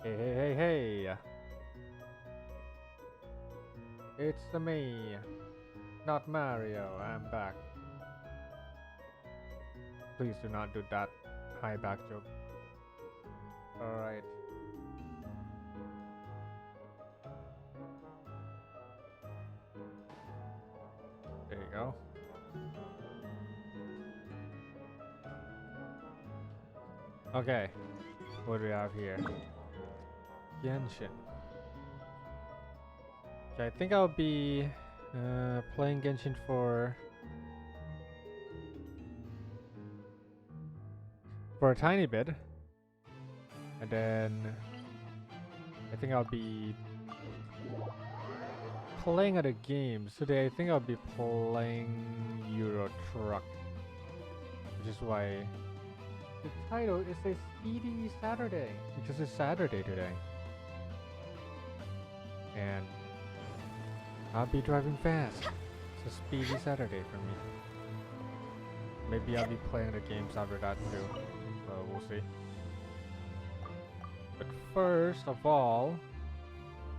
Hey, hey, hey, hey! It's me, not Mario. I'm back. Please do not do that high back joke. Alright. There you go. Okay. What do we have here? Genshin. Okay, I think I'll be playing Genshin for a tiny bit, and then I think I'll be playing other games. Today I think I'll be playing Euro Truck, which is why the title is a Speedy Saturday, because it's Saturday today. And I'll be driving fast. It's a Speedy Saturday for me. Maybe I'll be playing the games after that too. So we'll see. But first of all,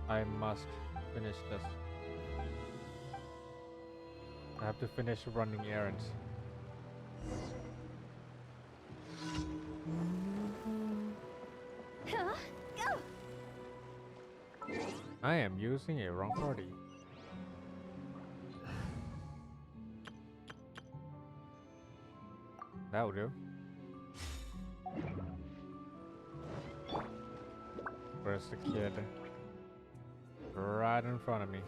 I must finish this. I have to finish running errands. I am using a wrong party. That'll do. Where's the kid? Right in front of me.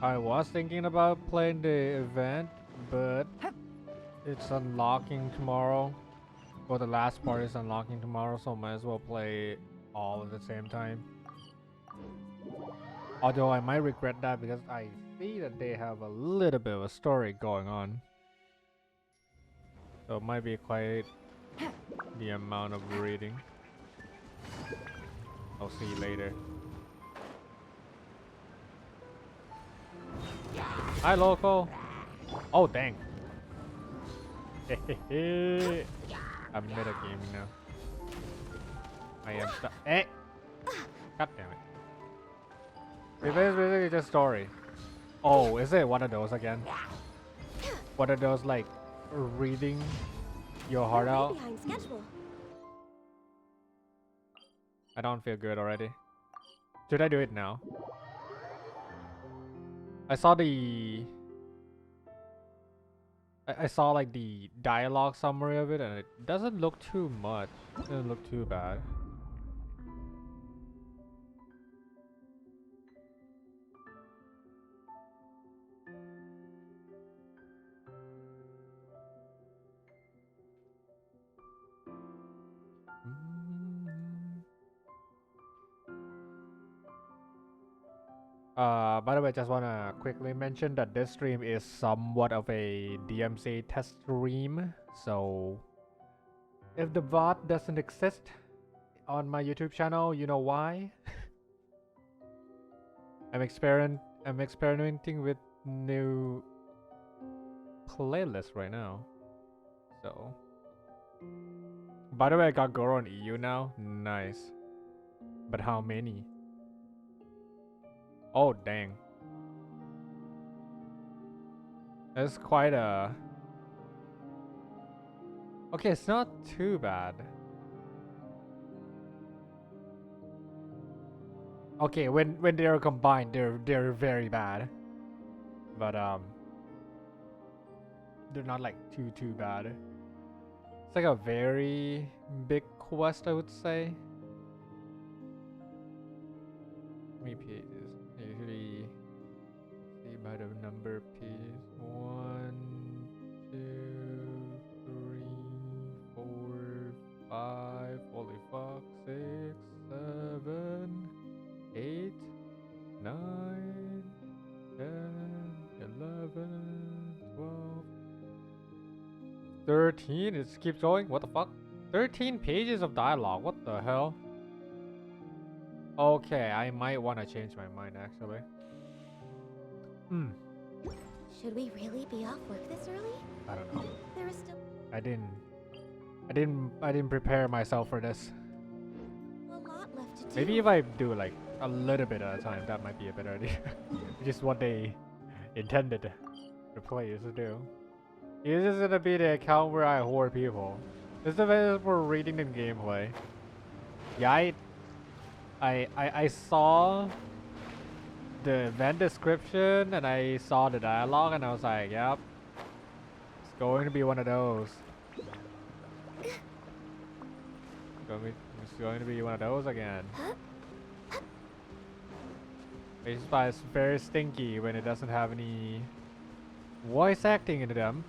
I was thinking about playing the event, but it's unlocking tomorrow. Well, the last part is unlocking tomorrow, so might as well play all at the same time. Although I might regret that because I see that they have a little bit of a story going on. So it might be quite the amount of reading. I'll see you later. Hi, local. Oh, dang. I'm metagaming now. I am stuck. Eh! God damn it. It's basically just story. Oh, is it one of those again? One of those like reading your heart out? I don't feel good already. Should I do it now? I saw the... I saw like the dialogue summary of it and it doesn't look too much. It doesn't look too bad. By the way, just wanna quickly mention that this stream is somewhat of a DMC test stream. So if the bot doesn't exist on my YouTube channel, you know why. I'm experimenting with new playlists right now. So by the way, I got Goro on EU now. Nice. But how many? Oh, dang. That's quite a... Okay, it's not too bad. Okay, when they're combined, they're very bad. But they're not like too bad. It's like a very big quest, I would say. How many pages? I usually see by the number of pages. 1, 2, 3, 4, 5. Holy fuck! 6, 7, 8, 9, 10, 11, 13, it keeps going. What the fuck? 13 pages of dialogue. What the hell? Okay, I might want to change my mind actually. Should we really be off work this early? I don't know. There is still I didn't prepare myself for this. a lot left to do. Maybe if I do like a little bit at a time, that might be a better idea. Just what they intended the players to do. This is gonna be the account where I hoard people. This event is for reading the gameplay. Yeah, I saw the event description and I saw the dialogue and I was like, yep, it's going to be one of those. It's going to be one of those again. It's very stinky when it doesn't have any voice acting into them.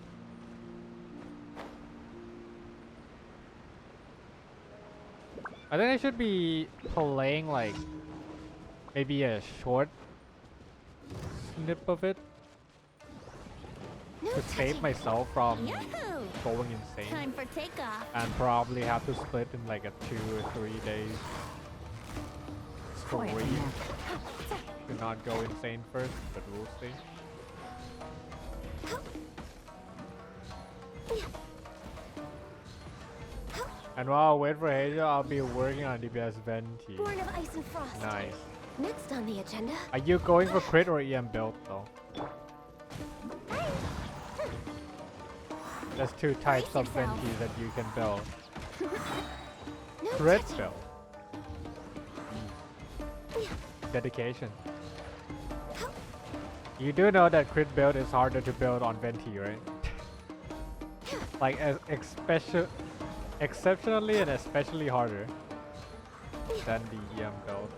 I think I should be playing like maybe a short snip of it to save myself from Yahoo! going insane, Time for takeoff. and probably have to split in like a 2 or 3 days stream to not go insane first, but we'll see. And while I wait for Asia, I'll be working on DPS Venti. Born of ice and frost. Nice. Next on the agenda. Are you going for crit or EM build though? There's 2 types of yourself. Venti that you can build. No Crit touching. build. Dedication. You do know that crit build is harder to build on Venti, right? Like exceptionally and especially harder than the EM build.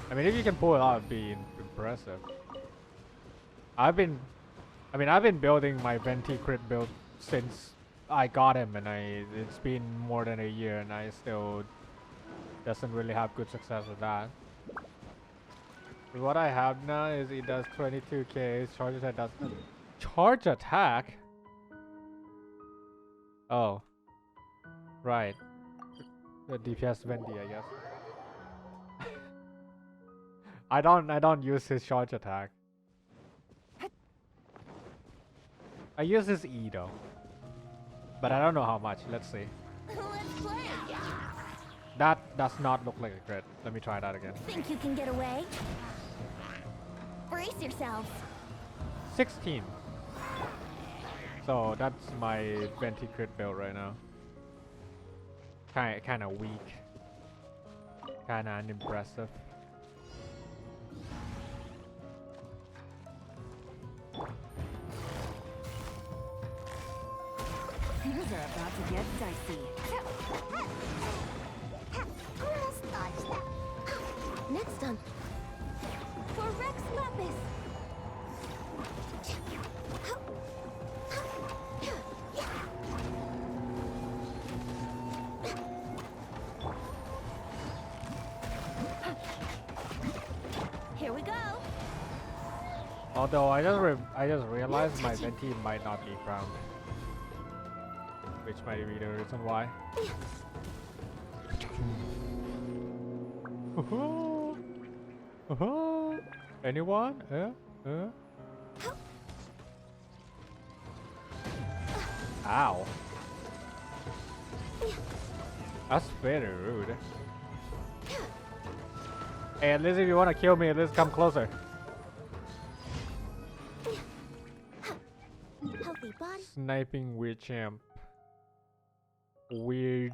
I mean, if you can pull it off, it'd be impressive. I've been building my Venti crit build since I got him, and it's been more than a year, and I still doesn't really have good success with that. But what I have now is it does 22k charge attack. Does charge attack? Oh, right. The DPS Venti, I guess. I don't use his charge attack. I use his E though, but I don't know how much. Let's see. Let's play. That does not look like a crit. Let me try that again. Think you can get away? Brace yourselves. 16. So that's my Venti crit build right now. Kind of weak. Kind of unimpressive. Things are about to get dicey. Next on. For Rex Lapis. Here we go. Although I just realized my Venti might not be crowned, which might be the reason why. Anyone? Ow. That's very rude. Hey, at least if you want to kill me, at least come closer. Healthy body. Sniping weird champ. Weird.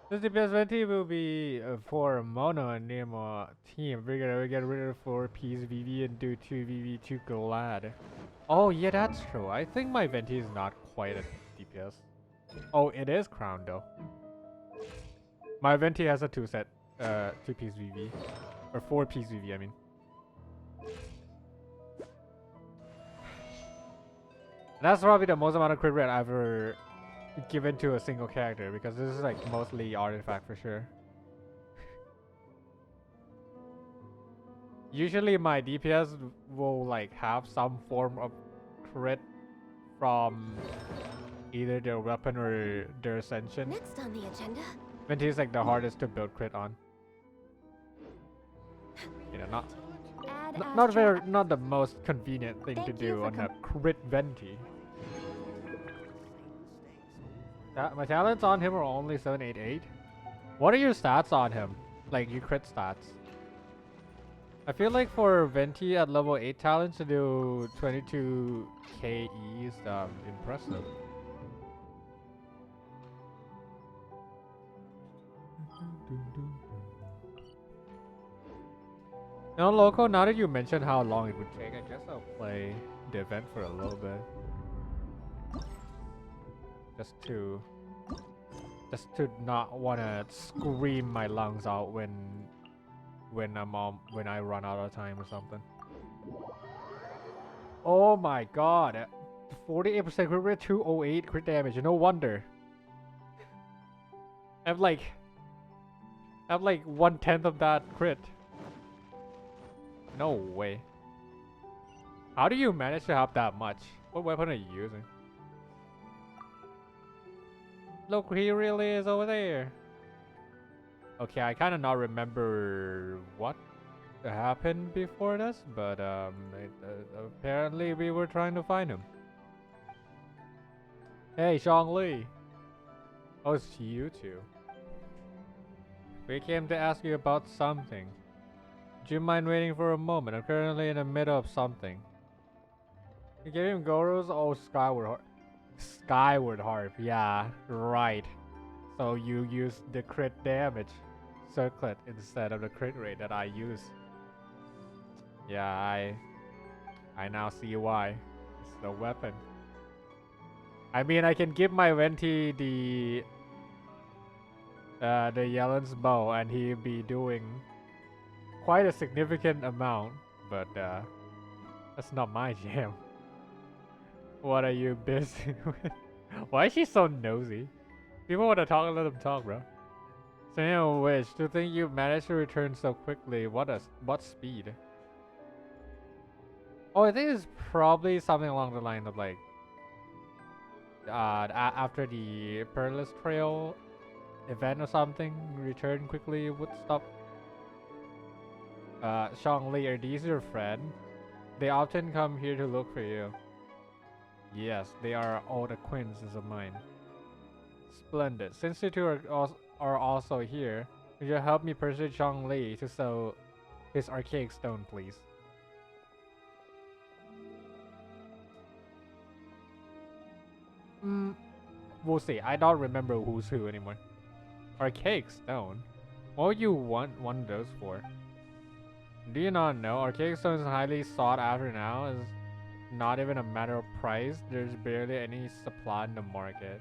This DPS Venti will be for mono and Nemo team. We're gonna get rid of 4 piece VV and do 2 VV 2 glad. Oh yeah, that's true. I think my Venti is not quite a DPS. Oh, it is crown though. My Venti has a 2 piece VV. Or 4 piece VV, I mean. That's probably the most amount of crit rate I've ever given to a single character, because this is like mostly artifact for sure. Usually my DPS will like have some form of crit from either their weapon or their ascension. Next on the agenda. Venti is like the hardest to build crit on. You know, not the most convenient thing to do on a crit Venti. My talents on him are only 788. What are your stats on him? Like your crit stats? I feel like for Venti at level 8 talents to do 22 KE is impressive. Now, Loco, now that you mentioned how long it would take, I guess I'll play the event for a little bit. Just to not wanna scream my lungs out when I run out of time or something. Oh my god. 48% crit rate, 208 crit damage. No wonder. I have like 1/10 of that crit. No way. How do you manage to have that much? What weapon are you using? Look, he really is over there. Okay, I kind of not remember what happened before this, but apparently we were trying to find him. Hey, Zhongli. Oh, it's you two. We came to ask you about something. Do you mind waiting for a moment? I'm currently in the middle of something. You gave him Goro's Skyward Harp. Skyward Harp, yeah, right. So you used the crit damage circlet instead of the crit rate that I use. Yeah, I now see why. It's the weapon. I mean, I can give my Venti the Yellen's bow and he'll be doing quite a significant amount, but that's not my jam. What are you busy with? Why is she so nosy? People want to talk, let them talk, bro. Saying of which, to think you managed to return so quickly, what speed? Oh, I think it's probably something along the line of like, after the Perilous Trail event or something, return quickly would stop. Zhongli, are these your friend? They often come here to look for you. Yes, they are old acquaintances of mine. Splendid. Since you two are also here, would you help me persuade Zhongli to sell his archaic stone, please? We'll see. I don't remember who's who anymore. Archaic stone? What would you want one of those for? Do you not know? Archaic stone is highly sought after now. It's not even a matter of price. There's barely any supply in the market.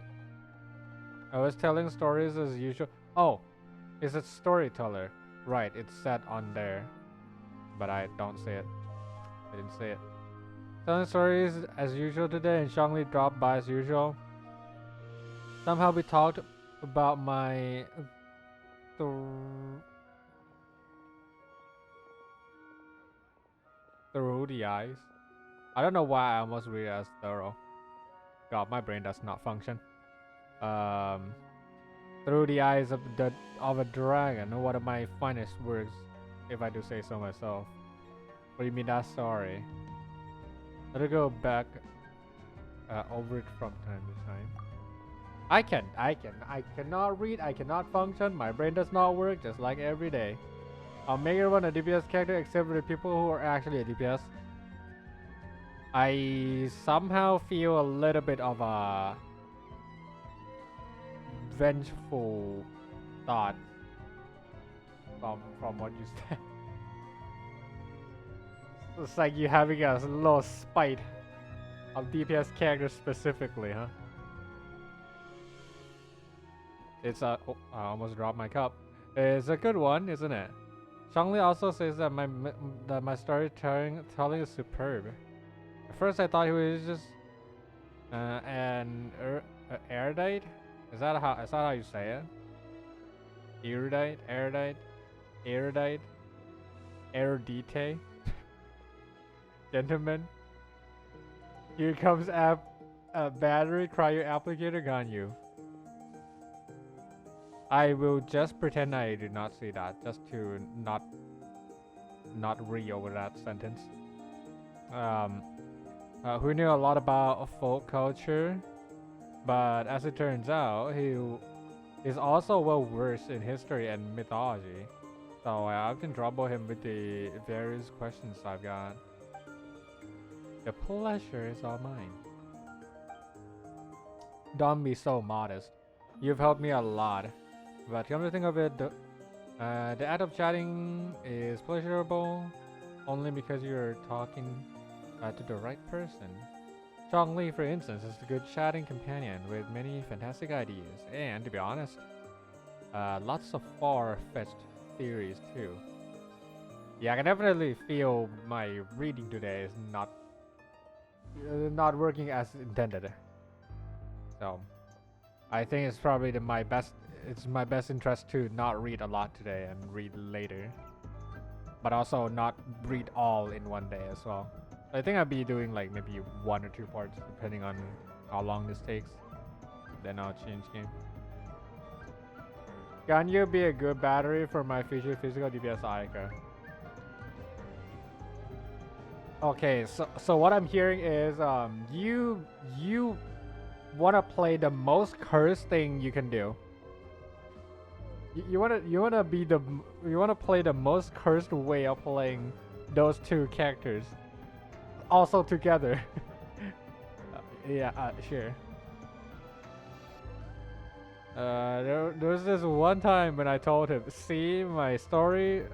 I was telling stories as usual. Oh, it's a storyteller. Right, it's set on there. But I don't say it. I didn't say it. Telling stories as usual today, and Zhongli dropped by as usual. Somehow we talked about my through the eyes. I don't know why I almost read it as thorough. God, my brain does not function. Through the eyes of a dragon, one of my finest works, if I do say so myself. What do you mean that's sorry? Let it go back over it from time to time. I cannot read, I cannot function, my brain does not work just like every day. I'll make everyone a DPS character except for the people who are actually a DPS. I somehow feel a little bit of a vengeful thought from what you said. It's like you having a little spite of DPS characters specifically, huh? It's a oh, I almost dropped my cup. It's a good one, isn't it? Zhongli also says that my storytelling is superb. At first I thought he was just an erudite. Is that how you say it? Erudite, erudite. Gentlemen, here comes a battery cryo applicator Ganyu. I will just pretend I did not see that, just to not read over that sentence. Who knew a lot about folk culture, but as it turns out, he is also well versed in history and mythology. So I can trouble him with the various questions I've got. The pleasure is all mine. Don't be so modest. You've helped me a lot. But come to think of it, the act of chatting is pleasurable only because you're talking to the right person. Chong Li, for instance, is a good chatting companion with many fantastic ideas, and to be honest, lots of far-fetched theories too. Yeah, I can definitely feel my reading today is not working as intended. So, I think it's probably my best. It's my best interest to not read a lot today and read later, but also not read all in one day as well. I think I'll be doing like maybe 1 or 2 parts depending on how long this takes. Then I'll change game. Can you be a good battery for my future physical DPS Aika? Okay, so what I'm hearing is you wanna play the most cursed thing you can do. You wanna play the most cursed way of playing those 2 characters, also together. Yeah, sure. There was this one time when I told him, see, my story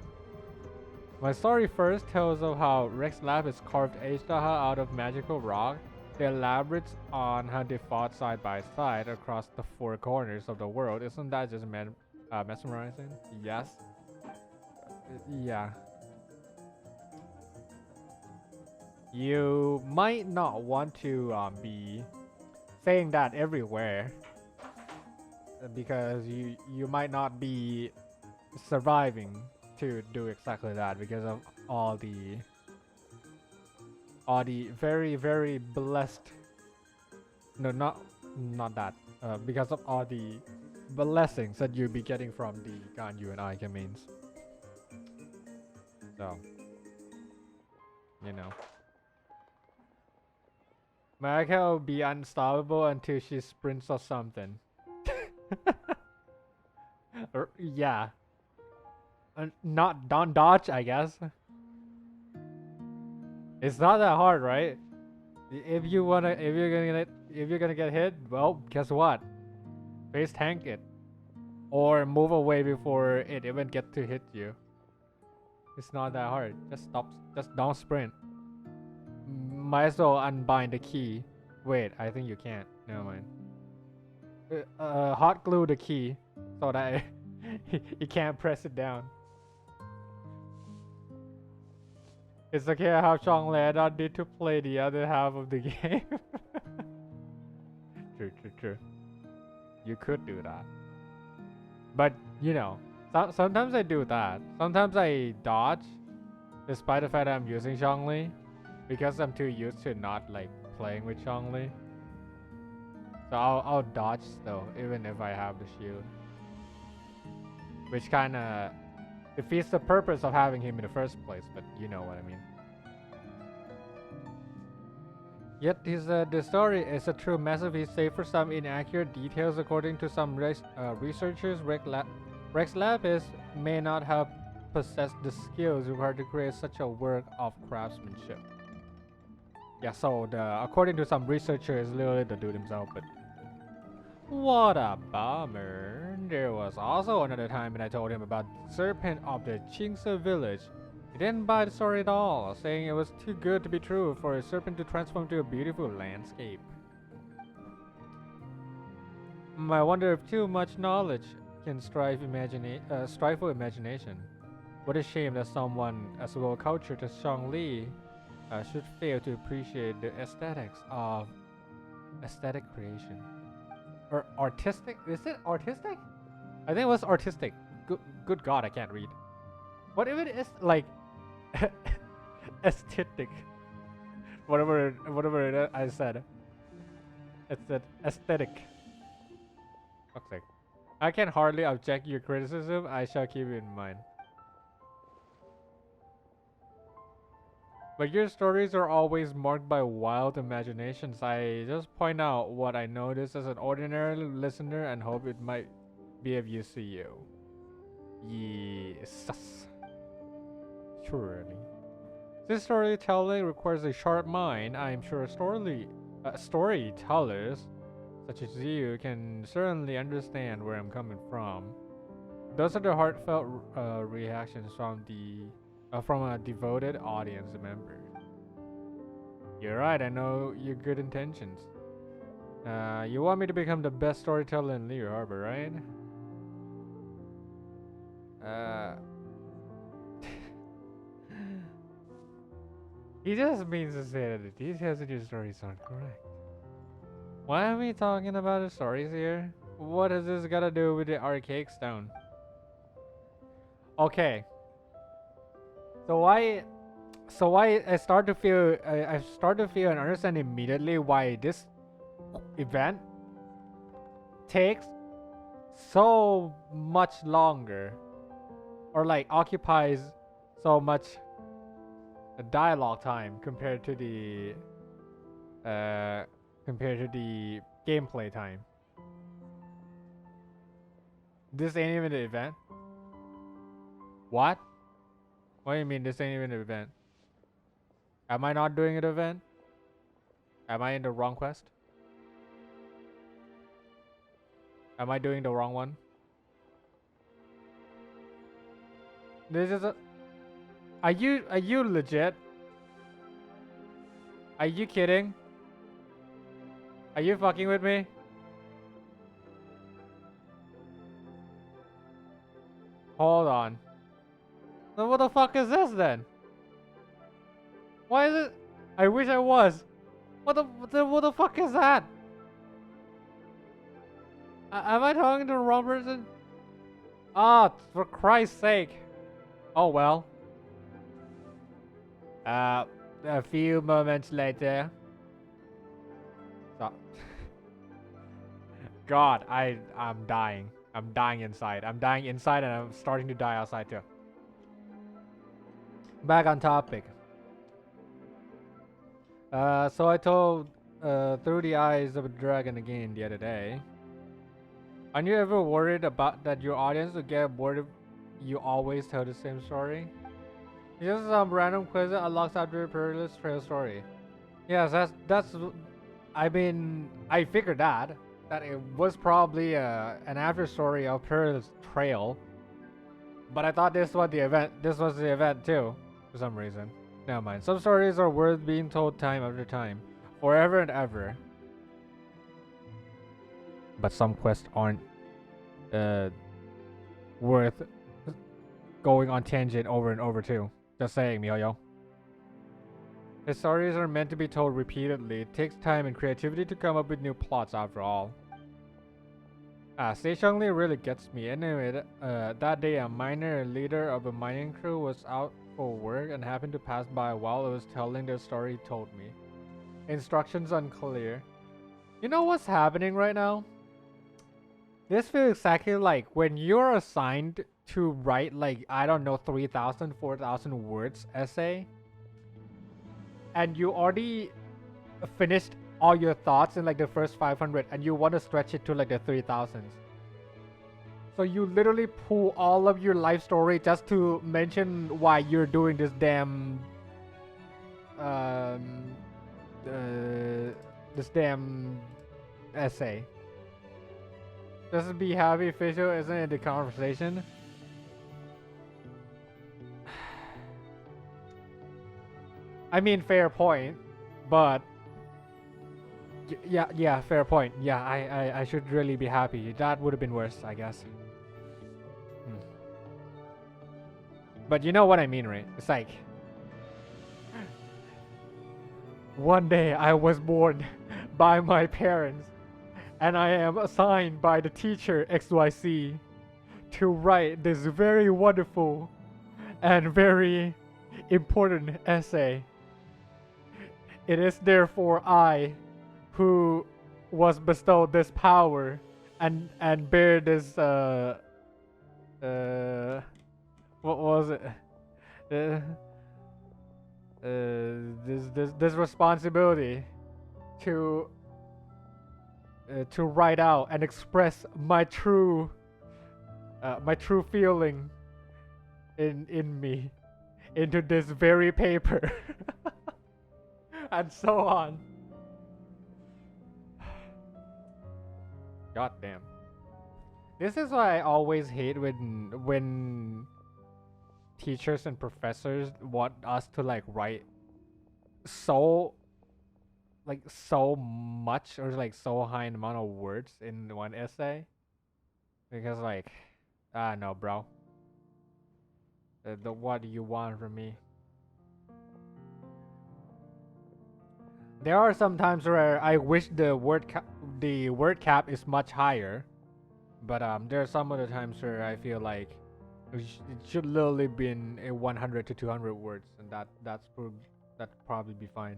first tells of how Rex Lapis carved Ashtaha out of magical rock. They elaborate on how they fought side by side across the 4 corners of the world. Isn't that just mesmerizing? Yes. Yeah. You might not want to be saying that everywhere, because you might not be surviving to do exactly that because of all the very, very blessed, no, not that, because of all the blessings that you'll be getting from the Ganyu and Aika mains. So, you know, Marika will be unstoppable until she sprints or something. Yeah. Don't dodge, I guess. It's not that hard, right? If you're gonna get hit, well, guess what? Face tank it, or move away before it even gets to hit you. It's not that hard. Just stop. Just don't sprint. Might as well unbind the key. Wait, I think you can't. Never mind. Hot glue the key so that you can't press it down. It's okay, I have Chong Li. I don't need to play the other half of the game. True. You could do that. But, you know, sometimes I do that. Sometimes I dodge, despite the fact that I'm using Chong Li, because I'm too used to not, like, playing with Chong Li. So I'll dodge still, even if I have the shield. Which kinda defeats the purpose of having him in the first place, but you know what I mean. Yet the story is a true masterpiece, save for some inaccurate details. According to some researchers, Rex Lapis may not have possessed the skills required to create such a work of craftsmanship. Yeah, so according to some researchers, literally the dude himself, but what a bummer. There was also another time when I told him about the serpent of the Qingse village. He didn't buy the story at all, saying it was too good to be true for a serpent to transform to a beautiful landscape. I wonder if too much knowledge can stifle imagination. What a shame that someone as well cultured as Chong Li should fail to appreciate the aesthetics of aesthetic creation. Or artistic? Is it artistic? I think it was artistic. Good God, I can't read. What if it is like Aesthetic. Whatever I said. It's that aesthetic. Fuck's sake. I can hardly object your criticism. I shall keep it in mind. But your stories are always marked by wild imaginations. I just point out what I notice as an ordinary listener and hope it might be of use to you. Yes. Surely. Since storytelling requires a sharp mind, I am sure storytellers such as you can certainly understand where I'm coming from. Those are the heartfelt reactions from a devoted audience member. You're right, I know your good intentions. You want me to become the best storyteller in Leo Harbor, right? He just means to say that the details in your stories aren't correct. Why are we talking about the stories here? What has this got to do with the archaic stone? Okay. So why I start to feel and understand immediately why this event takes so much longer, or like occupies so much dialogue time compared to the gameplay time. This ain't even the event. What? What do you mean this ain't even an event? Am I not doing an event? Am I in the wrong quest? Am I doing the wrong one? This is a... Are you legit? Are you kidding? Are you fucking with me? Hold on. So what the fuck is this then? Why is it? I wish I was. What the fuck is that? Am I talking to the wrong person? Ah, for Christ's sake. Oh well. A few moments later. So God, I'm dying. I'm dying inside. I'm dying inside and I'm starting to die outside too. Back on topic. So I told Through the Eyes of a Dragon again the other day. Aren't you ever worried about that your audience will get bored if you always tell the same story? It's just some random quiz that unlocks after a perilous trail story. Yes, that's. I mean, I figured that it was probably an after story of perilous trail. But I thought this was the event. This was the event too, for some reason. Never mind. Some stories are worth being told time after time, forever and ever. But some quests aren't worth going on tangent over and over too. Just saying, MiHoYo. The stories are meant to be told repeatedly. It takes time and creativity to come up with new plots after all. Sejongli really gets me. Anyway, that day a miner leader of a mining crew was out for work and happened to pass by while I was telling the story he told me. Instructions unclear. You know what's happening right now? This feels exactly like when you're assigned to write like, I don't know, 3,000, 4,000 words essay. And you already finished all your thoughts in like the first 500 and you want to stretch it to like the 3,000s. So you literally pull all of your life story just to mention why you're doing this damn essay. Just be happy official, isn't it the conversation? I mean, fair point, but yeah, fair point. Yeah, I should really be happy. That would have been worse, I guess. But you know what I mean, right? It's like, one day I was born by my parents, and I am assigned by the teacher XYZ to write this very wonderful and very important essay. It is therefore I who was bestowed this power and bear this what was it? Uh, this responsibility to write out and express my true feeling in me into this very paper and so on. God damn. This is why I always hate when teachers and professors want us to like write so much or like so high an amount of words in one essay, because like no bro, what do you want from me? There are some times where I wish the word cap is much higher, but there are some other times where I feel like it should literally be in 100 to 200 words, and that'd probably be fine.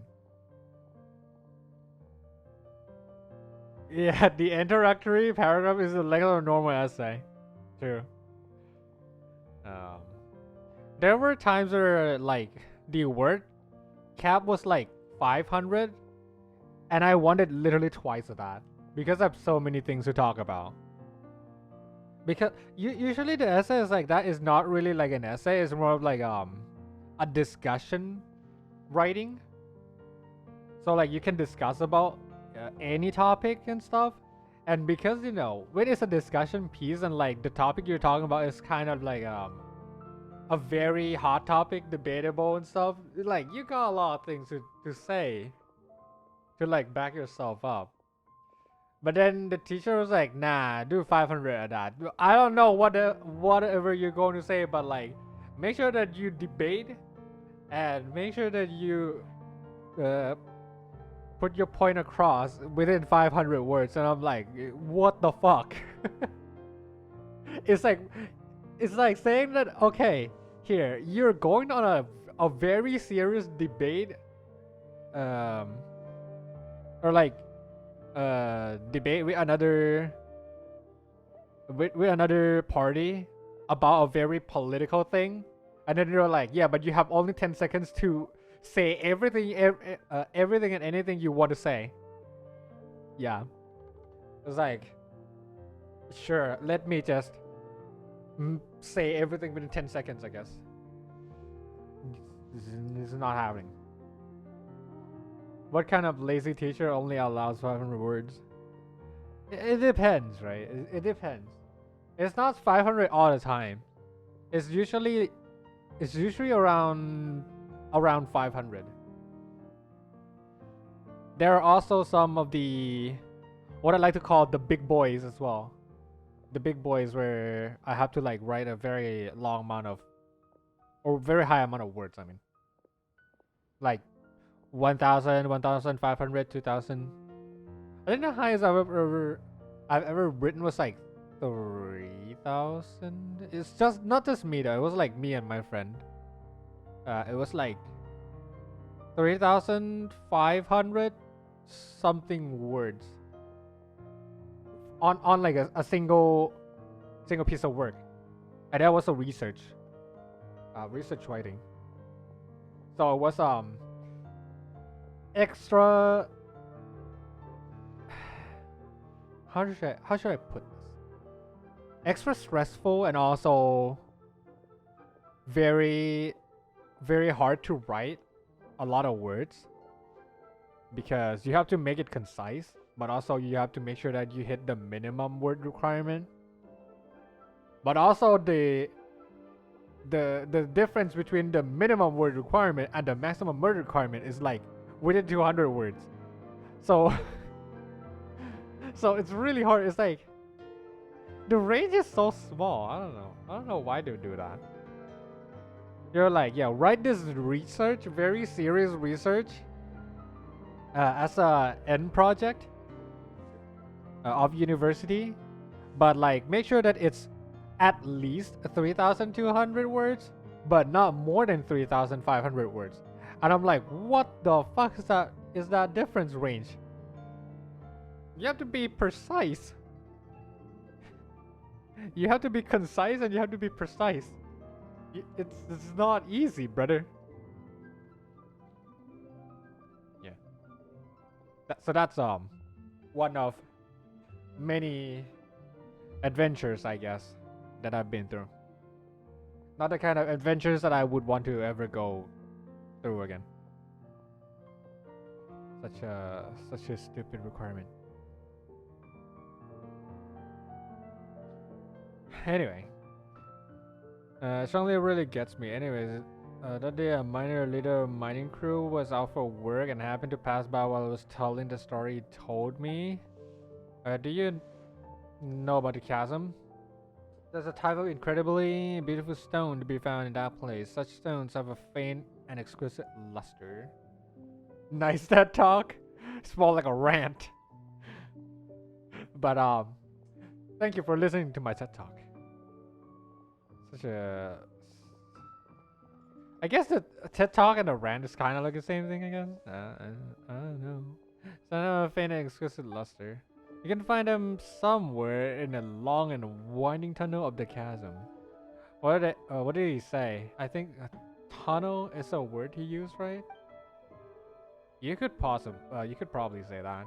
Yeah, the introductory paragraph is like a normal essay. True. There were times where like the word cap was like 500, and I wanted literally twice of that because I have so many things to talk about. Because usually the essay is like that is not really like an essay. It's more of like a discussion writing. So like you can discuss about any topic and stuff. And because you know when it's a discussion piece and like the topic you're talking about is kind of like a very hot topic, debatable and stuff, like you got a lot of things to say to like back yourself up. But then the teacher was like, nah, do 500 of that. I don't know whatever you're going to say, but like, make sure that you debate and make sure that you put your point across within 500 words. And I'm like, what the fuck? It's like saying that, okay, here, you're going on a very serious debate, or like, debate with another party about a very political thing, and then you're like, yeah, but you have only 10 seconds to say everything and anything you want to say. Yeah, it's like, sure, let me just say everything within 10 seconds, I guess. This is not happening. What kind of lazy teacher only allows 500 words? It depends, right? It depends. It's not 500 all the time. It's usually around 500. There are also some of the what I like to call the big boys as well. The big boys where I have to like write a very long amount of or very high amount of words, I mean. Like 1,000, 1,500, 2,000. I think the highest I've ever written was like 3,000. It's just not just me though. It was like me and my friend. It was like 3,500 something words on like a single piece of work, and that was a research writing. So it was extra. How should I put this? Extra stressful and also very hard to write a lot of words, because you have to make it concise, but also you have to make sure that you hit the minimum word requirement. But also the difference between the minimum word requirement and the maximum word requirement is like within 200 words. So so it's really hard. It's like the range is so small. I don't know why they do that. You're like, yeah, write this research, very serious research, as a end project of university, but like make sure that it's at least 3,200 words, but not more than 3,500 words. And I'm like, what the fuck is that? Is that difference range? You have to be precise. You have to be concise and you have to be precise. It's not easy, brother. Yeah. So that's one of many adventures, I guess, that I've been through. Not the kind of adventures that I would want to ever go through again. Such a stupid requirement. Anyway, Shangli really gets me. Anyways, that day a minor little mining crew was out for work and happened to pass by while I was telling the story he told me. Do you know about the chasm? There's a type of incredibly beautiful stone to be found in that place. Such stones have a faint and exquisite luster. Nice TED talk. It's more like a rant. But thank you for listening to my TED talk. I guess the TED talk and the rant is kind of like the same thing. I guess. I don't know. So a faint and exquisite luster. You can find them somewhere in a long and winding tunnel of the chasm. What did he say? I think tunnel is a word he used, right? You could probably say that.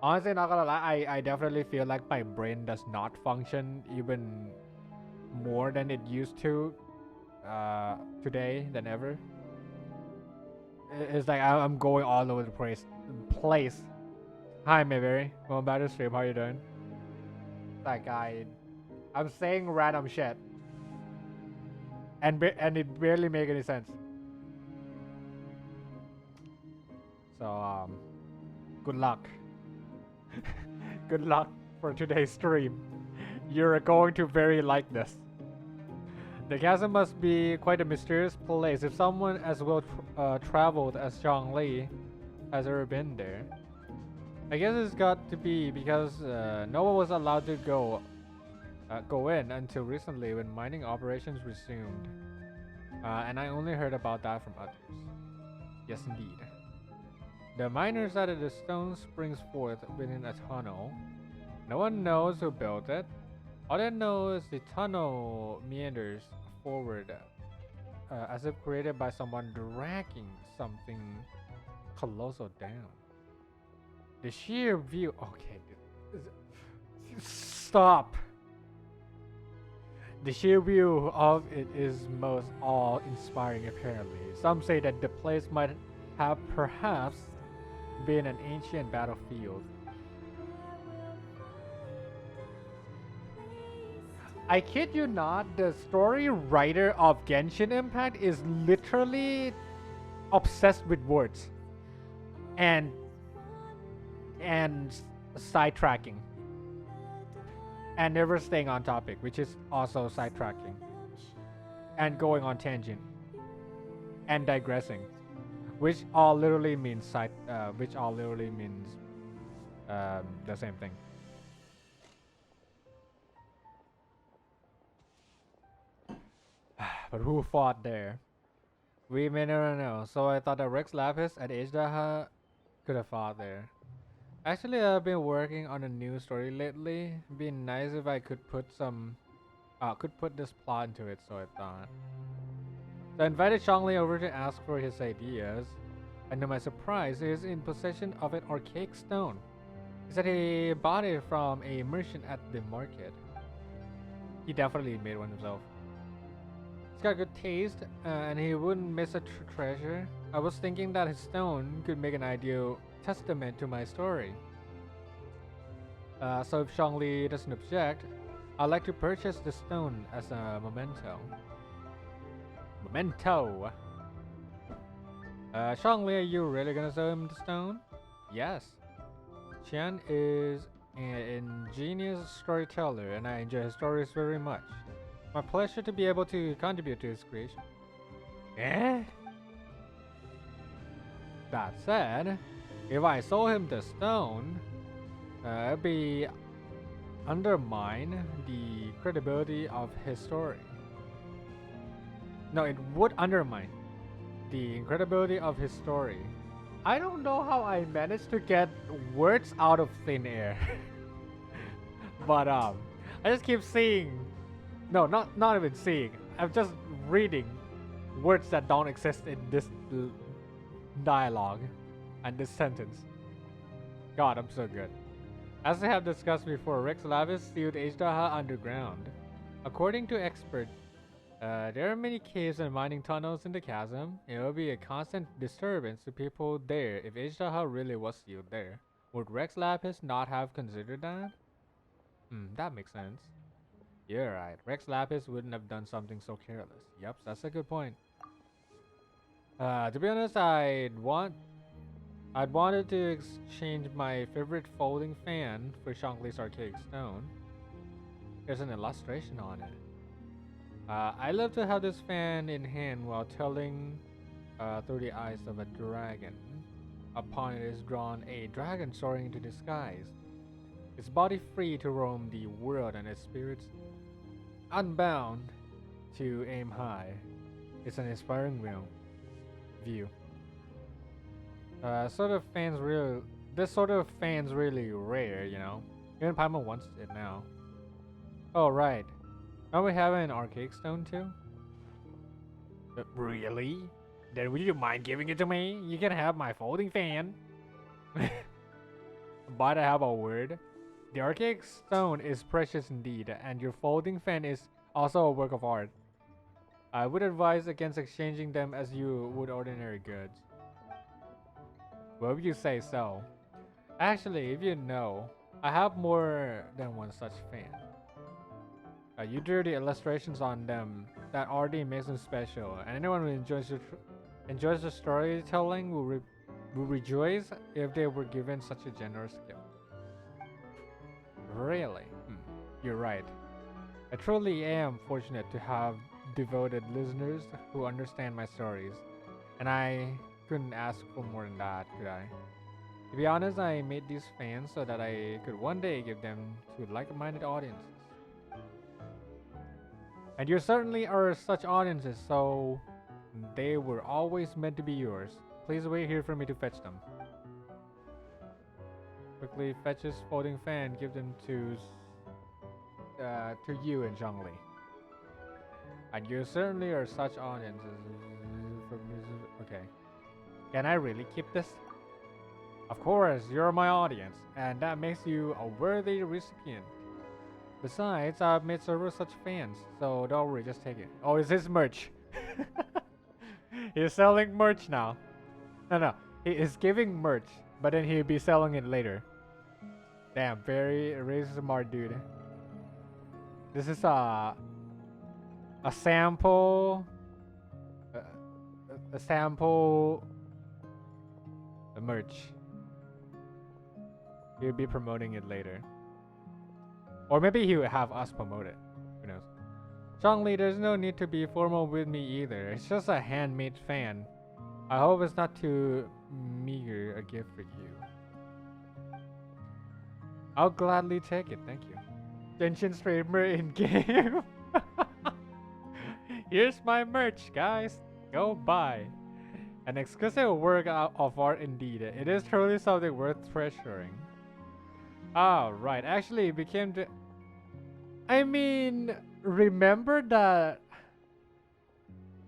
Honestly, not gonna lie, I definitely feel like my brain does not function even more than it used to today than ever. It's like I'm going all over the place. Hi Mayberry, welcome back to the stream, how you doing? Like I'm saying random shit. And it barely make any sense. So good luck. Good luck for today's stream. You're going to very like this. The chasm must be quite a mysterious place if someone as well traveled as Zhongli has ever been there. I guess it's got to be because no one was allowed to go in until recently when mining operations resumed. And I only heard about that from others. Yes, indeed. The miners added the stone springs forth within a tunnel. No one knows who built it. All they know is the tunnel meanders forward as if created by someone dragging something colossal down. The sheer view. Okay, stop. The sheer view of it is most awe-inspiring, apparently. Some say that the place might have perhaps been an ancient battlefield. I kid you not, the story writer of Genshin Impact is literally obsessed with words and sidetracking and never staying on topic, which is also sidetracking and going on tangent and digressing, which all literally means the same thing. But who fought there? We may never know. So I thought that Rex Lapis and Ejdaha could have fought there. Actually, I've been working on a new story lately. It'd be nice if I could put this plot into it, so I thought. So I invited Zhongli over to ask for his ideas. And to my surprise, he is in possession of an archaic stone. He said he bought it from a merchant at the market. He definitely made one himself. He's got good taste, and he wouldn't miss a treasure. I was thinking that his stone could make an ideal testament to my story. So if Zhongli doesn't object, I'd like to purchase the stone as a memento. Zhongli, are you really gonna sell him the stone? Yes. Qian is an ingenious storyteller, and I enjoy his stories very much. My pleasure to be able to contribute to his creation. Eh? That said, if I sold him the stone, it'd be undermine the credibility of his story. No, it would undermine the incredibility of his story. I don't know how I managed to get words out of thin air. But I just keep seeing, no, not even seeing. I'm just reading words that don't exist in this dialogue and this sentence. God, I'm so good. As I have discussed before, Rex Lavis sealed H-Daha underground. According to experts, there are many caves and mining tunnels in the chasm. It will be a constant disturbance to people there if H-Daha really was sealed there. Would Rex Lapis not have considered that? That makes sense. You're right. Rex Lapis wouldn't have done something so careless. Yep, that's a good point. To be honest, I'd wanted to exchange my favorite folding fan for Shangli's archaic stone. There's an illustration on it. I love to have this fan in hand while telling through the eyes of a dragon. Upon it is drawn a dragon soaring into the skies, its body free to roam the world and its spirits unbound to aim high. It's an inspiring view. This sort of fan's really rare, you know. Even Paimon wants it now. Oh right. Don't we have an archaic stone too? Really? Then would you mind giving it to me? You can have my folding fan. But I have a word. The archaic stone is precious indeed, and your folding fan is also a work of art. I would advise against exchanging them as you would ordinary goods. Well, if you say so. Actually, if you know, I have more than one such fan. You drew the illustrations on them. That already makes them special, and anyone who enjoys the storytelling will rejoice if they were given such a generous gift. Really? You're right. I truly am fortunate to have devoted listeners who understand my stories, and I couldn't ask for more than that, could I? To be honest, I made these fans so that I could one day give them to like-minded audiences. And you certainly are such audiences, so they were always meant to be yours. Please wait here for me to fetch them. Quickly fetch his folding fan, give them to you and Zhongli. And you certainly are such audiences. Okay. Can I really keep this? Of course, you're my audience, and that makes you a worthy recipient. Besides, I've made several such fans, so don't worry, just take it. Oh, it's his merch. He's selling merch now. No, he is giving merch, but then he'll be selling it later. Damn, very smart dude. This is a sample, a sample merch. He'll be promoting it later. Or maybe he will have us promote it. Who knows? Zhongli, there's no need to be formal with me either. It's just a handmade fan. I hope it's not too meager a gift for you. I'll gladly take it, thank you. Genshin streamer in game. Here's my merch, guys. Go buy. An exquisite work of art indeed. It is truly something worth treasuring. Ah, right. Actually, it became the... I mean, remember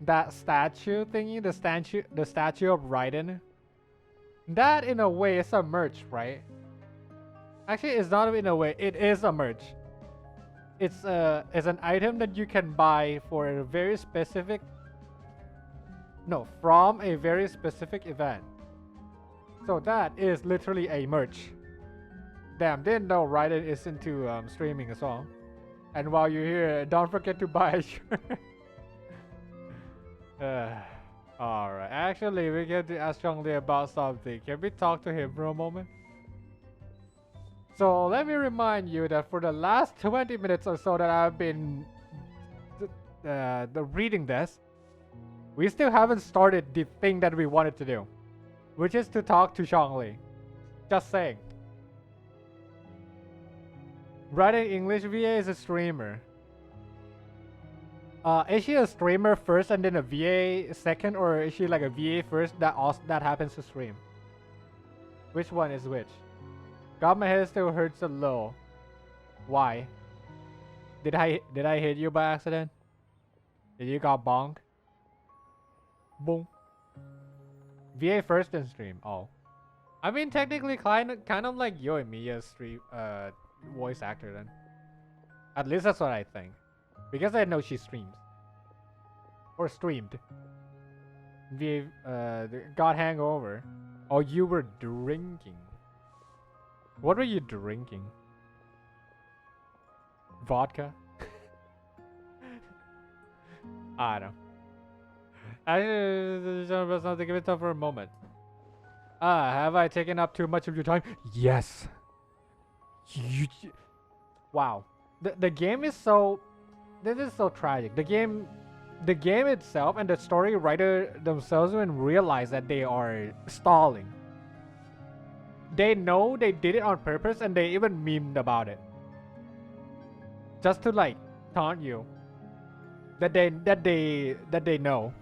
that statue thingy? The statue of Raiden? That, in a way, is a merch, right? Actually, it's not in a way. It is a merch. It's an item that you can buy for a very specific... No, from a very specific event. So that is literally a merch. Damn, didn't know Raiden is into streaming as well. And while you're here, don't forget to buy a shirt. Alright, actually, we get to ask Zhongli about something. Can we talk to him for a moment? So, let me remind you that for the last 20 minutes or so that I've been reading this, we still haven't started the thing that we wanted to do, which is to talk to Zhongli. Just saying. Writing English VA is a streamer. Is she a streamer first and then a VA second, or is she like a VA first that also that happens to stream? Which one is which? God, my head still hurts a little. Why? Did I hit you by accident? Did you got bonk? Boom. VA first then stream. Oh. I mean, technically, kind of like you and me as stream voice actor then. At least that's what I think, because I know she streams or streamed. VA got hangover. Oh, you were drinking. What were you drinking? Vodka? I don't know. Actually, let's not give it up for a moment. Have I taken up too much of your time? Yes. Wow. The game is so... This is so tragic. The game itself and the story writer themselves even realize that they are stalling. They know they did it on purpose and they even memed about it. Just to like taunt you. That they know.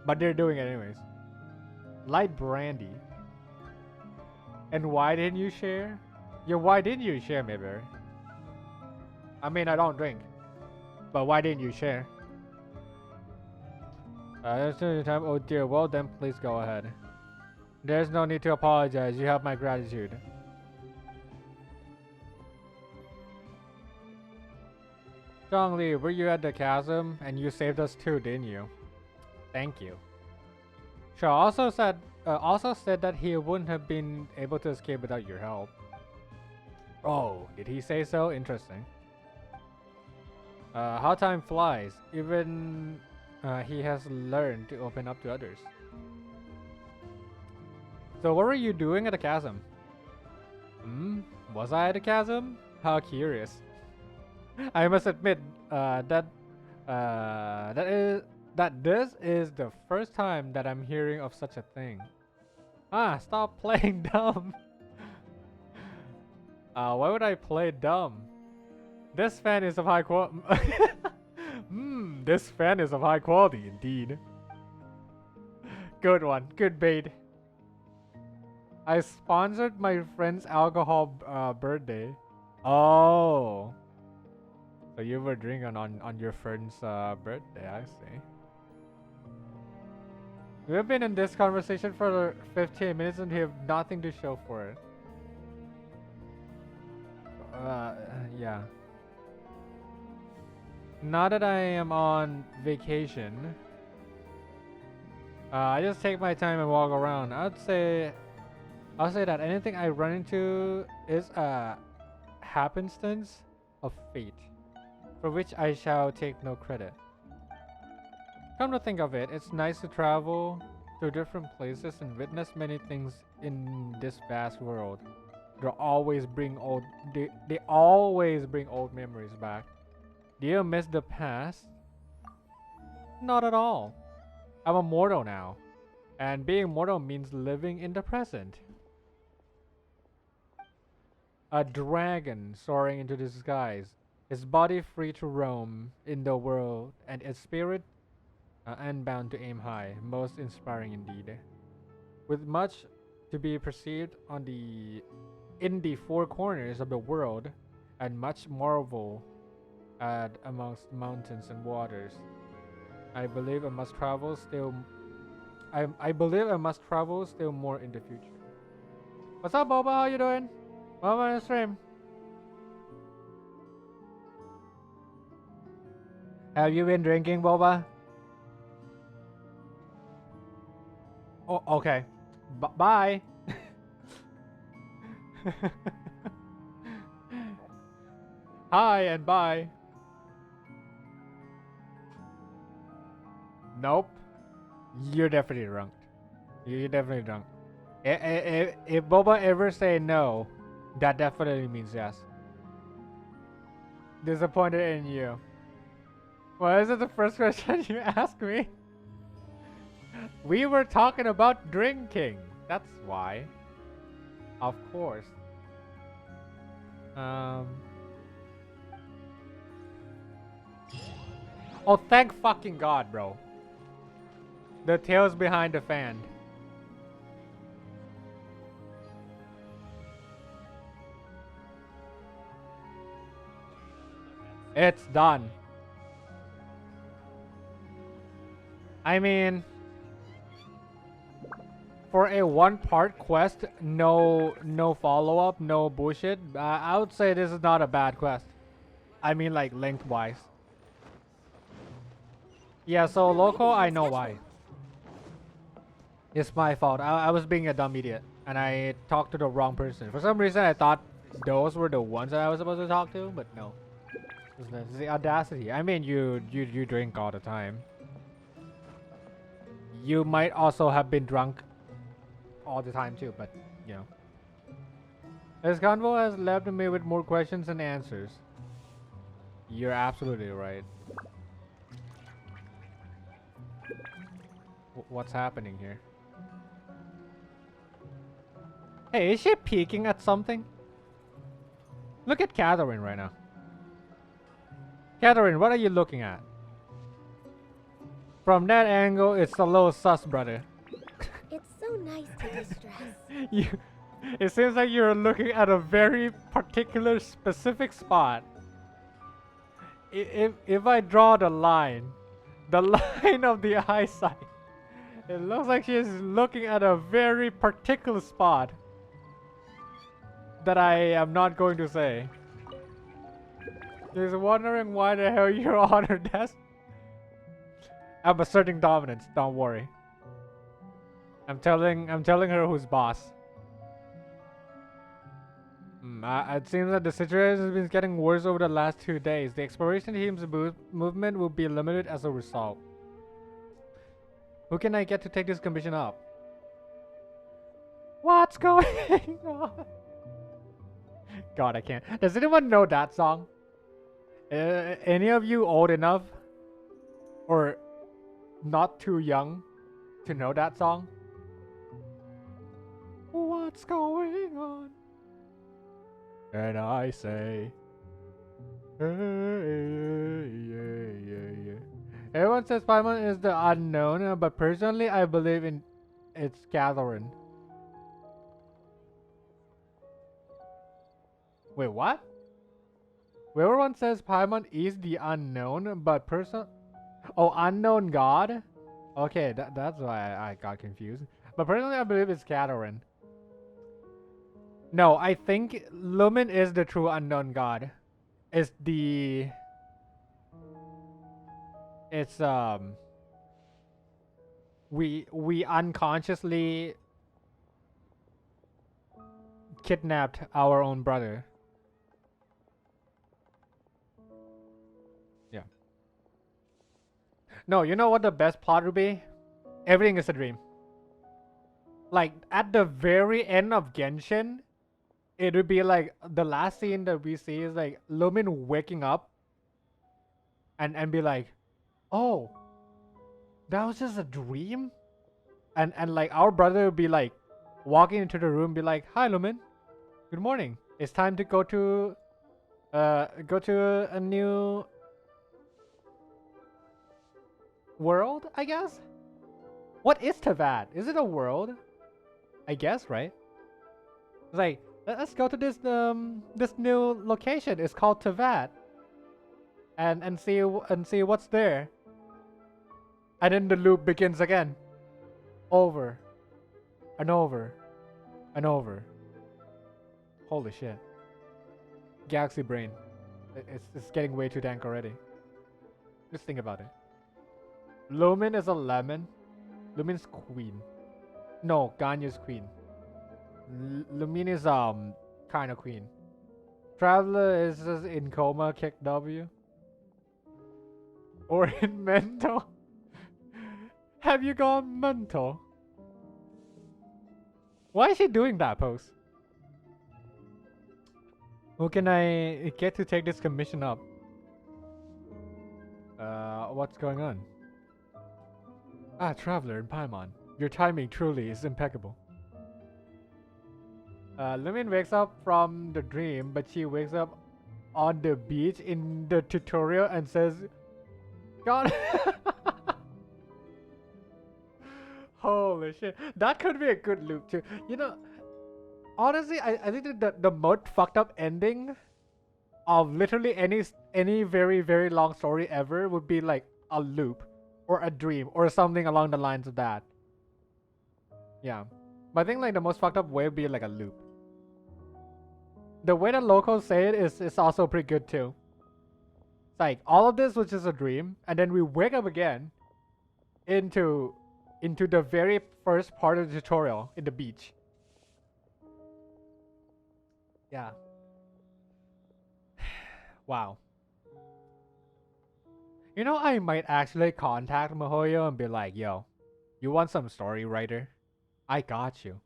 But they're doing it anyways. Light brandy. And why didn't you share? Yeah, why didn't you share, Mayberry? I mean, I don't drink. But why didn't you share? There's no time. Oh dear, well then please go ahead. There's no need to apologize. You have my gratitude. Zhongli, were you at the chasm? And you saved us too, didn't you? Thank you. Shaw also said that he wouldn't have been able to escape without your help. Oh, did he say so? Interesting. How time flies. Even he has learned to open up to others. So what were you doing at the chasm? Was I at the chasm? How curious. I must admit that this is the first time that I'm hearing of such a thing. Stop playing dumb. Why would I play dumb? This fan is of high quality. This fan is of high quality indeed. Good one. Good bait. I sponsored my friend's alcohol birthday. Oh. So you were drinking on your friend's birthday, I see. We've been in this conversation for 15 minutes and we have nothing to show for it. Yeah. Now that I am on vacation, I just take my time and walk around. I'll say that anything I run into is a happenstance of fate, for which I shall take no credit. Come to think of it, it's nice to travel to different places and witness many things in this vast world. They always bring old memories back. Do you miss the past? Not at all. I'm a mortal now, and being mortal means living in the present. A dragon soaring into the skies, his body free to roam in the world, and its spirit unbound to aim high. Most inspiring indeed. With much to be perceived in the four corners of the world, and much marvel amongst mountains and waters, I believe I must travel still. I believe I must travel still more in the future. What's up, Boba? How you doing? Welcome on the stream. Have you been drinking, Boba? Oh, okay. Bye. Hi and bye. Nope. You're definitely drunk. You're definitely drunk. If Boba ever say no, that definitely means yes. Disappointed in you. Why is it the first question you asked me? We were talking about drinking. That's why. Of course. Oh, thank fucking God, bro. The tails behind the fan. It's done. I mean, for a one-part quest, no follow-up, no bullshit. I would say this is not a bad quest. I mean, like lengthwise. Yeah, so We're local, making I the know schedule. why. It's my fault. I was being a dumb idiot, and I talked to the wrong person. For some reason, I thought those were the ones that I was supposed to talk to, but no. It's the audacity. I mean, you drink all the time. You might also have been drunk all the time too, but you know. This convo has left me with more questions than answers. You're absolutely right. What's happening here? Hey, is she peeking at something? Look at Catherine right now. Catherine, what are you looking at? From that angle, it's a little sus, brother. It's so nice to distress. You, it seems like you're looking at a very particular, specific spot. If I draw the line of the eyesight, it looks like she's looking at a very particular spot that I am not going to say. She's wondering why the hell you're on her desk. I'm asserting dominance, don't worry. I'm telling her who's boss. It seems that the situation has been getting worse over the last 2 days. The exploration team's movement will be limited as a result. Who can I get to take this commission up? What's going on? God, I can't. Does anyone know that song? Any of you old enough or not too young to know that song? What's going on? And I say, hey, yeah. Everyone says Paimon is the unknown, but personally I believe in it's Catherine. Wait, what? Everyone says Paimon is the unknown, but unknown god? Okay, that's why I got confused. But personally I believe it's Catherine. No, I think Lumen is the true unknown god. It's we unconsciously kidnapped our own brother. Yeah. No, you know what the best plot would be? Everything is a dream. Like at the very end of Genshin, it would be like the last scene that we see is like Lumin waking up and be like, oh, that was just a dream? And like our brother would be like walking into the room, be like, hi Lumin, good morning. It's time to go to a new world, I guess? What is Tavad? Is it a world? I guess, right? It's like, let's go to this new location. It's called Tavad. And see what's there. And then the loop begins again. Over. And over. And over. Holy shit. Galaxy brain. It's getting way too dank already. Just think about it. Lumin is a lemon. Lumin's queen. No, Ganya's queen. Lumin is kind of queen. Traveler is just in coma, kick W. Or in mental. Have you gone mental? Why is she doing that pose? Who can I get to take this commission up? What's going on? Ah, Traveler in Paimon. Your timing truly is impeccable. Lumin wakes up from the dream, but she wakes up on the beach in the tutorial and says, God. Holy shit. That could be a good loop too. You know, honestly, I think that the most fucked up ending of literally any very, very long story ever would be like a loop or a dream or something along the lines of that. Yeah. But I think like the most fucked up way would be like a loop. The way that locals say it is also pretty good too. It's like all of this was just a dream, and then we wake up again into the very first part of the tutorial in the beach. Yeah. Wow. You know, I might actually contact Mihoyo and be like, yo, you want some story writer? I got you.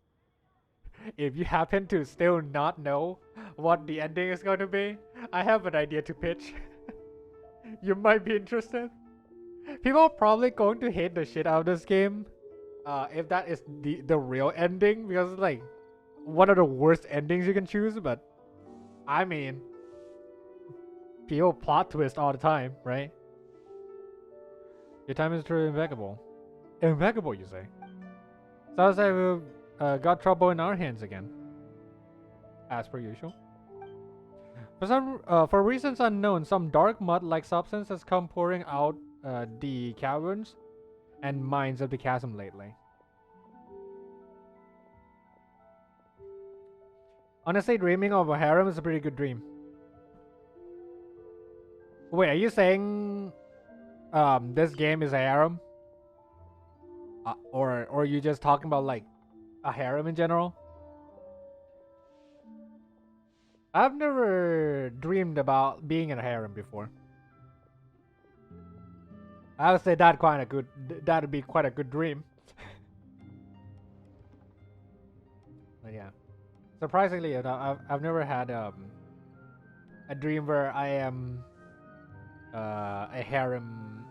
If you happen to still not know what the ending is going to be, I have an idea to pitch. You might be interested. People are probably going to hate the shit out of this game if that is the real ending, because it's like one of the worst endings you can choose, but I mean, people plot twist all the time, right? Your time is truly impeccable. Impeccable, you say? Sounds like we've got trouble in our hands again. As per usual. For reasons unknown, some dark mud-like substance has come pouring out the caverns and mines of the chasm lately. Honestly, dreaming of a harem is a pretty good dream. Wait, are you saying this game is a harem? Or are you just talking about like a harem in general? I've never dreamed about being in a harem before. I would say that'd be quite a good dream. But yeah, surprisingly, I've never had a dream where I am a harem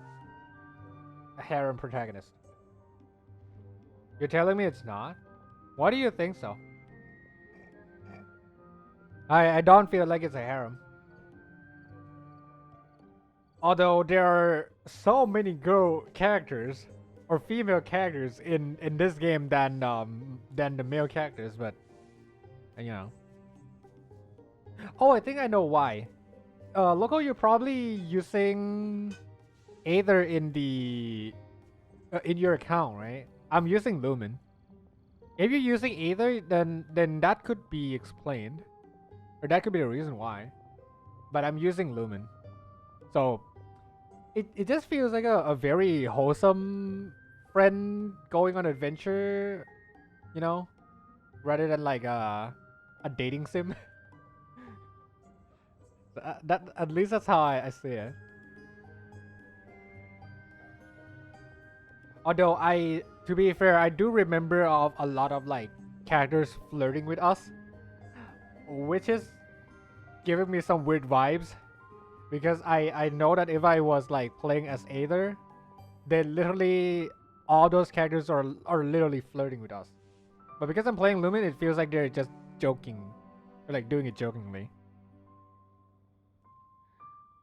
protagonist. You're telling me it's not? Why do you think so? I don't feel like it's a harem. Although there are so many girl characters or female characters in this game than the male characters, but you know. Oh, I think I know why. Loco, you're probably using Aether in the in your account, right? I'm using Lumen. If you're using Aether, then that could be explained, or that could be the reason why. But I'm using Lumen, so it just feels like a very wholesome friend going on adventure, you know, rather than like a dating sim. That at least that's how I see it. Although to be fair, I do remember of a lot of like characters flirting with us, which is giving me some weird vibes, because I know that if I was like playing as Aether, then literally all those characters are literally flirting with us. But because I'm playing Lumen, it feels like they're just joking, or like doing it jokingly.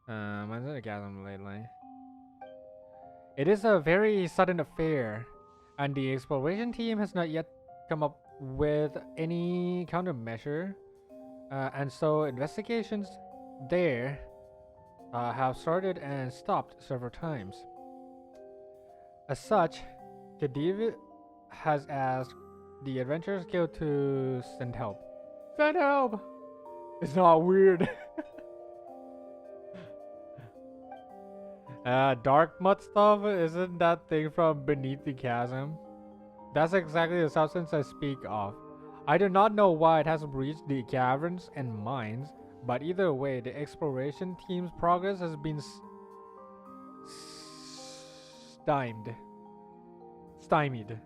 When's the chasm lately? It is a very sudden affair, and the exploration team has not yet come up with any countermeasure, and so investigations there have started and stopped several times. As such, Khedive has asked the Adventurers Guild to send help. Send help! It's not weird. Dark mud stuff, isn't that thing from beneath the chasm? That's exactly the substance I speak of. I do not know why it has breached the caverns and mines, but either way, the exploration team's progress has been stymied.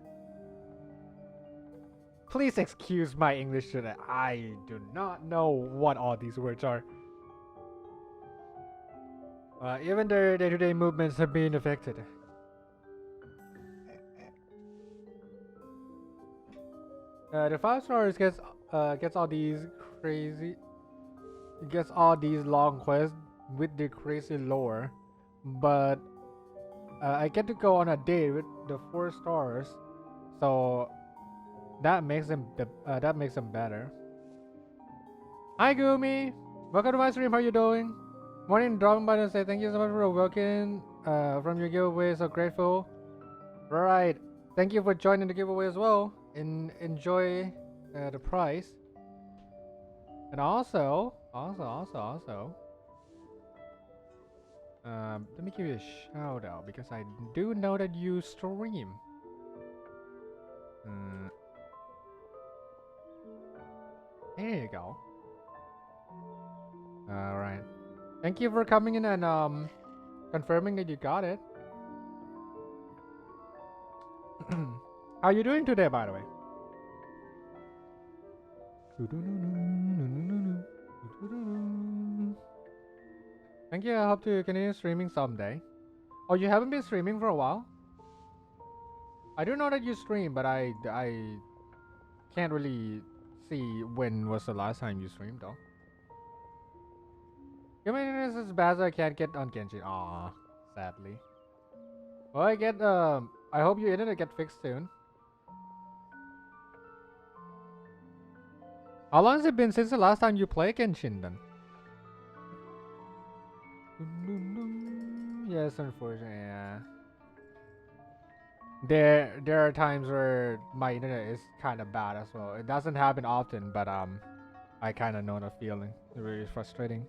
Please excuse my English today. I do not know what all these words are. Even their day-to-day movements have been affected. The 5 stars gets all these long quests with the crazy lore, but I get to go on a date with the 4 stars, so that makes them better. Hi Gumi, welcome to my stream. How you doing? Morning, dropping by to say thank you so much for working from your giveaway. So grateful. Right, thank you for joining the giveaway as well. Enjoy the prize. And also, let me give you a shout out because I do know that you stream. There you go. All right. Thank you for coming in and confirming that you got it. How you doing today, by the way? Thank you. I hope to continue streaming someday. Oh, you haven't been streaming for a while? I do know that you stream, but I can't really see when was the last time you streamed though. Your internet is as bad as I can't get on Genshin. Aw, sadly. Well, I hope your internet get fixed soon. How long has it been since the last time you played Genshin then? Yes, unfortunately, yeah. There are times where my internet is kind of bad as well. It doesn't happen often, but I kind of know the feeling. It's really frustrating.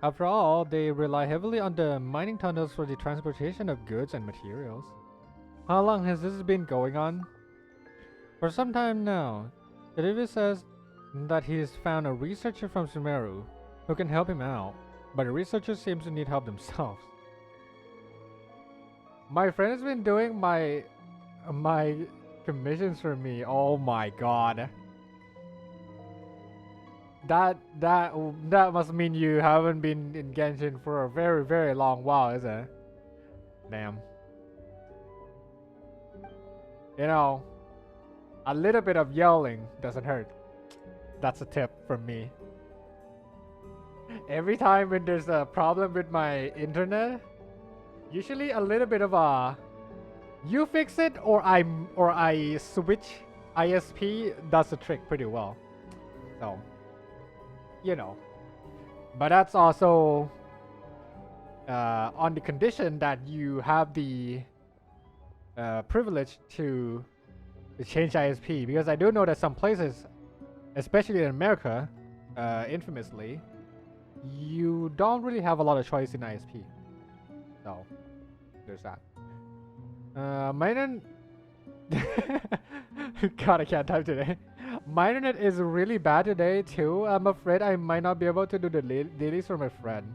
After all, they rely heavily on the mining tunnels for the transportation of goods and materials. How long has this been going on? For some time now. David says that he has found a researcher from Sumeru who can help him out, but the researcher seems to need help themselves. My friend has been doing my commissions for me. Oh my god. That must mean you haven't been in Genshin for a very, very long while, isn't it? Damn. You know, a little bit of yelling doesn't hurt. That's a tip from me. Every time when there's a problem with my internet, usually a little bit of a you fix it or I switch ISP does the trick pretty well. So, you know. But that's also on the condition that you have the privilege to change ISP, because I do know that some places, especially in America, infamously, you don't really have a lot of choice in ISP. So, there's that. My internet... God, I can't type today. My internet is really bad today too. I'm afraid I might not be able to do the dailies for my friend.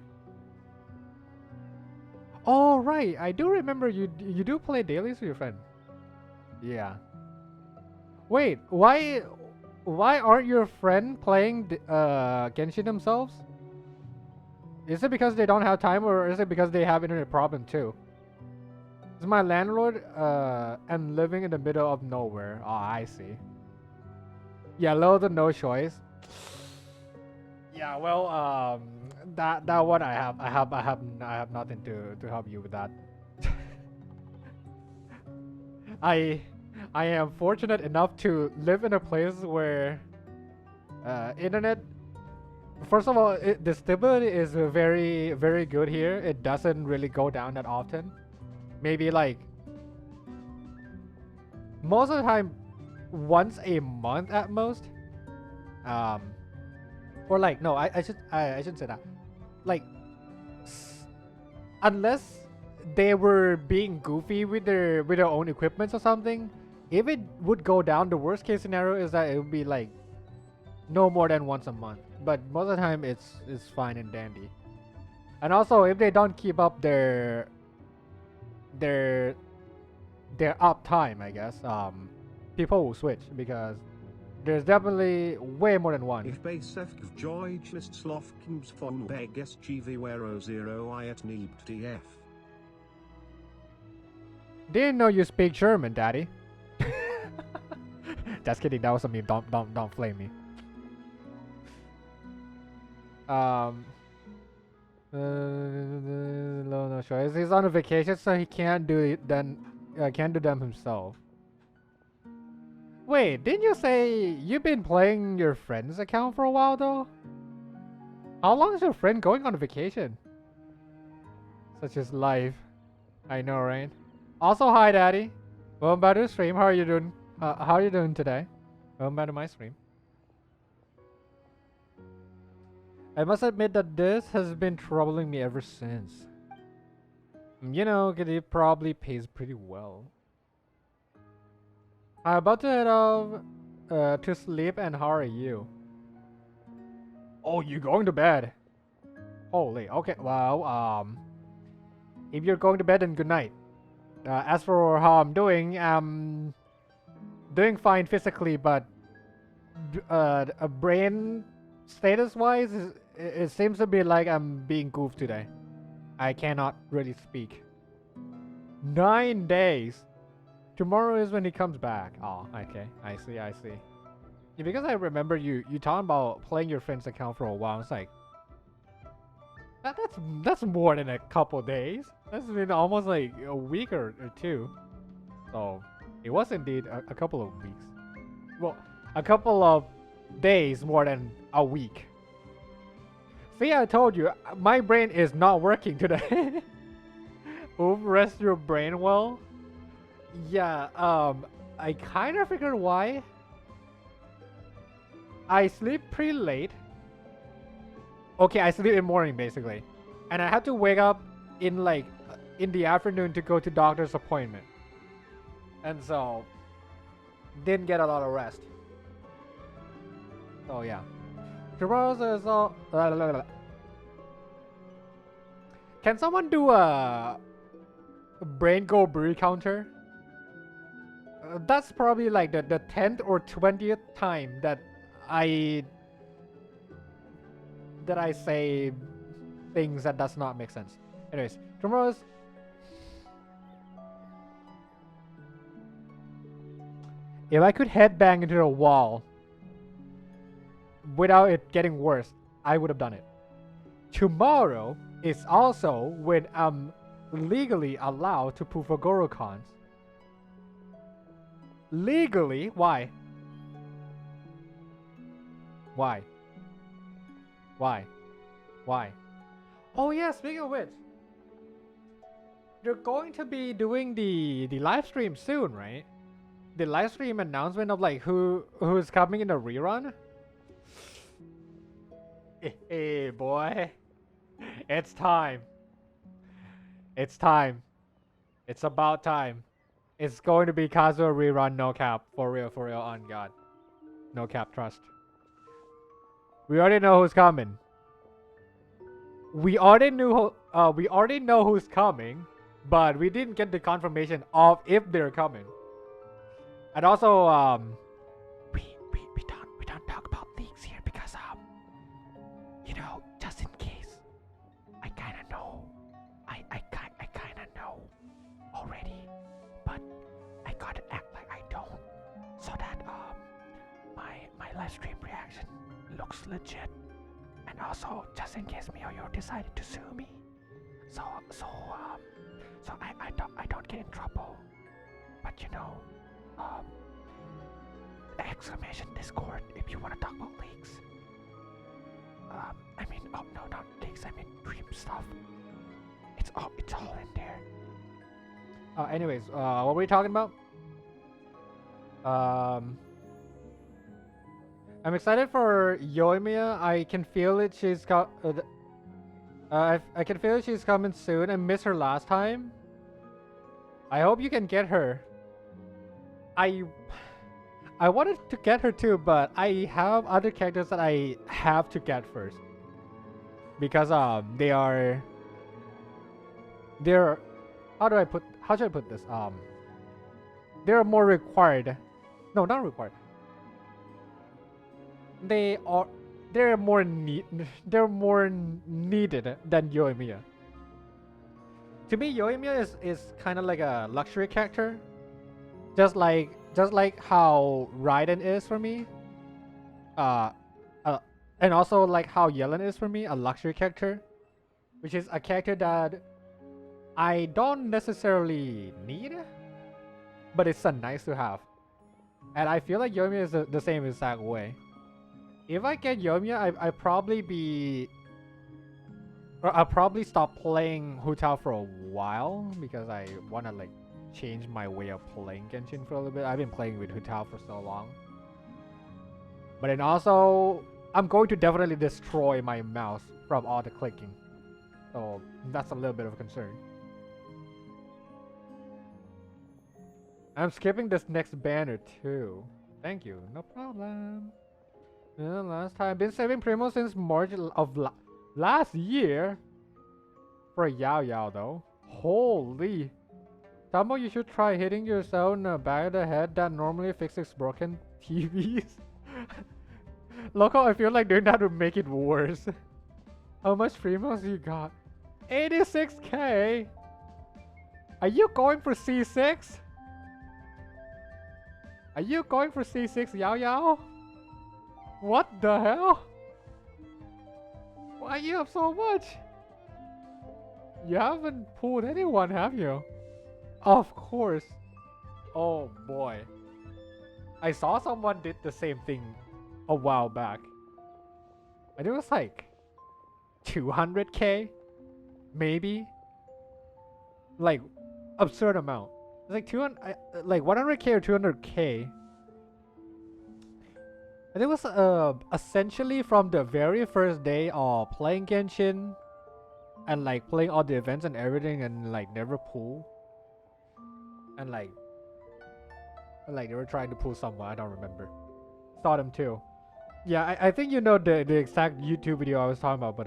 Oh, right. I do remember you do play dailies with your friend. Yeah. Wait, why aren't your friend playing Genshin themselves? Is it because they don't have time, or is it because they have internet problem too? Is my landlord and living in the middle of nowhere? Oh, I see. Yeah, little to no choice. Yeah, well, that one I have nothing to help you with that. I am fortunate enough to live in a place where internet. First of all, the stability is very, very good here. It doesn't really go down that often. Maybe like most of the time, once a month at most. Or like no, I shouldn't say that. Like, unless they were being goofy with their own equipment or something, if it would go down, the worst case scenario is that it would be like no more than once a month. But most of the time, it's fine and dandy. And also, if they don't keep up their uptime, I guess, people will switch, because there's definitely way more than one. Ich besefg Georgelist Slofkins von Beges GV 0 I at Neeb DF. Didn't know you speak German, Daddy. Just kidding, that was a meme. Don't flame me. No choice. He's on a vacation, so he can't do it. Then can't do them himself. Wait, didn't you say you've been playing your friend's account for a while though? How long is your friend going on a vacation? Such is life. I know, right? Also, hi, Daddy. Welcome back to the stream. How are you doing? How are you doing today? Welcome back to my stream. I must admit that this has been troubling me ever since. You know, 'cause it probably pays pretty well. I'm about to head off to sleep, and how are you? Oh, you're going to bed? Holy, okay, well, if you're going to bed, then good night. As for how I'm doing fine physically, but a brain status-wise, it seems to be like I'm being goofed today. I cannot really speak. 9 days. Tomorrow is when he comes back. Oh, okay. I see. Yeah, because I remember you talking about playing your friend's account for a while. It's like that's more than a couple days. That's been almost like a week or two. So it was indeed a couple of weeks. Well, a couple of days more than a week. See, I told you, my brain is not working today. Oof, rest your brain well. Yeah, I kind of figured why. I sleep pretty late. Okay, I sleep in the morning basically. And I had to wake up in like in the afternoon to go to doctor's appointment. And so didn't get a lot of rest. So yeah. Tomorrow's is all Can someone do a brain go brew counter? That's probably like the 10th or 20th time that I say things that does not make sense. Anyways, tomorrow's if I could headbang into a wall without it getting worse, I would have done it. Tomorrow is also when I'm legally allowed to put Gorokons. Legally? Why? Why? Why? Why? Oh yeah, speaking of which, they're going to be doing the live stream soon, right? The live stream announcement of like who's coming in the rerun. Hey boy, it's time. It's time. It's about time. It's going to be Kazuo rerun, no cap, for real, on God, no cap, trust. We already know who's coming. We already know who's coming, but we didn't get the confirmation of if they're coming. And also, we don't talk about leaks here because you know, just in case. I kinda know. I kinda know already, but I gotta act like I don't, so that my live stream reaction looks legit. And also, just in case Miyoyo decided to sue me, so I don't get in trouble. But you know, exclamation Discord if you want to talk about leaks. I mean, oh no, not leaks. I mean dream stuff. It's all in there. Anyways, what were we talking about? I'm excited for Yoimiya. I can feel it. I can feel it. She's coming soon. I missed her last time. I hope you can get her. I wanted to get her too, but I have other characters that I have to get first because they're how should I put this? They're more required. No, not required. They're more needed than Yoimiya. To me, Yoimiya is kind of like a luxury character, just like how Raiden is for me. And also like how Yellen is for me, a luxury character. which is a character that I don't necessarily need, but it's a nice to have. And I feel like Yoimiya is the same exact way. If I get Yoimiya, I'll probably stop playing Hu Tao for a while because I wanna like change my way of playing Genshin for a little bit. I've been playing with Hu Tao for so long. But then also, I'm going to definitely destroy my mouse from all the clicking. So that's a little bit of a concern. I'm skipping this next banner too. Thank you, no problem. Last time, I've been saving Primo since March of last year. For Yao Yao though. Holy. Tamo, you should try hitting yourself in the back of the head. That normally fixes broken TVs. Loco, I feel like doing that would make it worse. How much Primos you got? 86k? Are you going for C6? Are you going for C6, Yao Yao? What the hell? Why you have so much? You haven't pulled anyone, have you? Of course. Oh boy. I saw someone did the same thing a while back. I think it was like 200k? Maybe? Like, absurd amount. It's like 200, like 100k or 200k. And it was essentially from the very first day of playing Genshin and like playing all the events and everything and like never pull. And like they were trying to pull someone, I don't remember. Saw them too. Yeah, I think you know the exact YouTube video I was talking about, but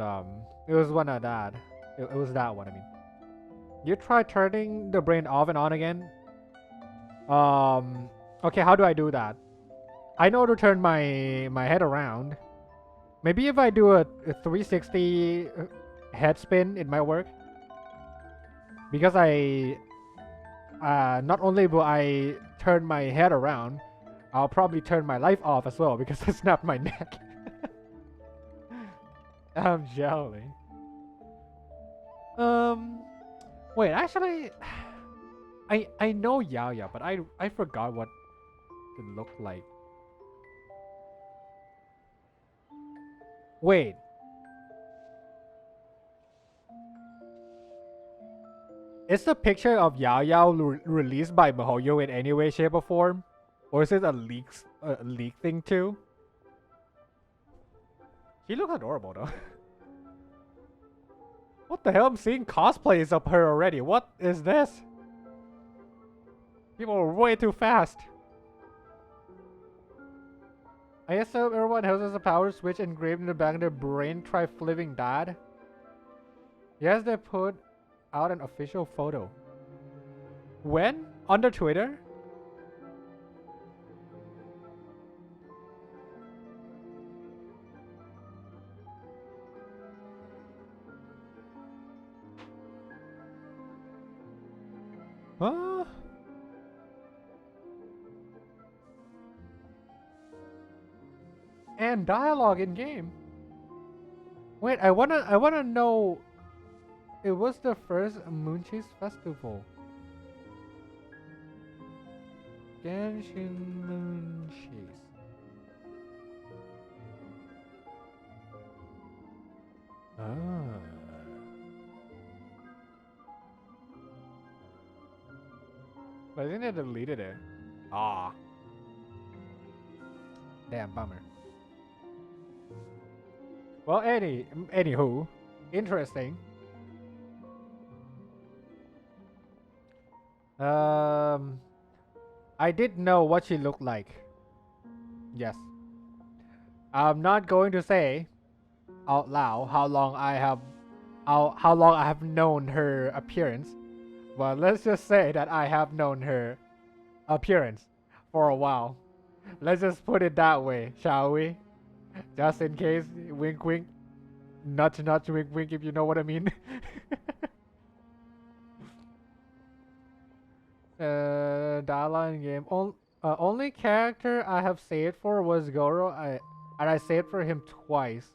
it was one of that. It was that one, I mean. You try turning the brain off and on again. Okay, how do I do that? I know to turn my head around. Maybe if I do a 360 head spin, it might work. Because not only will I turn my head around, I'll probably turn my life off as well because I snapped my neck. I'm jelly. Wait, actually, I know Yao Yao, but I forgot what it looked like. Wait. Is the picture of Yao Yao released by MiHoYo in any way, shape, or form? Or is it a leak thing too? She looks adorable though. What the hell? I'm seeing cosplays of her already. What is this? People are way too fast. I assume everyone has a power switch engraved in the back of their brain. Try flipping that. Yes, they put out an official photo. When? On the Twitter? Huh? And dialogue in game. Wait, I wanna know. It was the first Moonchase festival. Genshin Moonchase. Ah. But I think they deleted it. Ah. Damn bummer. Well, anywho, interesting. I did know what she looked like. Yes. I'm not going to say out loud how long I have known her appearance, but let's just say that I have known her appearance for a while. Let's just put it that way, shall we? Just in case, wink wink, nudge nudge, wink wink, if you know what I mean. Dialogue in game. Only character I have saved for was Goro. And I saved for him twice.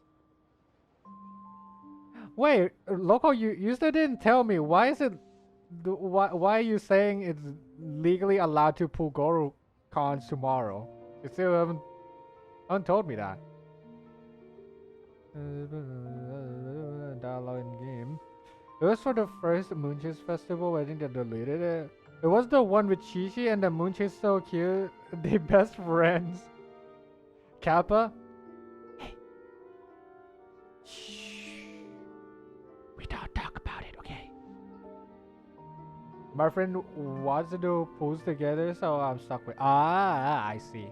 Wait, Loco, you still didn't tell me. Why is it? Why are you saying it's legally allowed to pull Goro cons tomorrow? You still haven't told me that. Dialogue in game. It was for the first Moonchase festival. I think they deleted it. It was the one with Chichi and the Moonchase so cute. They best friends. Kappa. Hey. Shh. We don't talk about it, okay? My friend wants to do pulls together, so I'm stuck with. I see.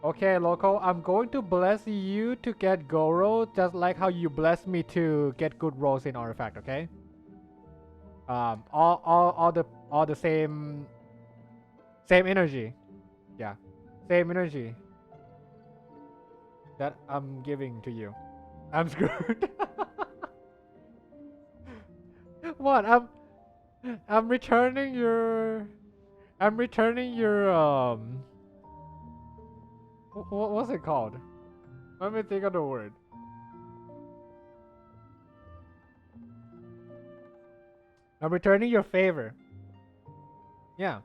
Okay, Loco, I'm going to bless you to get Goro, just like how you blessed me to get good rolls in Artifact, okay? All the same energy. Yeah. Same energy that I'm giving to you. I'm screwed. What? I'm returning your what's it called? Let me think of the word. I'm returning your favor. Yeah.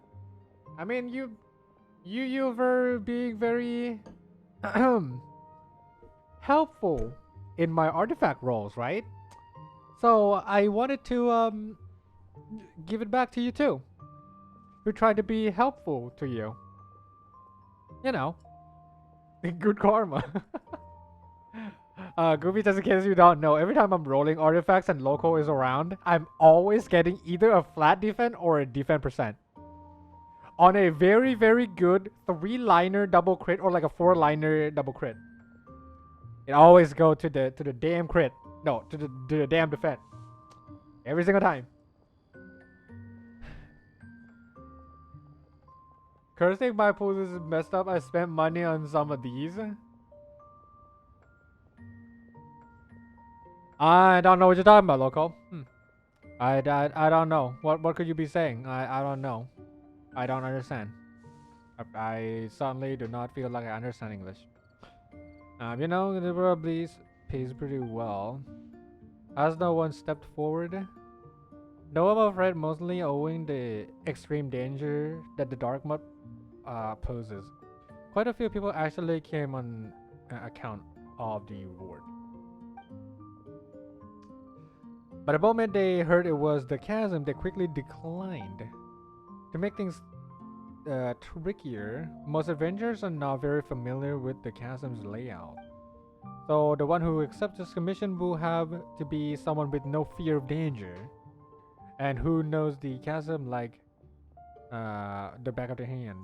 I mean you were being very helpful in my artifact rolls, right? So I wanted to give it back to you too. We tried to be helpful to you. You know. Good karma. Goofy, just in case you don't know, every time I'm rolling artifacts and Loco is around, I'm always getting either a flat defense or a defense percent. On a very, very good 3-liner double crit or like a 4-liner double crit. It always go to the damn crit. No, to the damn defense. Every single time. Cursing my pools is messed up. I spent money on some of these. I don't know what you're talking about, Loco. I don't know. What could you be saying? I don't know. I don't understand. I suddenly do not feel like I understand English. You know, the world pays pretty well. Has no one stepped forward? No, I'm afraid mostly owing the extreme danger that the dark mud poses. Quite a few people actually came on account of the ward. But the moment they heard it was the chasm, they quickly declined. To make things trickier, most adventurers are not very familiar with the chasm's layout. So the one who accepts this commission will have to be someone with no fear of danger, and who knows the chasm like the back of their hand.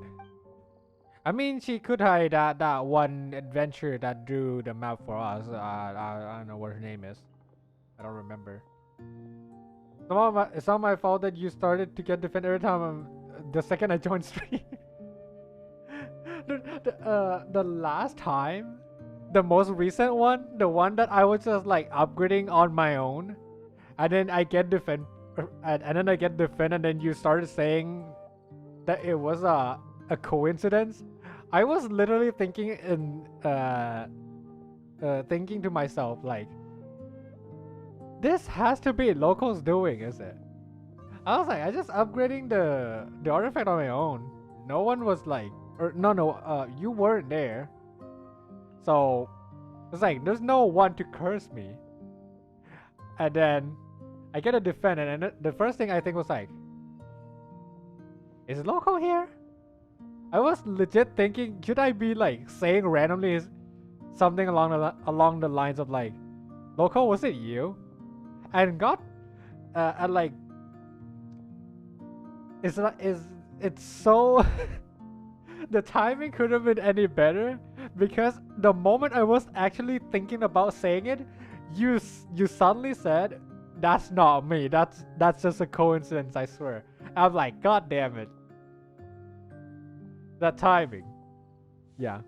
I mean, she could hide that one adventurer that drew the map for us. I don't know what her name is. I don't remember. It's not my fault that you started to get defend every time the second I joined stream. The last time, the most recent one, the one that I was just like upgrading on my own, and then I get defend, and then I get defend, and then you started saying that it was a coincidence. I was literally thinking thinking to myself like, this has to be Local's doing, is it? I was like, I just upgrading the artifact on my own. No one was like, you weren't there. So it's like there's no one to curse me. And then I get a defend, and the first thing I think was like, is Local here? I was legit thinking, should I be like saying randomly something along the lines of like, Local, was it you? And got and like, it's so the timing could have been any better, because the moment I was actually thinking about saying it, you suddenly said, that's not me, that's just a coincidence, I swear. I'm like, god damn it. That timing. Yeah.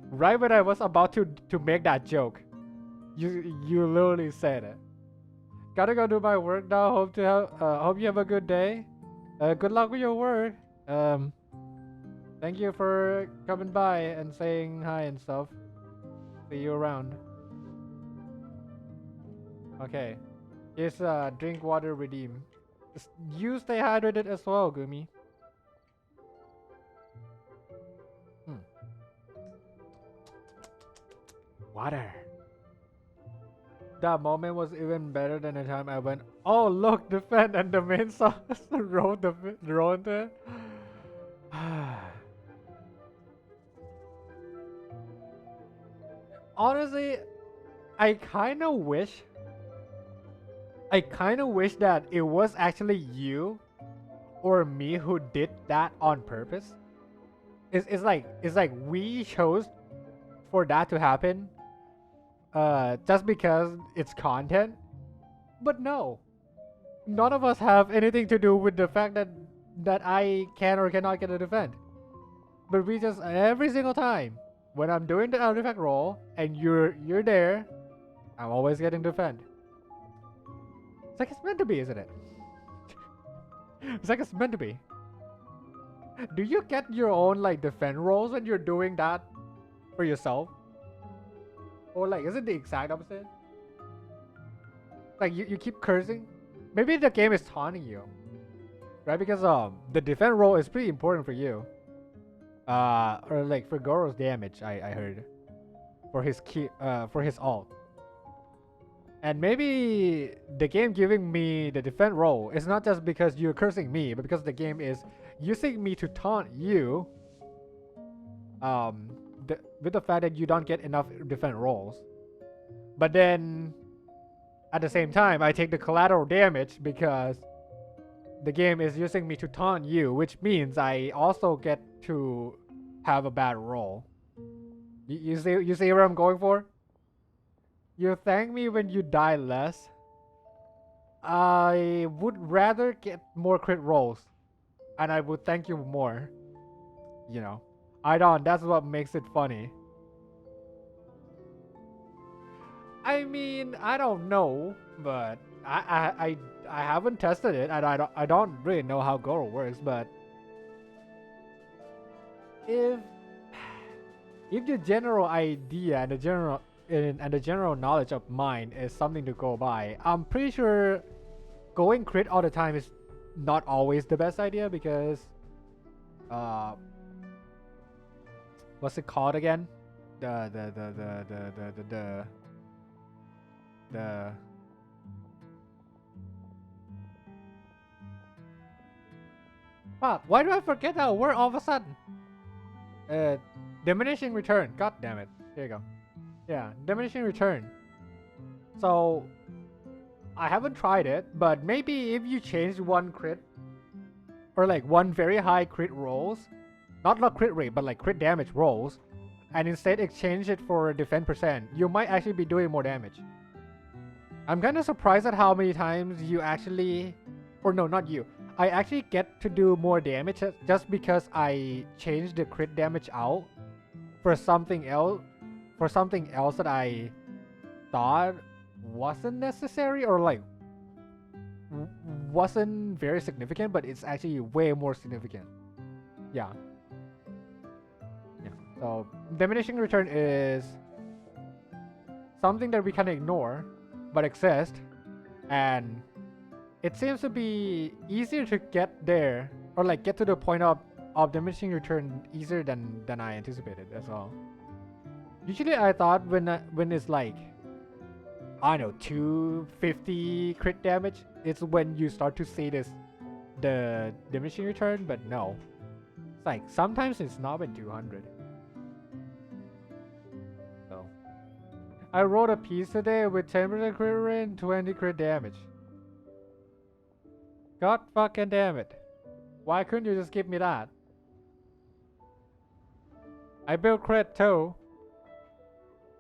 Right when I was about to make that joke, you literally said it. Gotta go do my work now. Hope you have a good day. Good luck with your work. Thank you for coming by and saying hi and stuff. See you around. Okay. It's drink water redeem. You stay hydrated as well, Gumi. Hmm. Water. That moment was even better than the time I went, oh look, defend, and the main sauce rolled into it. Honestly, I kind of wish that it was actually you or me who did that on purpose. It's like we chose for that to happen just because it's content. But no, none of us have anything to do with the fact that I can or cannot get a defend. But we just every single time when I'm doing the artifact roll and you're there, I'm always getting defend. It's like it's meant to be, isn't it? It's like it's meant to be. Do you get your own like defend rolls when you're doing that for yourself? Or like is it the exact opposite? Like you keep cursing? Maybe the game is taunting you. Right? Because the defend roll is pretty important for you. Or like for Goro's damage, I heard. For his key for his ult. And maybe the game giving me the defend roll is not just because you're cursing me, but because the game is using me to taunt you. With the fact that you don't get enough defend rolls. But then at the same time, I take the collateral damage because the game is using me to taunt you, which means I also get to have a bad roll. You see where I'm going for? You thank me when you die less. I would rather get more crit rolls, and I would thank you more. You know, I don't. That's what makes it funny. I mean, I don't know, but I haven't tested it, and I don't really know how Goro works. But if the general idea and the general knowledge of mine is something to go by, I'm pretty sure going crit all the time is not always the best idea because what's it called again? The fuck, why do I forget that word all of a sudden? Diminishing return. God damn it. There you go. Yeah, diminishing return. So I haven't tried it, but maybe if you change one crit or like one very high crit rolls, not crit rate, but like crit damage rolls, and instead exchange it for defense percent, you might actually be doing more damage. I'm kind of surprised at how many times you actually, or no, not you. I actually get to do more damage just because I changed the crit damage out for something else, that I thought wasn't necessary or like wasn't very significant, but it's actually way more significant. Yeah. So diminishing return is something that we can ignore, but exist, and it seems to be easier to get there or like get to the point of diminishing return easier than I anticipated as well. Usually I thought when it's like, I don't know, 250 crit damage, it's when you start to see the diminishing return, but no. It's like sometimes it's not been 200. So I wrote a piece today with 10% crit rate and 20 crit damage. God fucking damn it. Why couldn't you just give me that? I built crit too.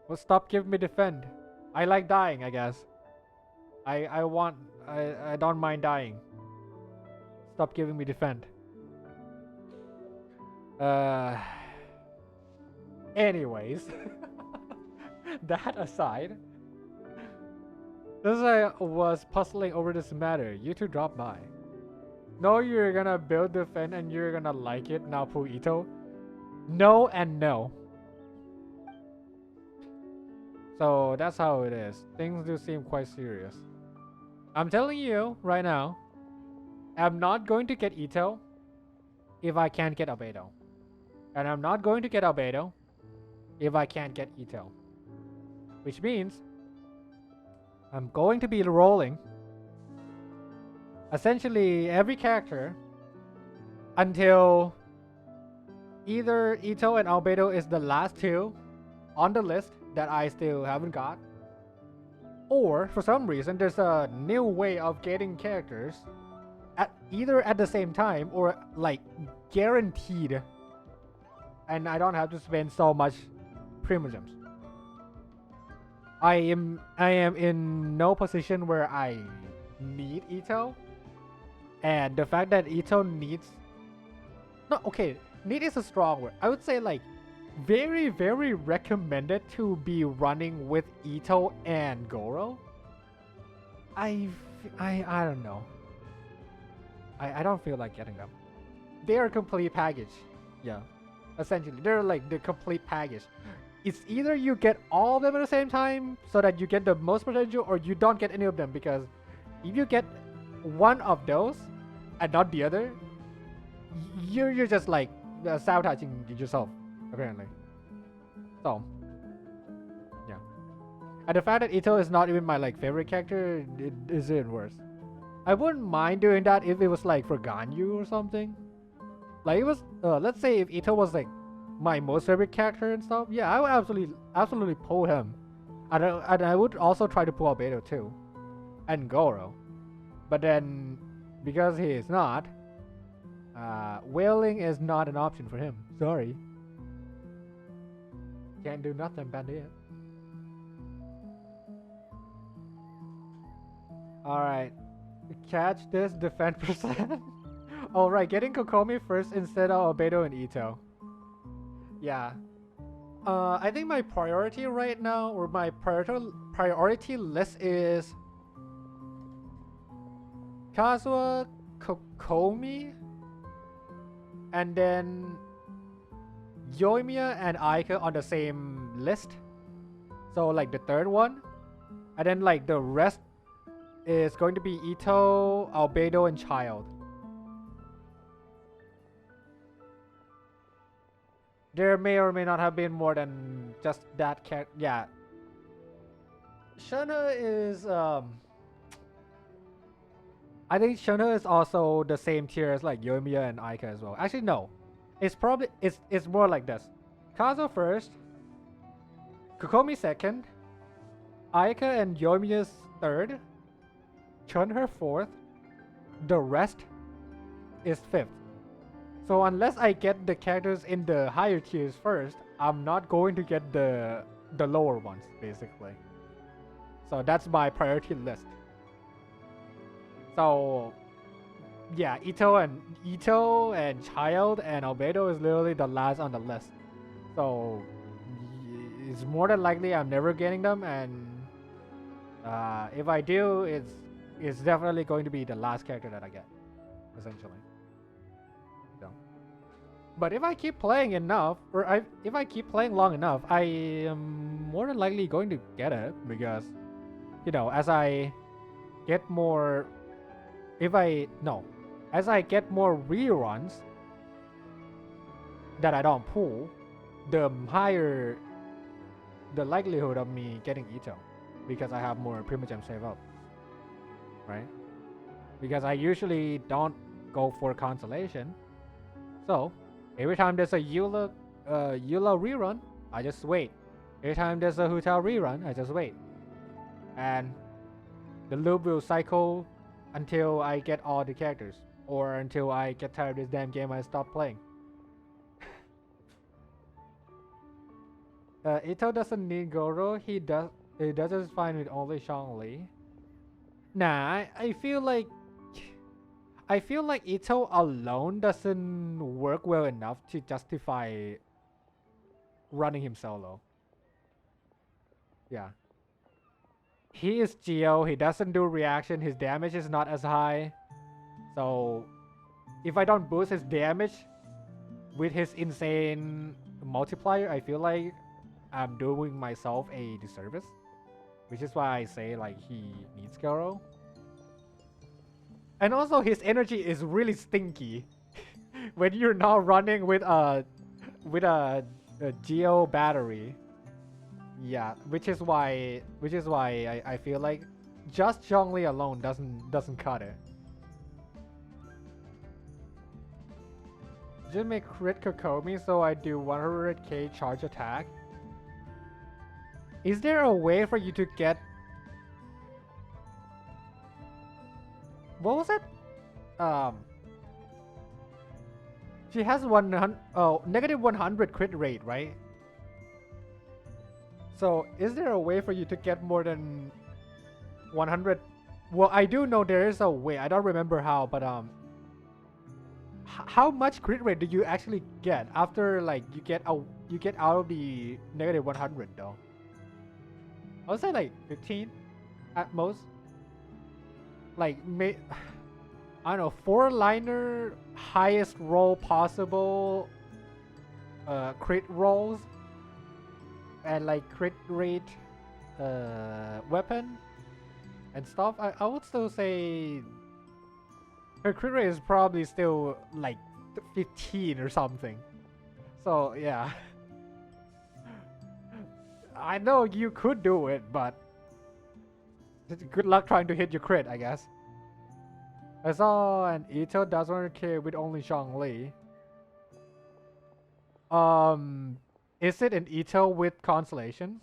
Well, stop giving me defend. I like dying, I guess. I don't mind dying. Stop giving me defend. Anyways. That aside. As I was puzzling over this matter, you two dropped by. No, you're gonna build defend and you're gonna like it now, Puito. No and no. So that's how it is. Things do seem quite serious. I'm telling you right now, I'm not going to get Ito if I can't get Albedo. And I'm not going to get Albedo if I can't get Ito. Which means I'm going to be rolling essentially every character until either Ito and Albedo is the last two on the list that I still haven't got, or for some reason there's a new way of getting characters at either at the same time or like guaranteed, and I don't have to spend so much primogems. I am in no position where I need Ito, and the fact that Ito needs need is a strong word. I would say like very, very recommended to be running with Ito and Goro. I don't know. I don't feel like getting them. They are a complete package. Yeah. Essentially, they're like the complete package. It's either you get all of them at the same time so that you get the most potential, or you don't get any of them, because if you get one of those and not the other, you're just like sabotaging yourself, apparently. So, yeah. And the fact that Ito is not even my like favorite character, it is even worse. I wouldn't mind doing that if it was like for Ganyu or something. Like it was, let's say if Ito was like my most favorite character and stuff, yeah, I would absolutely pull him. And I would also try to pull Albedo too. And Goro. But then, because he is not, whaling is not an option for him. Sorry. Can't do nothing about it. Alright. Catch this defense percent. Alright, getting Kokomi first instead of Albedo and Ito. Yeah. I think my priority right now, or my priority list is Kazuha, Kokomi, and then Yoimiya and Aika on the same list. So like the third one. And then like the rest is going to be Ito, Albedo, and Child. There may or may not have been more than just that character. Yeah. Shunha is I think Shunha is also the same tier as like Yoimiya and Aika as well. Actually no. It's probably it's more like this. Kazuha first, Kokomi second, Aika and Yoimiya's third, Shunha fourth, the rest is fifth. So unless I get the characters in the higher tiers first, I'm not going to get the lower ones, basically. So that's my priority list. So yeah, Ito and Child and Albedo is literally the last on the list. So it's more than likely I'm never getting them, and if I do, it's definitely going to be the last character that I get, essentially. So, but if I keep playing enough, or if I keep playing long enough, I am more than likely going to get it, because, you know, as I get more, as I get more reruns that I don't pull, the higher the likelihood of me getting Ito, because I have more Primogem save up, right? Because I usually don't go for consolation, so every time there's a Eula rerun, I just wait. Every time there's a Hu Tao rerun, I just wait, and the loop will cycle until I get all the characters, or until I get tired of this damn game and I stop playing. Ito doesn't need Goro. He does just fine with only Zhongli. Nah, I feel like Ito alone doesn't work well enough to justify running him solo. Yeah. He is Geo, he doesn't do reaction, his damage is not as high. So if I don't boost his damage with his insane multiplier, I feel like I'm doing myself a disservice, which is why I say like he needs Goro. And also his energy is really stinky when you're not running with a geo battery. Yeah, which is why I feel like just Zhongli alone doesn't cut it. Just make crit Kokomi so I do 100k charge attack. Is there a way for you to get... What was it? She has negative 100 crit rate, right? So is there a way for you to get more than 100? Well, I do know there is a way. I don't remember how, but how much crit rate do you actually get after like you get out of the negative 100 though? I would say like 15 at most. Like I don't know, 4-liner highest roll possible crit rolls and like crit rate weapon and stuff. I would still say her crit rate is probably still like 15 or something. So yeah. I know you could do it, but good luck trying to hit your crit, I guess. I saw an Ito does 100k with only Zhongli. Is it an Ito with constellations?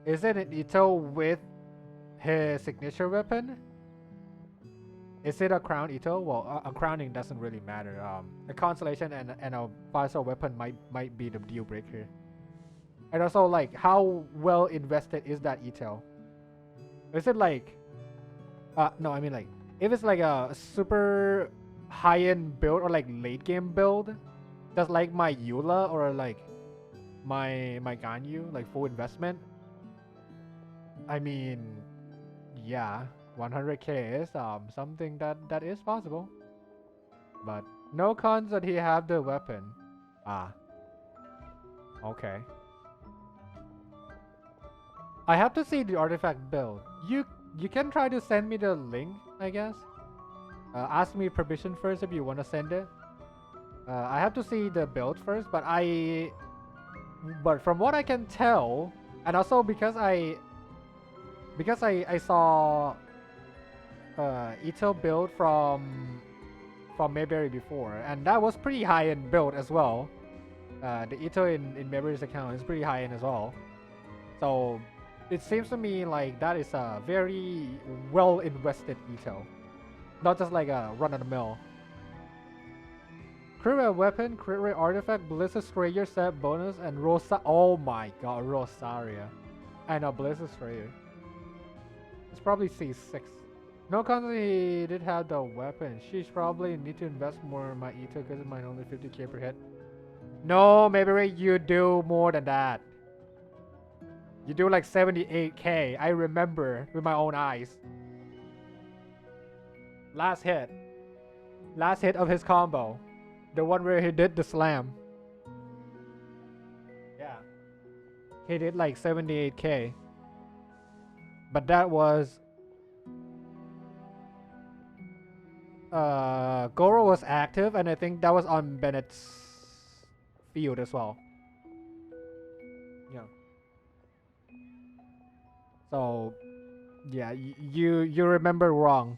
Is it an Ito with his signature weapon? Is it a crown Ito? Well, a crowning doesn't really matter. A constellation and a 5-star weapon might be the deal breaker. And also, like, how well invested is that Ito? Is it like, no, I mean like, if it's like a super high-end build or like late game build, just like my Eula or like my Ganyu, like full investment. I mean, yeah, 100k is something that is possible. But no cons that he have the weapon. Ah. Okay. I have to see the artifact build. You can try to send me the link, I guess. Ask me permission first if you want to send it. I have to see the build first, but from what I can tell, and also because I saw Ito build from Mayberry before, and that was pretty high end build as well. The Ito in Mayberry's account is pretty high end as well. So it seems to me like that is a very well invested Ito, not just like a run of the mill. Crit rate weapon, crit rate artifact, Blizzard Strayer set bonus, and oh my god, Rosaria. And a Blizzard Strayer. It's probably C6. No cons he did have the weapon. She's probably need to invest more in my Ito because mine only 50k per hit. No, maybe you do more than that. You do like 78k. I remember with my own eyes. Last hit. Last hit of his combo. The one where he did the slam. Yeah. He did like 78k. But that was... Goro was active, and I think that was on Bennett's field as well. Yeah. So, yeah, you remember wrong.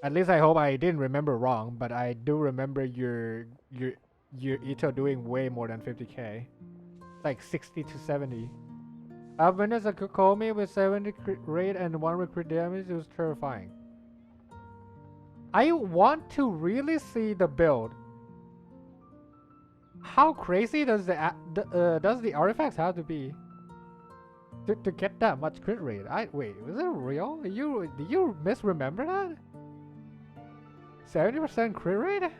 At least I hope I didn't remember wrong, but I do remember your Ito doing way more than 50k. Like 60 to 70. I've witnessed a Kokomi with 70 crit rate and 1 crit damage. It was terrifying. I want to really see the build. How crazy does the artifacts have to be to get that much crit rate? Wait, was it real? Did you misremember that? 70% crit rate?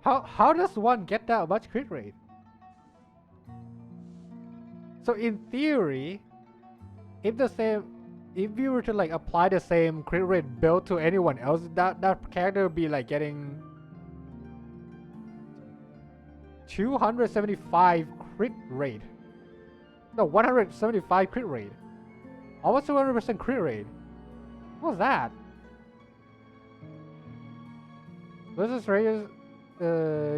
How does one get that much crit rate? So in theory, if if you were to like apply the same crit rate build to anyone else, that character would be like getting 275 crit rate. No, 175 crit rate. Almost 200% crit rate. What was that? Blizzard's rate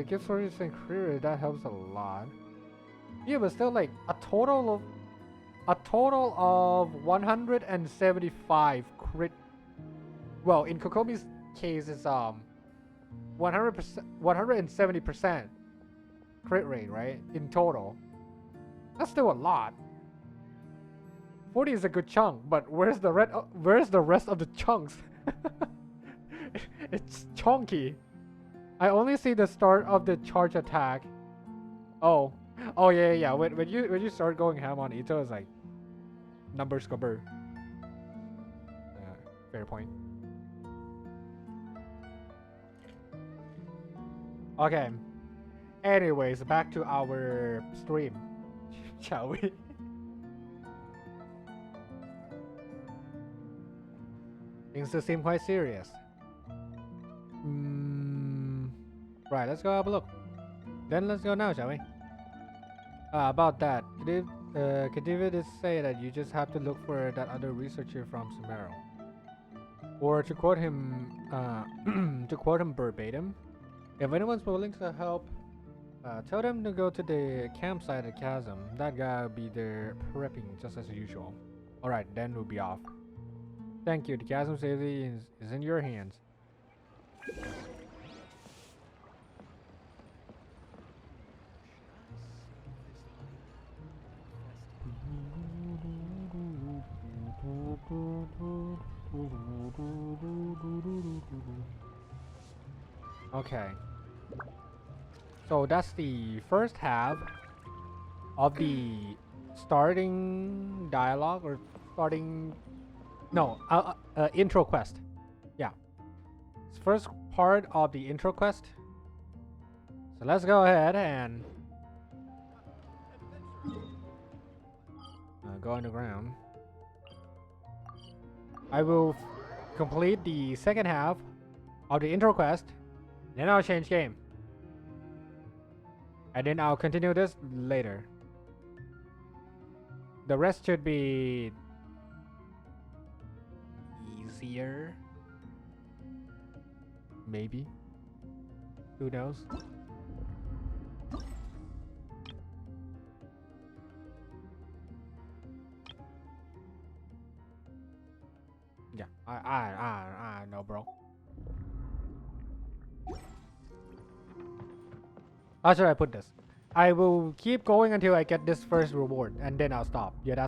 gives 40% crit rate. That helps a lot. Yeah, but still, like a total of 175 crit. Well, in Kokomi's case, it's 170% crit rate, right? In total, that's still a lot. 40 is a good chunk, but where's the rest of the chunks? It's chunky. I only see the start of the charge attack. Oh yeah. When you start going ham on Ito, it's like numbers go burr. Fair point. Okay. Anyways, back to our stream, shall we? Things seem quite serious. Right, let's go have a look. Then let's go now, shall we? About that, Khedive did say that you just have to look for that other researcher from Sumeru. Or to quote him, verbatim, if anyone's willing to help, tell them to go to the campsite at Chasm. That guy will be there prepping just as usual. Alright, then we'll be off. Thank you, the Chasm safety is in your hands. Okay. So that's the first half of the starting dialogue or starting intro quest. Yeah. It's first part of the intro quest. So let's go ahead and go underground. I will complete the second half of the intro quest, then I'll change game. And then I'll continue this later. The rest should be easier. Maybe. Who knows? Yeah, I know, bro. How should I put this? I will keep going until I get this first reward, and then I'll stop. Yeah,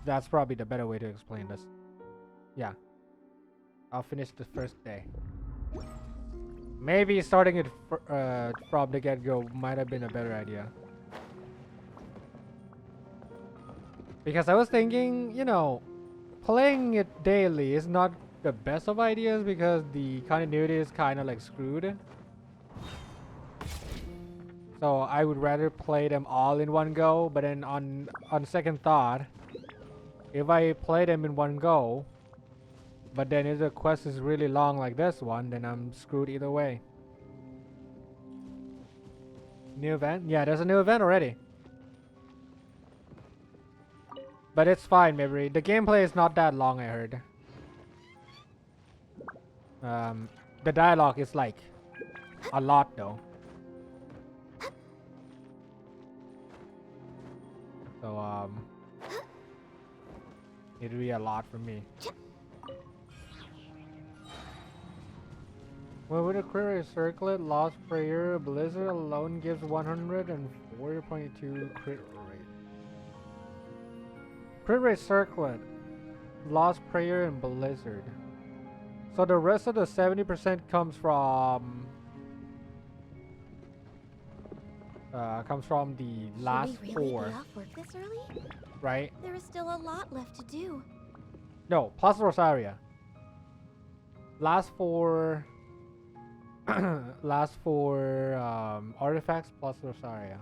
that's probably the better way to explain this. Yeah, I'll finish the first day. Maybe starting it from the get-go might have been a better idea. Because I was thinking, you know, playing it daily is not the best of ideas because the continuity is kind of like screwed. So I would rather play them all in one go, but then on second thought, if I play them in one go, but then if the quest is really long like this one, then I'm screwed either way. New event? Yeah, there's a new event already. But it's fine, maybe. The gameplay is not that long, I heard. The dialogue is like a lot though. So it'll be a lot for me. Well, with a query circlet, Lost Prayer, Blizzard alone gives 104.2 crit rate. Crit rate circlet, Lost Prayer, and Blizzard. So the rest of the 70% comes from the last Should we really four. be off work this early? Right? There is still a lot left to do. No, plus Rosaria. Last four artifacts plus Rosaria.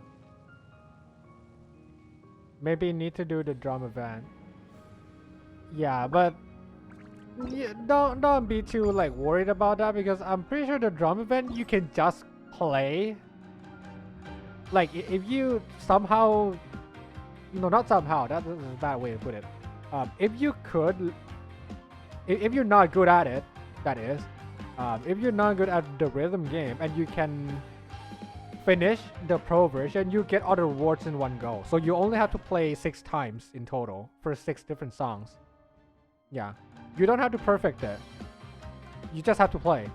Maybe need to do the drum event Yeah, but don't be too like worried about that because I'm pretty sure the drum event you can just play. Like if you somehow, no, not somehow. That's a bad way to put it. If you could, if you're not good at it, that is, if you're not good at the rhythm game and you can finish the pro version, you get all the rewards in one go. So you only have to play 6 times in total for 6 different songs. Yeah, you don't have to perfect it. You just have to play.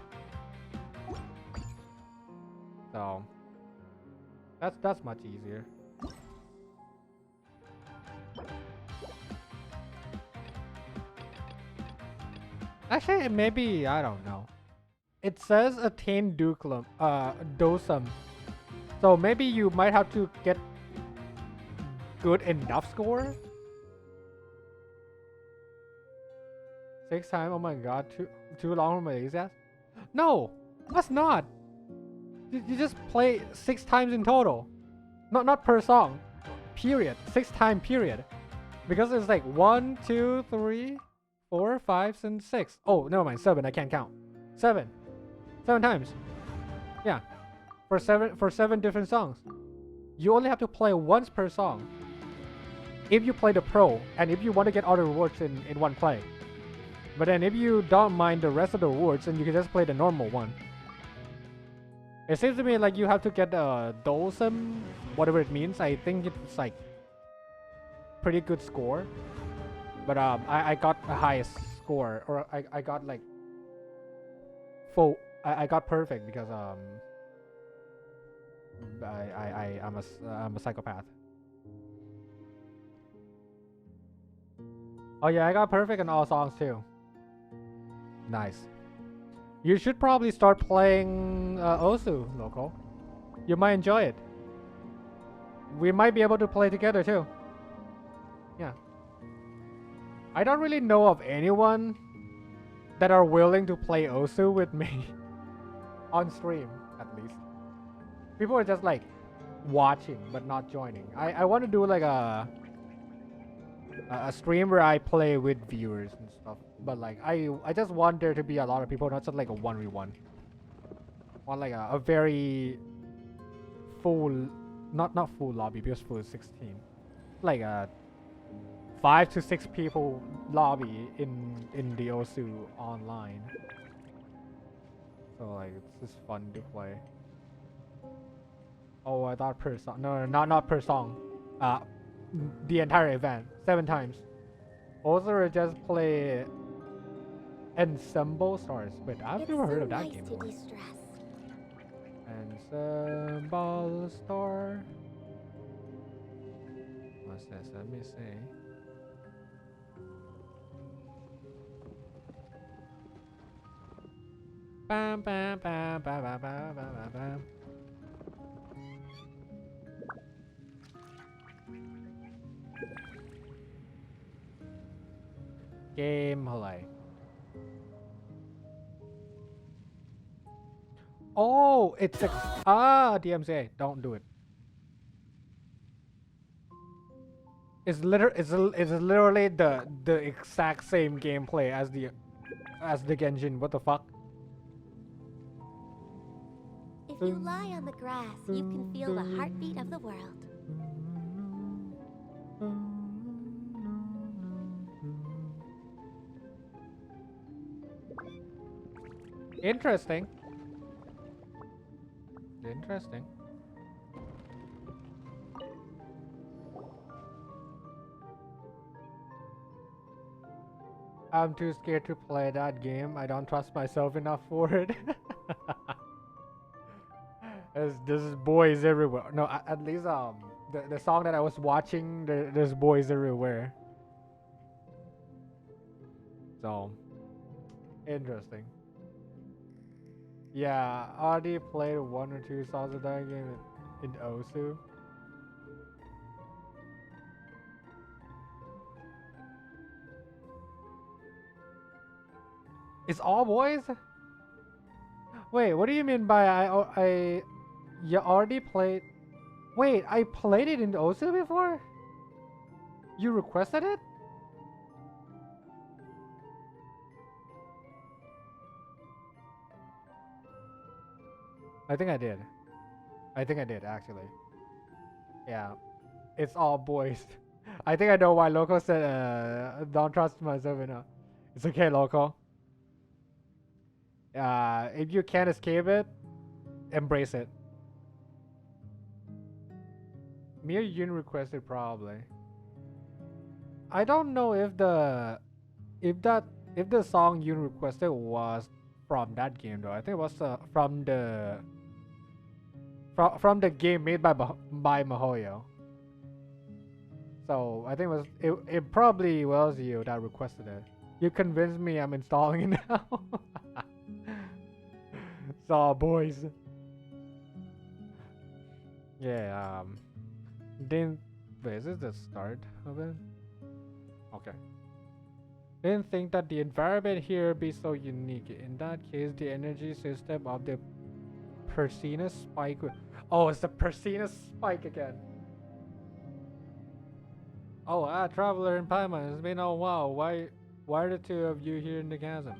So that's much easier. Actually, maybe, I don't know. It says attain dosum. So maybe you might have to get good enough score. 6 times, oh my god, too long for my exam. No, that's not. You just play 6 times in total. Not per song. Period. 6 time period. Because it's like 1, 2, 3, 4, 5, and 6. Oh, never mind. 7. I can't count. 7 times. Yeah. For 7 different songs. You only have to play once per song. If you play the pro, and if you want to get all the rewards in one play. But then if you don't mind the rest of the rewards, then you can just play the normal one. It seems to me like you have to get a dosum, whatever it means. I think it's like pretty good score. But I got the highest score, or I got like full. I got perfect because I'm a psychopath. Oh yeah, I got perfect in all songs too. Nice. You should probably start playing Osu, local. You might enjoy it. We might be able to play together too. Yeah. I don't really know of anyone that are willing to play Osu with me. On stream, at least. People are just like watching but not joining. I want to do like a stream where I play with viewers and stuff. But like I just want there to be a lot of people, not just like a 1v1. Want like a very full, not full lobby, because full is 16. Like a 5 to 6 people lobby in the Osu online. So like it's just fun to play. Oh, I thought per song. No, not per song. The entire event 7 times. Also, just play Ensemble Stars. Wait, I've never heard of that game before. Ensemble Star. What's this? Let me see. Bam bam bam bam bam bam bam bam. Gameplay. Oh, it's a DMCA. Don't do it. It's literally the exact same gameplay as the Genshin. What the fuck? If you lie on the grass, you can feel the heartbeat of the world. Interesting. Interesting. I'm too scared to play that game. I don't trust myself enough for it. There's boys everywhere. No, at least the song that I was watching, there's boys everywhere. So interesting. Yeah, I already played 1 or 2 songs of that game in Osu. It's all boys? Wait, what do you mean by you already played? Wait, I played it in Osu before? You requested it? I think I did. I think I did actually. Yeah, it's all boys. I think I know why Loco said don't trust myself enough. It's okay, Loco. If you can't escape it, embrace it. Mere Yun requested probably. I don't know if the if the song Yun requested was from that game though. I think it was from the game made by MiHoYo. So I think it probably was you that requested it. You convinced me I'm installing it now. So boys. Yeah, didn't wait, is this the start of it? Okay. Didn't think that the environment here would be so unique. In that case, the energy system of the Persina spike. Oh, it's the Persina spike again. Oh, traveler in Paimon. It's been a while. Why are the two of you here in the chasm?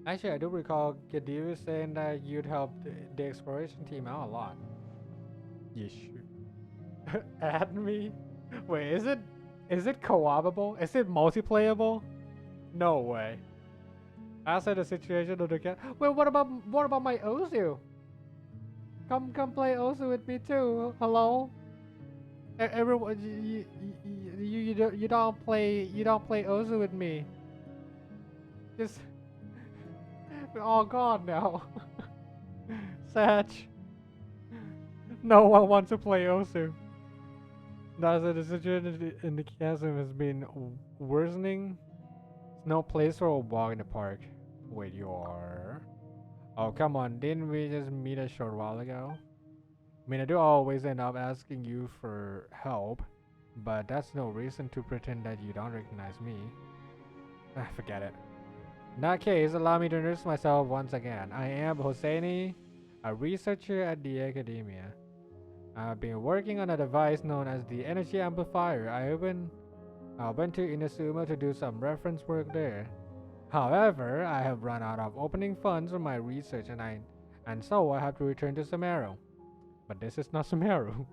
Actually, I do recall Gadiva saying that you'd help the exploration team out a lot. Yeah, sure. Add me? Wait, is it co-opable? Is it multiplayable? No way. I said the situation of the cat. Wait, what about my Ozu? Come play Ozu with me too. Hello? Everyone, you don't play Ozu with me. Just we're all gone now. Sad. No one wants to play Osu. That's the situation in the chasm has been worsening. There's no place for a walk in the park. Wait, you are? Oh, come on. Didn't we just meet a short while ago? I mean, I do always end up asking you for help, but that's no reason to pretend that you don't recognize me. Forget it. In that case, allow me to introduce myself once again. I am Hosseini, a researcher at the academia. I've been working on a device known as the energy amplifier. I went to Inazuma to do some reference work there. However, I have run out of opening funds for my research and so I have to return to Sumeru. But this is not Sumeru.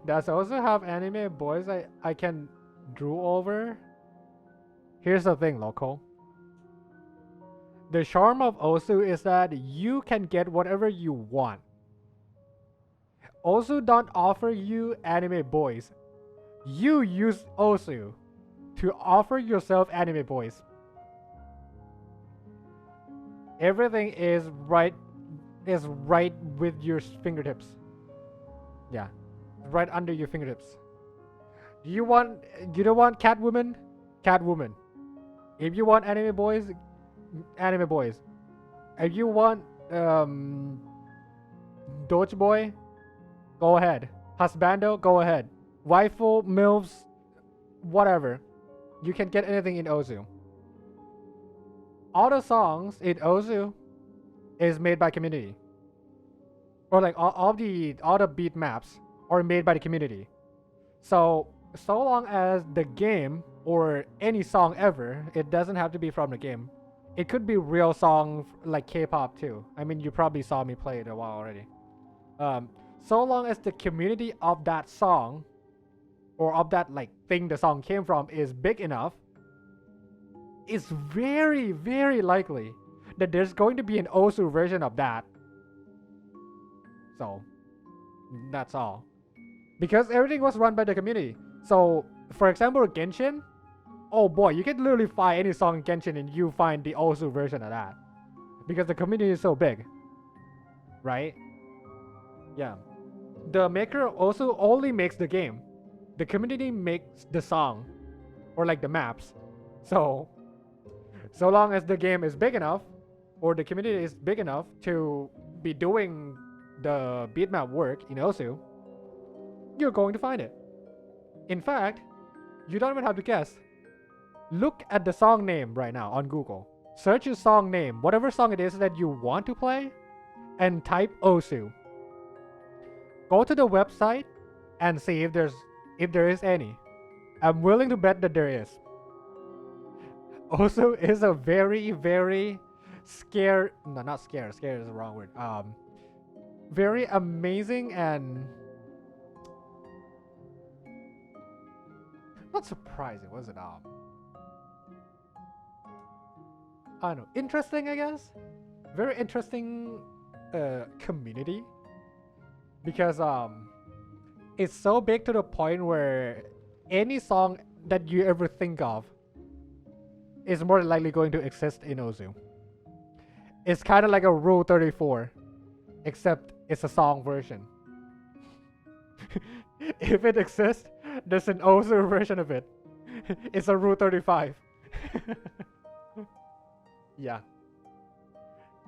Does also have anime boys I can draw over? Here's the thing, Loco. The charm of Osu is that you can get whatever you want. Osu don't offer you anime boys. You use Osu to offer yourself anime boys. Everything is right with your fingertips. Yeah. Right under your fingertips. You don't want Catwoman? Catwoman. If you want anime boys, anime boys. If you want Doge Boy, go ahead. Husbando, go ahead. Waifu, MILFs, whatever. You can get anything in Ozu. All the songs in Ozu is made by community. Or like all the beat maps are made by the community. So long as the game or any song ever, it doesn't have to be from the game. It could be real song like K-pop too. I mean, you probably saw me play it a while already. So long as the community of that song or of that like thing the song came from is big enough, it's very, very likely that there's going to be an Osu version of that. So that's all. Because everything was run by the community. So for example, Genshin, oh boy, you can literally find any song in Genshin and you find the Osu version of that. Because the community is so big. Right? Yeah. The maker also only makes the game. The community makes the song. Or like the maps. So long as the game is big enough, or the community is big enough to be doing the beatmap work in Osu, you're going to find it. In fact, you don't even have to guess. Look at the song name right now on Google. Search your song name, whatever song it is that you want to play, and type Osu. Go to the website and see if there is any. I'm willing to bet that there is. Osu is a very, very Scare, no, not scare. Scare is the wrong word. Very amazing and not surprising, was it? I don't know, interesting, I guess. Very interesting community because it's so big to the point where any song that you ever think of is more than likely going to exist in Ozu. It's kind of like a Rule 34, except it's a song version. If it exists, there's an Ozu version of it. It's a Rule 35. Yeah.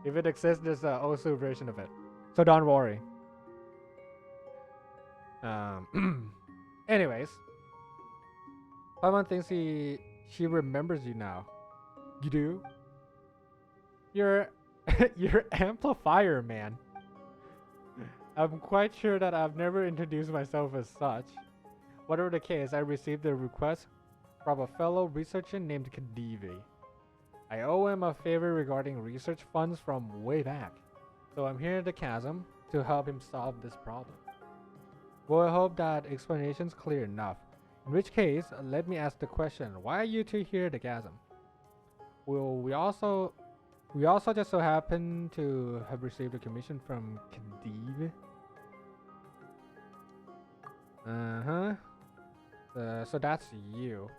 If it exists, there's an Ozu version of it. So don't worry. Anyways, Paimon thinks she remembers you now. You do? You're amplifier man. I'm quite sure that I've never introduced myself as such. Whatever the case, I received a request from a fellow researcher named Khadivi. I owe him a favor regarding research funds from way back, so I'm here at the chasm to help him solve this problem. Well, I hope that explanation's clear enough. In which case, let me ask the question, why are you two here at the chasm? Well, we also just so happen to have received a commission from Khadiv. So that's you.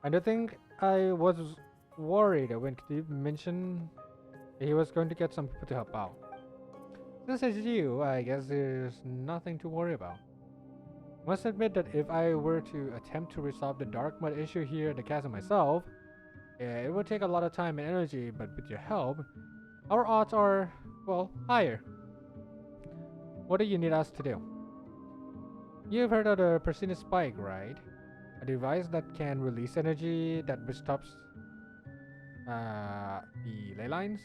And I think I was worried when Khadiv mentioned he was going to get some people to help out. Since it's you, I guess there's nothing to worry about. Must admit that if I were to attempt to resolve the dark mud issue here at the castle myself, it would take a lot of time and energy, but with your help, our odds are, well, higher. What do you need us to do? You've heard of the Persina Spike, right? A device that can release energy that stops the ley lines?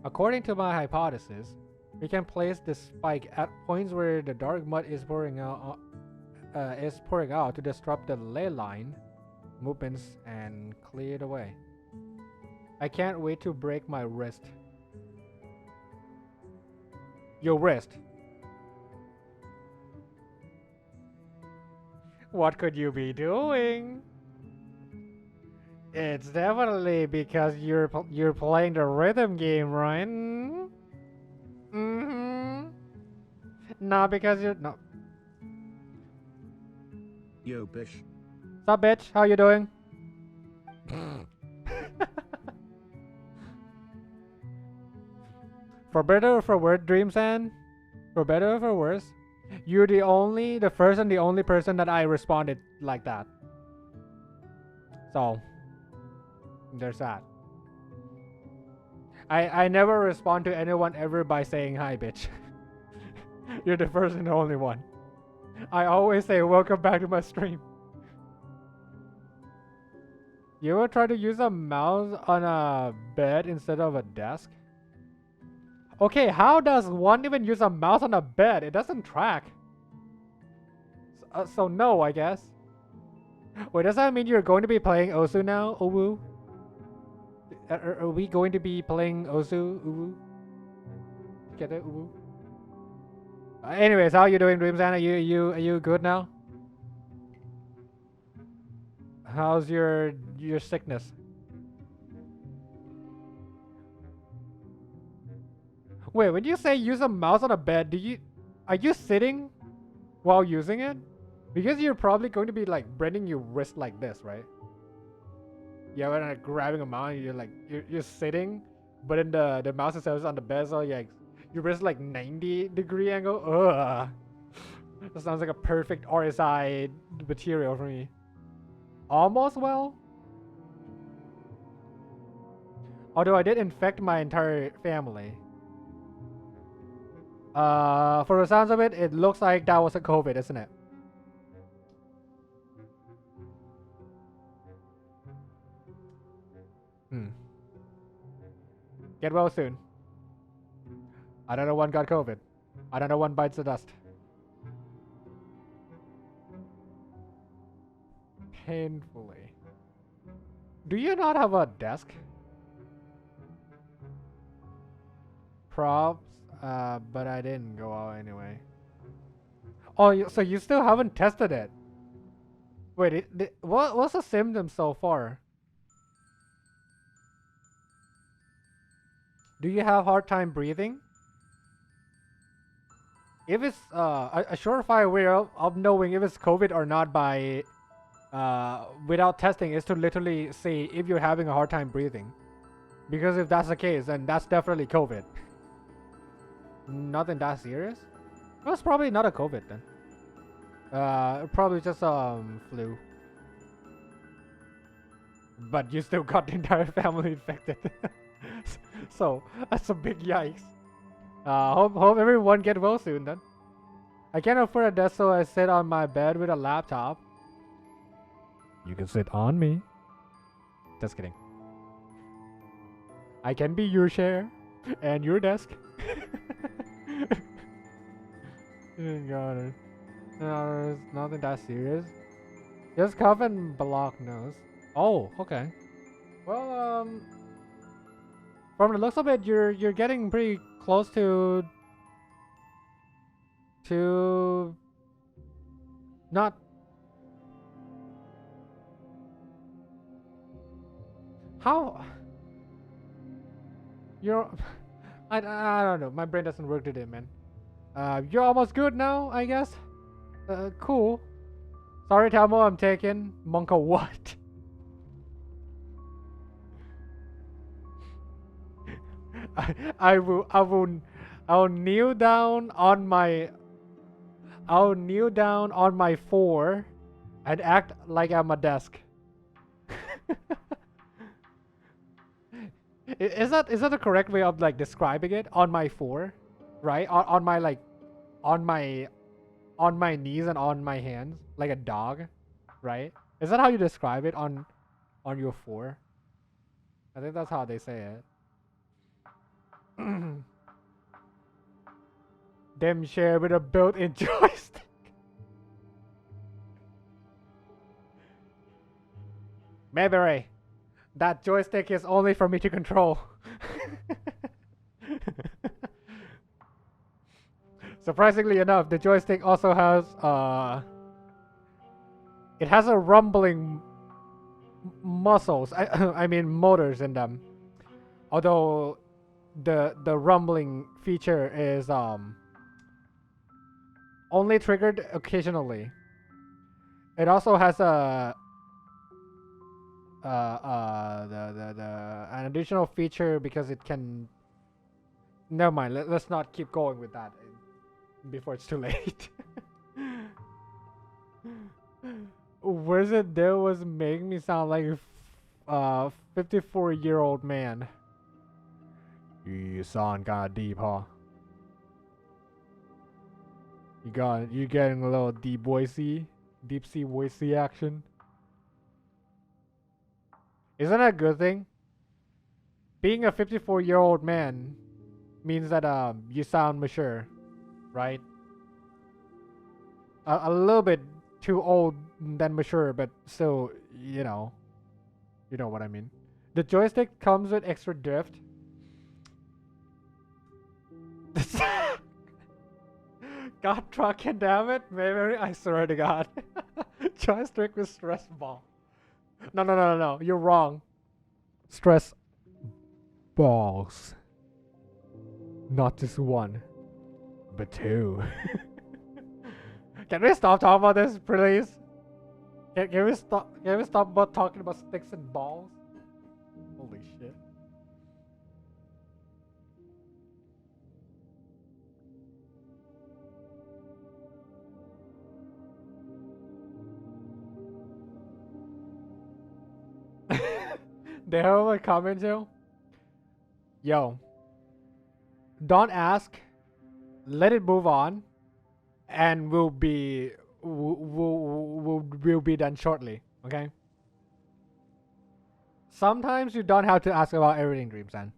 According to my hypothesis, we can place the spike at points where the dark mud is pouring out to disrupt the ley line movements and clear it away. I can't wait to break my wrist. Your wrist? What could you be doing? It's definitely because you're playing the rhythm game, right? Mm-hmm. Not because you're no. Yo, bish. Sup, bitch? How you doing? For better or for worse, Dreamsan? For better or for worse, you're the first and the only person that I responded like that. So, there's that. I never respond to anyone ever by saying hi, bitch. You're the first and the only one. I always say welcome back to my stream. You ever try to use a mouse on a bed instead of a desk? Okay, how does one even use a mouse on a bed? It doesn't track. So no, I guess. Wait, does that mean you're going to be playing Ozu now, Owu? Are we going to be playing Ozu, Uwu? Get it, Uwu? Anyways, how are you doing, Dreamsan? Are you good now? How's your sickness? Wait, when you say use a mouse on a bed, are you sitting while using it? Because you're probably going to be like bending your wrist like this, right? Yeah, when like grabbing a mouse, you're sitting, but then the mouse itself is on the bed, so your wrist like 90-degree angle. Ugh. That sounds like a perfect RSI material for me. Almost well. Although I did infect my entire family. For the sounds of it, it looks like that was a COVID, isn't it? Get well soon. Another one got COVID. Another one bites the dust. Painfully. Do you not have a desk? props, but I didn't go out anyway. Oh, so you still haven't tested it? Wait, what's the symptoms so far? Do you have hard time breathing? If it's a surefire way of knowing if it's COVID or not by without testing is to literally see if you're having a hard time breathing. Because if that's the case, then that's definitely COVID. Nothing that serious? Well, it's probably not a COVID then. Probably just flu. But you still got the entire family infected. So that's a big yikes. Hope everyone get well soon then. I can't afford a desk, so I sit on my bed with a laptop. You can sit on me. Just kidding. I can be your chair and your desk. Got it. No, it's nothing that serious. Just cough and block nose. Oh, okay. Well, from the looks of it, you're getting pretty close to not. How? You're. I don't know. My brain doesn't work today, man. You're almost good now, I guess. Cool. Sorry, Tamo, I'm taken. Monka, what? I'll kneel down on my 4 and act like I'm a desk. Is that the correct way of like describing it? On my 4, right? On my knees and on my hands, like a dog, right? Is that how you describe it on your 4? I think that's how they say it. Them share with a built-in joystick. Mayberry, that joystick is only for me to control. Surprisingly enough, the joystick also has it has a rumbling muscles. I mean motors in them. Although the rumbling feature is only triggered occasionally. It also has a an additional feature because it can. Never mind. Let's not keep going with that before it's too late. Where's it? There was making me sound like a 54-year-old man. You sound kinda deep, huh? You getting a little deep sea voicey action. Isn't that a good thing? Being a 54-year-old man means that you sound mature, right? A little bit too old than mature, but still, you know what I mean. The joystick comes with extra drift. God trucking, damn it, maybe I swear to God. Joystick with stress ball. No, you're wrong. Stress balls. Not just 1, but 2. Can we stop talking about this, please? Can we stop about talking about sticks and balls? Holy shit. They have a comment too. Yo, don't ask. Let it move on, and we'll be done shortly. Okay. Sometimes you don't have to ask about everything, Dreamsan.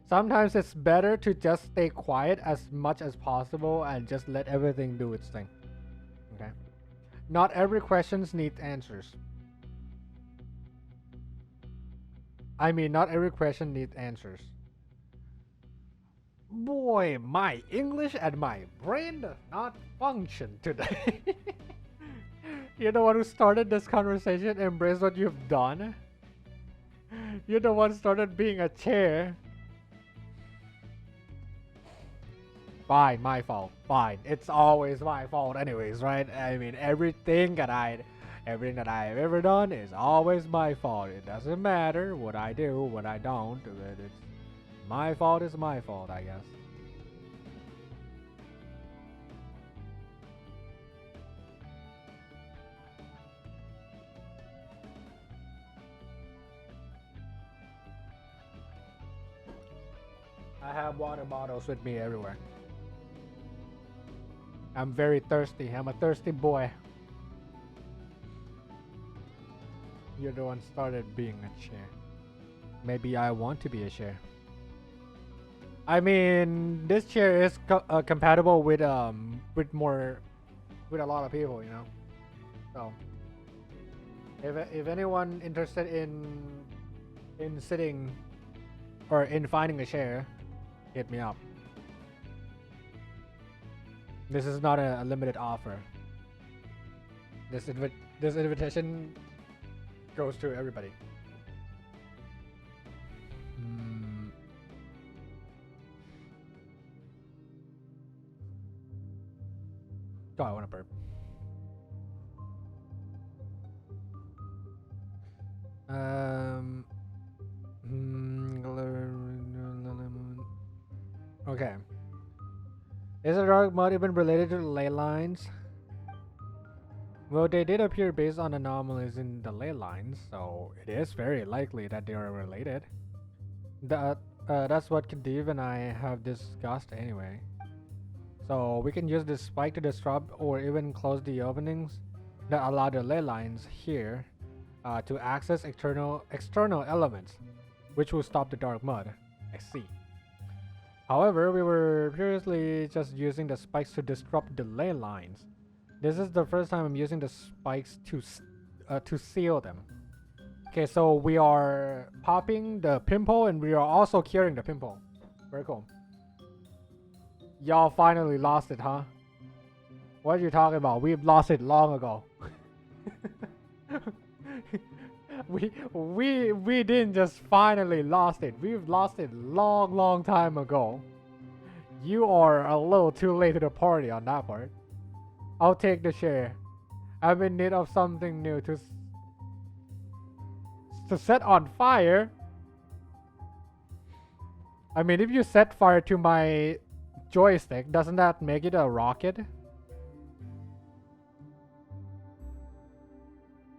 Sometimes it's better to just stay quiet as much as possible and just let everything do its thing. Okay. Not every question needs answers. I mean, not every question needs answers. Boy, my English and my brain does not function today. You're the one who started this conversation. Embrace what you've done. You're the one started being a chair. Fine, my fault. Fine, it's always my fault, anyways, right? I mean, everything that I've ever done is always my fault. It doesn't matter what I do, what I don't. But it's my fault is my fault, I guess. I have water bottles with me everywhere. I'm very thirsty. I'm a thirsty boy. You're the one started being a chair. Maybe I want to be a chair. I mean, this chair is compatible with a lot of people, you know. So, if anyone interested in sitting or in finding a chair, hit me up. This is not a limited offer. This invitation goes to everybody. Oh, I want to burp. Okay. Is the dark mud even related to the ley lines? Well, they did appear based on anomalies in the ley lines, so it is very likely that they are related. That's what Khadiv and I have discussed anyway. So we can use this spike to disrupt or even close the openings that allow the ley lines here to access external elements, which will stop the dark mud. I see. However, we were previously just using the spikes to disrupt the ley lines. This is the first time I'm using the spikes to seal them. Okay, so we are popping the pimple and we are also curing the pimple. Very cool. Y'all finally lost it, huh? What are you talking about? We've lost it long ago. we didn't just finally lost it. We've lost it long time ago. You are a little too late to the party on that part. I'll take the share. I'm in need of something new to set on fire. I mean, if you set fire to my joystick, doesn't that make it a rocket?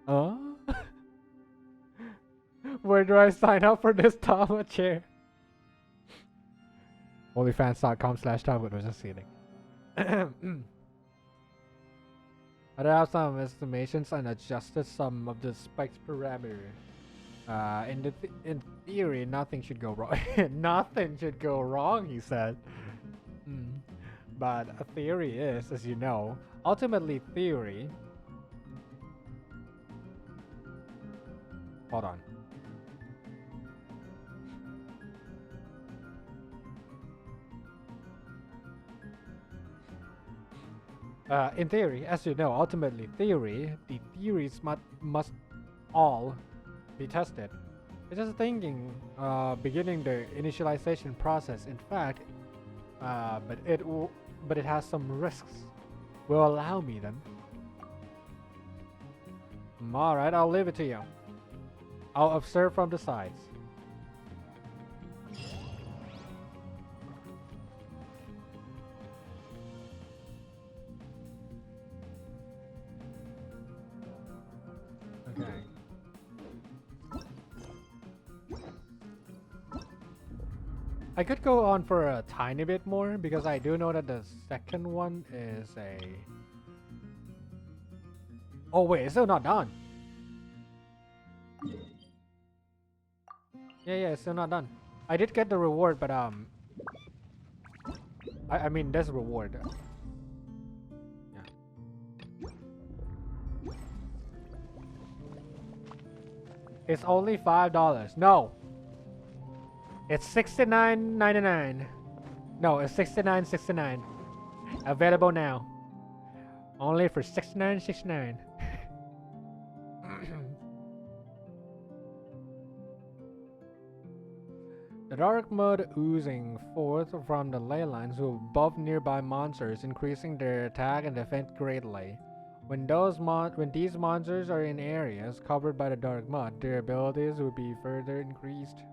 Huh? Where do I sign up for this Tama chair? OnlyFans.com/Tama. Was just kidding. I have some estimations and adjusted some of the spikes parameters. In theory, nothing should go wrong. Nothing should go wrong, he said. But a theory is, as you know, ultimately theory. Hold on. In theory, as you know, ultimately theory, the theories must all be tested. It's just thinking, beginning the initialization process. In fact, but it has some risks. Will allow me then. All right, I'll leave it to you. I'll observe from the sides. Okay. I could go on for a tiny bit more because I do know that the second one is a... Oh wait, it's still not done. Yeah, it's still not done. I did get the reward, but I mean this reward. Yeah. It's only $5. No. It's $69.99. No, it's 69.69. Available now. Only for 69.69. The dark mud oozing forth from the ley lines will buff nearby monsters, increasing their attack and defense greatly. When these monsters are in areas covered by the dark mud, their abilities will be further increased.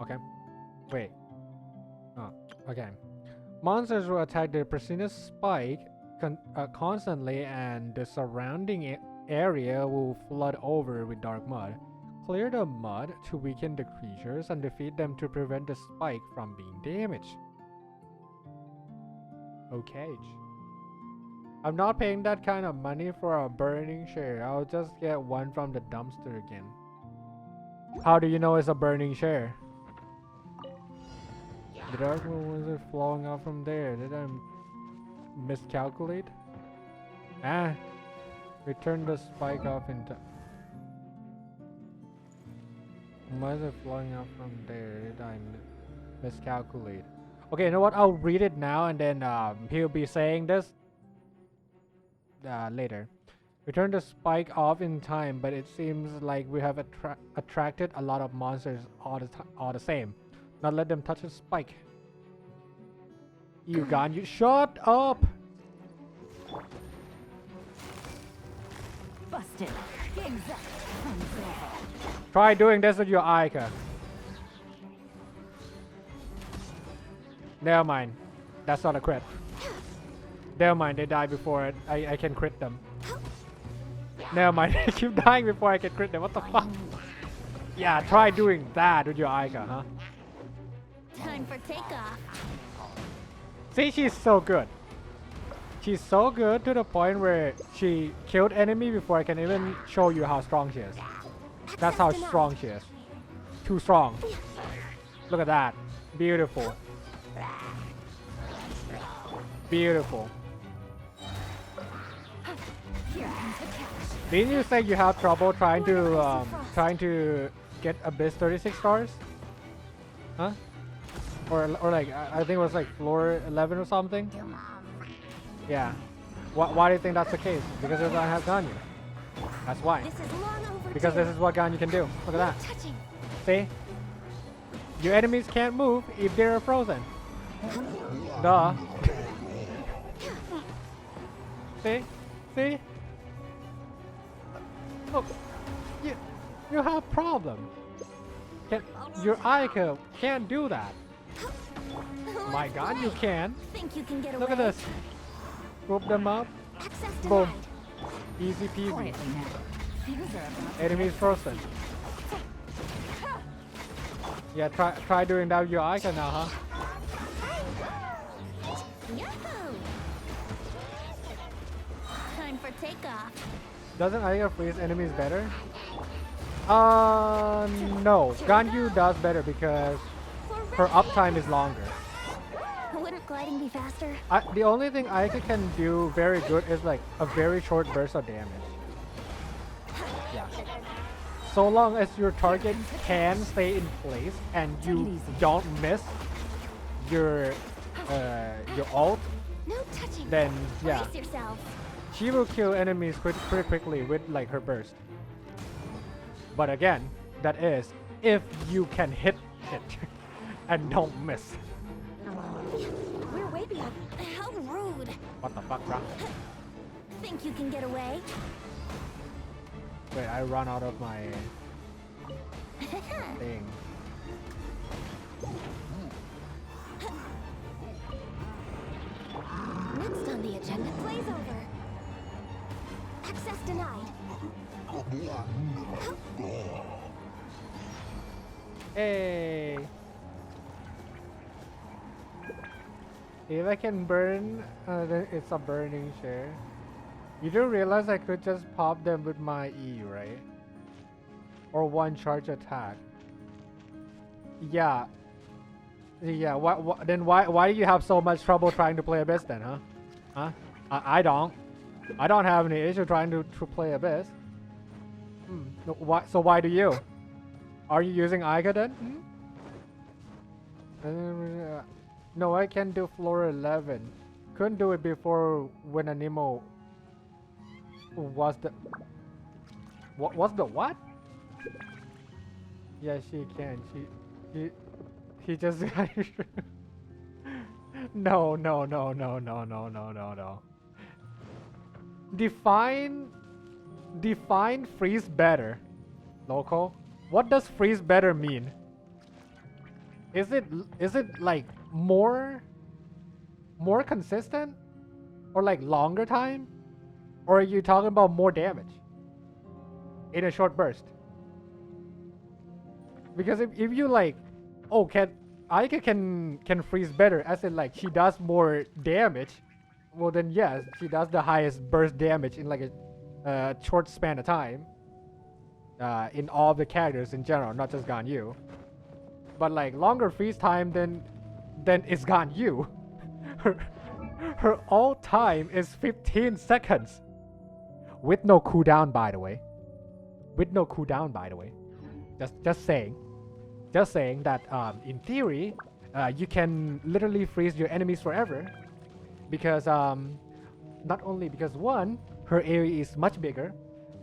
Okay. Wait. Oh, okay. Monsters will attack the Persina's spike constantly, and the surrounding area will flood over with dark mud. Clear the mud to weaken the creatures and defeat them to prevent the spike from being damaged. Okay. I'm not paying that kind of money for a burning share. I'll just get one from the dumpster again. How do you know it's a burning share? The dark mud was flowing out from there. Did I miscalculate? Ah, we turned the spike off in time. Why is it flowing out from there? Did I miscalculate? Okay, you know what? I'll read it now, and then he'll be saying this later. We turned the spike off in time, but it seems like we have attracted a lot of monsters all the same. Not let them touch the spike. You gone? You shut up! Busted. Try doing this with your Ica. Never mind. That's not a crit. Never mind, they die before I can crit them. Never mind, they keep dying before I can crit them. What the fuck? Yeah, try doing that with your Ica, huh? Time for takeoff. See, she's so good. She's so good to the point where she killed enemy before I can even show you how strong she is. That's how strong she is. Too strong. Look at that. Beautiful. Beautiful. Didn't you say you have trouble trying to get Abyss 36 stars? Huh? Or like I think it was like floor 11 or something. Yeah. Why do you think that's the case? Because it doesn't have Ganyu. That's why. Because this is what Ganyu can do. Look at that. See? Your enemies can't move if they're frozen. Duh. See? See? Look. You have problems. Your Ica can't do that. My god, you can. Look at this. Group them up. Boom. Easy peasy. Enemies frozen. Yeah, try doing that with your Ica now, huh? Time for takeoff. Doesn't Ica freeze enemies better? No. Ganyu does better because her uptime is longer. Wouldn't gliding be faster? The only thing Ica can do very good is like a very short burst of damage. Yeah. So long as your target can stay in place and you don't miss your ult, No touching. then yeah, Brace yourself. she will kill enemies pretty quickly with like her burst. But again, that is if you can hit it and don't miss. We're way behind. How rude. What the fuck, bro? Think you can get away? Wait, I run out of my thing. Next on the agenda, blaze over. Access denied. Hey! If I can burn, then it's a burning share. You do realize I could just pop them with my E, right? Or one charge attack. Yeah. Yeah, then why do you have so much trouble trying to play Abyss then, huh? Huh? I don't. I don't have any issue trying to play Abyss. No, so why do you? Are you using Ica then? No, I can do floor 11. Couldn't do it before when Anemo was the... What was the what? Yeah, she can. He just... No. Define freeze better. Local. What does freeze better mean? Is it like more consistent? Or like longer time? Or are you talking about more damage? In a short burst? Because if you like, oh, Aika can freeze better, as in like she does more damage, well then yes, she does the highest burst damage in like a short span of time. In all the characters in general, not just Ganyu. But like longer freeze time then it's Ganyu. Her all time is 15 seconds. With no cooldown, by the way. Just saying. Just saying that in theory, you can literally freeze your enemies forever. Because not only because 1, her area is much bigger.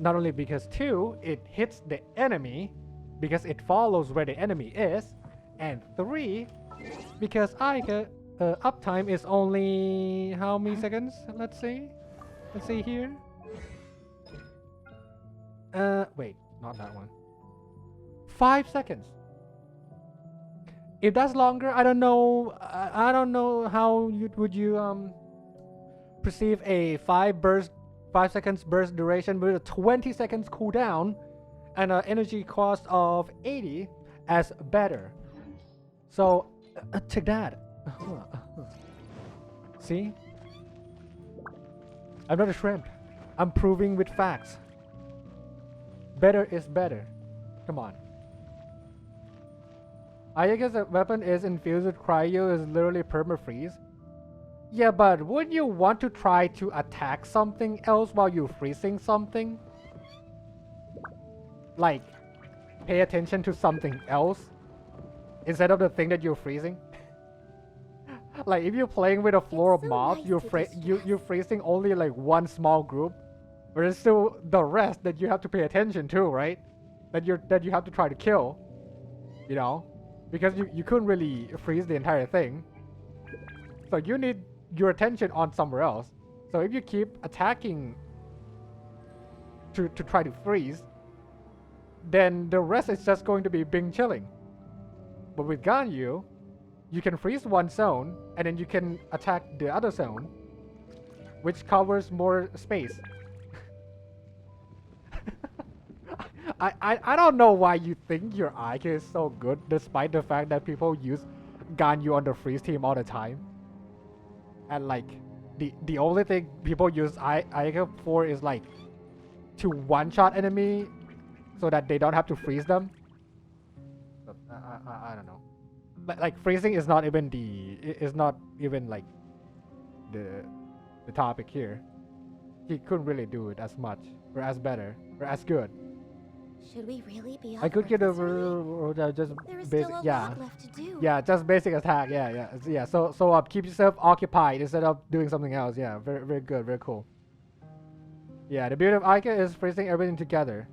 Not only because 2, it hits the enemy because it follows where the enemy is. And 3, because Aika uptime is only how many seconds? Let's see here. Wait, not that one. 5 seconds. If that's longer, I don't know. I don't know how would you perceive a 5 seconds burst duration with a 20 seconds cooldown and an energy cost of 80 as better. So check that. See? I'm not a shrimp. I'm proving with facts. Better is better. Come on. I guess a weapon is infused with cryo is literally perma-freeze. Yeah, but wouldn't you want to try to attack something else while you're freezing something? Like, pay attention to something else instead of the thing that you're freezing? Like, if you're playing with a floor of mobs, you're freezing only like one small group, but there's still the rest that you have to pay attention to, right? That you have to try to kill, you know? Because you couldn't really freeze the entire thing. So you need your attention on somewhere else. So if you keep attacking to try to freeze, then the rest is just going to be Bing chilling. But with Ganyu, you can freeze one zone and then you can attack the other zone, which covers more space. I don't know why you think your Aika is so good, despite the fact that people use Ganyu on the freeze team all the time. And like, the only thing people use Aika for is like to one-shot enemy so that they don't have to freeze them. But, I don't know. But like freezing is not even like the topic here. He couldn't really do it as much or as better or as good. Should we really be I could get over just basic, yeah, left to do. Yeah, just basic attack, yeah. So keep yourself occupied instead of doing something else. Yeah, very good, very cool. Yeah, the beauty of Aika is freezing everything together.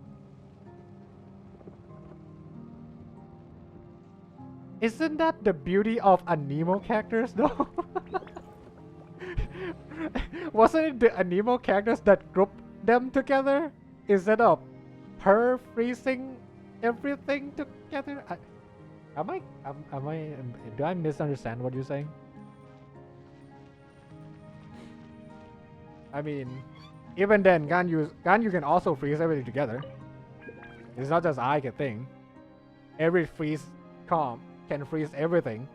Isn't that the beauty of Anemo characters, though? Wasn't it the Anemo characters that grouped them together instead of her freezing everything together? Do I misunderstand what you're saying? I mean, even then, Ganyu can also freeze everything together. It's not just Aika thing. Every freeze comp can freeze everything.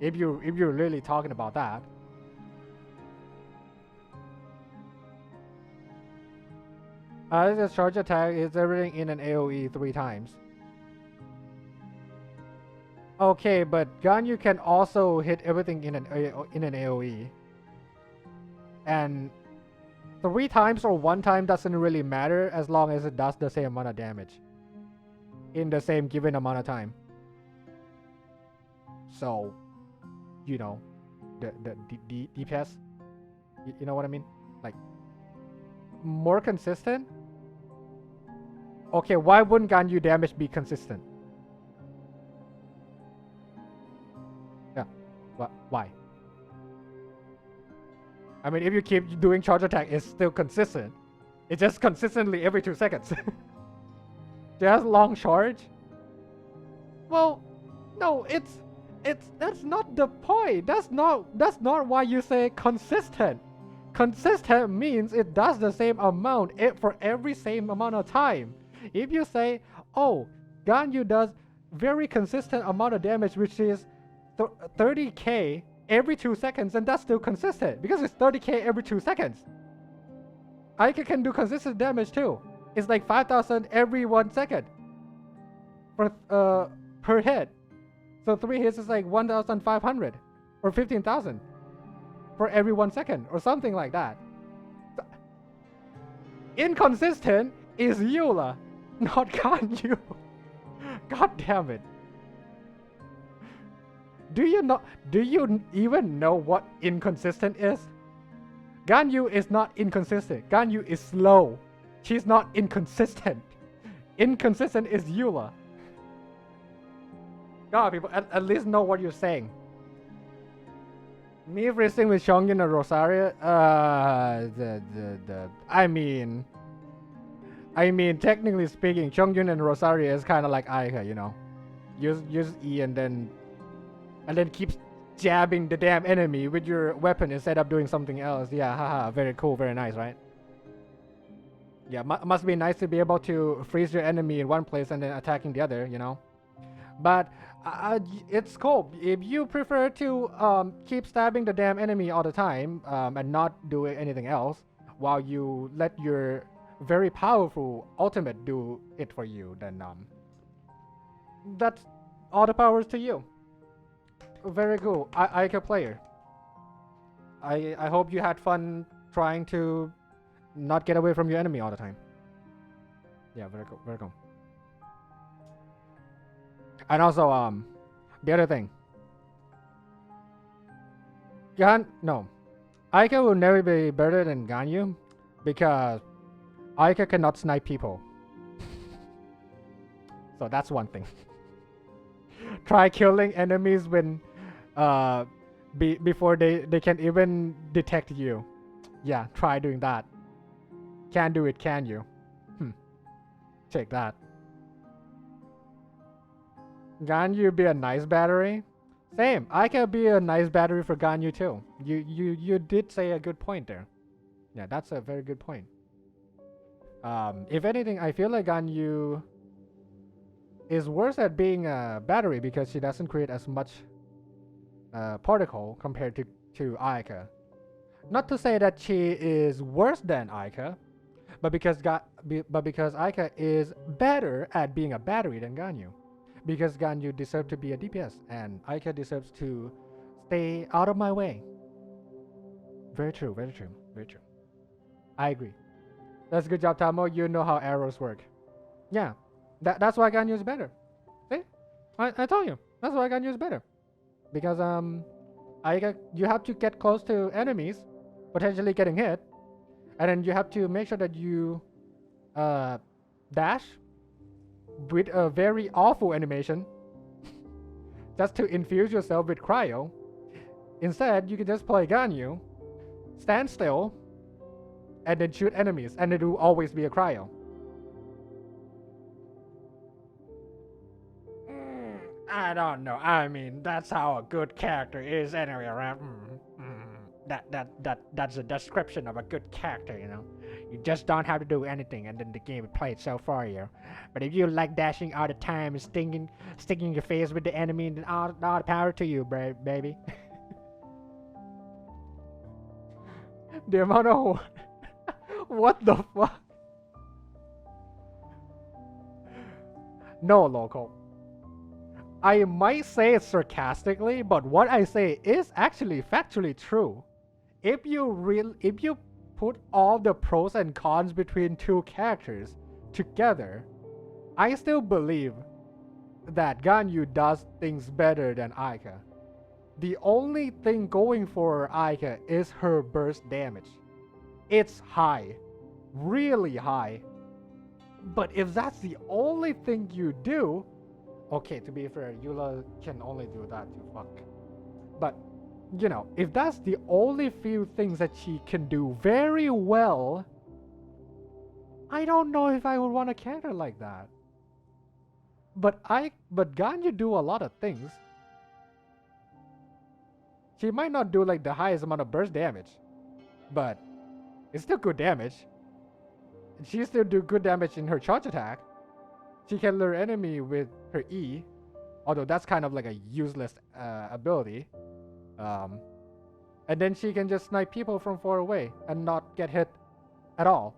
If you're really talking about that. This charge attack is everything in an AoE 3 times. Okay, but Ganyu can also hit everything in an AoE. And 3 times or 1 time doesn't really matter as long as it does the same amount of damage in the same given amount of time. So, you know, the DPS, you know what I mean? Like, more consistent? Okay, why wouldn't Ganyu damage be consistent? Yeah, why? I mean, if you keep doing charge attack, it's still consistent. It's just consistently every 2 seconds. Just long charge? Well, no, that's not the point. That's not why you say consistent. Consistent means it does the same amount for every same amount of time. If you say, oh, Ganyu does very consistent amount of damage, which is 30k every 2 seconds, and that's still consistent because it's 30k every 2 seconds. Aika can do consistent damage too. It's like 5,000 every 1 second for per hit. So 3 hits is like 1,500 or 15,000 for every 1 second or something like that. Inconsistent is Eula, not Ganyu. God damn it. Do you even know what inconsistent is? Ganyu is not inconsistent. Ganyu is slow. She's not inconsistent. Inconsistent is Eula. God, people, at least know what you're saying. Me racing with Chongyun and Rosaria, I mean, technically speaking, Chongyun and Rosaria is kind of like Aika, you know. Use E and then keep jabbing the damn enemy with your weapon instead of doing something else. Yeah, haha, very cool, very nice, right? Yeah, must be nice to be able to freeze your enemy in one place and then attacking the other, you know. But it's cool. If you prefer to keep stabbing the damn enemy all the time and not do anything else while you let your very powerful ultimate do it for you, then that's all the powers to you. Very cool. Aika player. I hope you had fun trying to not get away from your enemy all the time. Yeah, very cool. Very cool. And also, the other thing. Aika will never be better than Ganyu because Aika cannot snipe people. So that's one thing. Try killing enemies when before they can even detect you. Yeah, try doing that. Can't do it, can you? Take that. Ganyu be a nice battery? Same. I can be a nice battery for Ganyu too. You did say a good point there. Yeah, that's a very good point. If anything, I feel like Ganyu is worse at being a battery because she doesn't create as much particle compared to Aika. Not to say that she is worse than Aika, but because Aika is better at being a battery than Ganyu. Because Ganyu deserves to be a DPS and Aika deserves to stay out of my way. Very true, very true, very true. I agree. That's a good job, Tamo. You know how arrows work. Yeah, that's why Ganyu is better. See? I told you. That's why Ganyu is better. Because Aika, you have to get close to enemies, potentially getting hit, and then you have to make sure that you dash with a very awful animation just to infuse yourself with cryo. Instead, you can just play Ganyu, stand still, and then shoot enemies, and it will always be a cryo. I don't know. I mean, that's how a good character is anyway, right? That's a description of a good character, you know. You just don't have to do anything, and then the game will play itself for you. But if you like dashing all the time and sticking your face with the enemy, then all the power to you, baby. The amount of what the fuck? No, local. I might say it sarcastically, but what I say is actually factually true. If you put all the pros and cons between two characters together, I still believe that Ganyu does things better than Aika. The only thing going for Aika is her burst damage. It's high, really high. But if that's the only thing you do, okay, to be fair, Eula can only do that to fuck. But, you know, if that's the only few things that she can do very well, I don't know if I would want a character like that. But Ganyu do a lot of things. She might not do like the highest amount of burst damage, but it's still good damage. She still do good damage in her charge attack. She can lure enemy with her E, although that's kind of like a useless ability. And then she can just snipe people from far away and not get hit at all.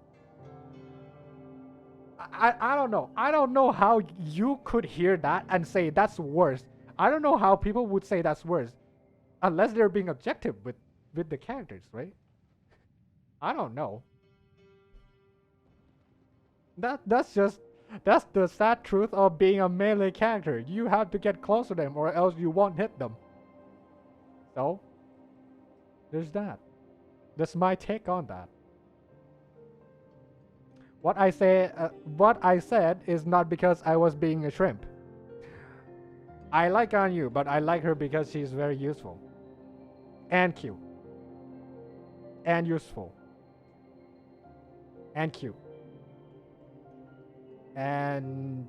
I don't know. I don't know how you could hear that and say that's worse. I don't know how people would say that's worse. Unless they're being objective with the characters, right? I don't know. That's the sad truth of being a melee character. You have to get close to them or else you won't hit them. So, there's that. That's my take on that. What I said is not because I was being a shrimp. I like Ganyu, but I like her because she's very useful. And cute. And useful. And cute. And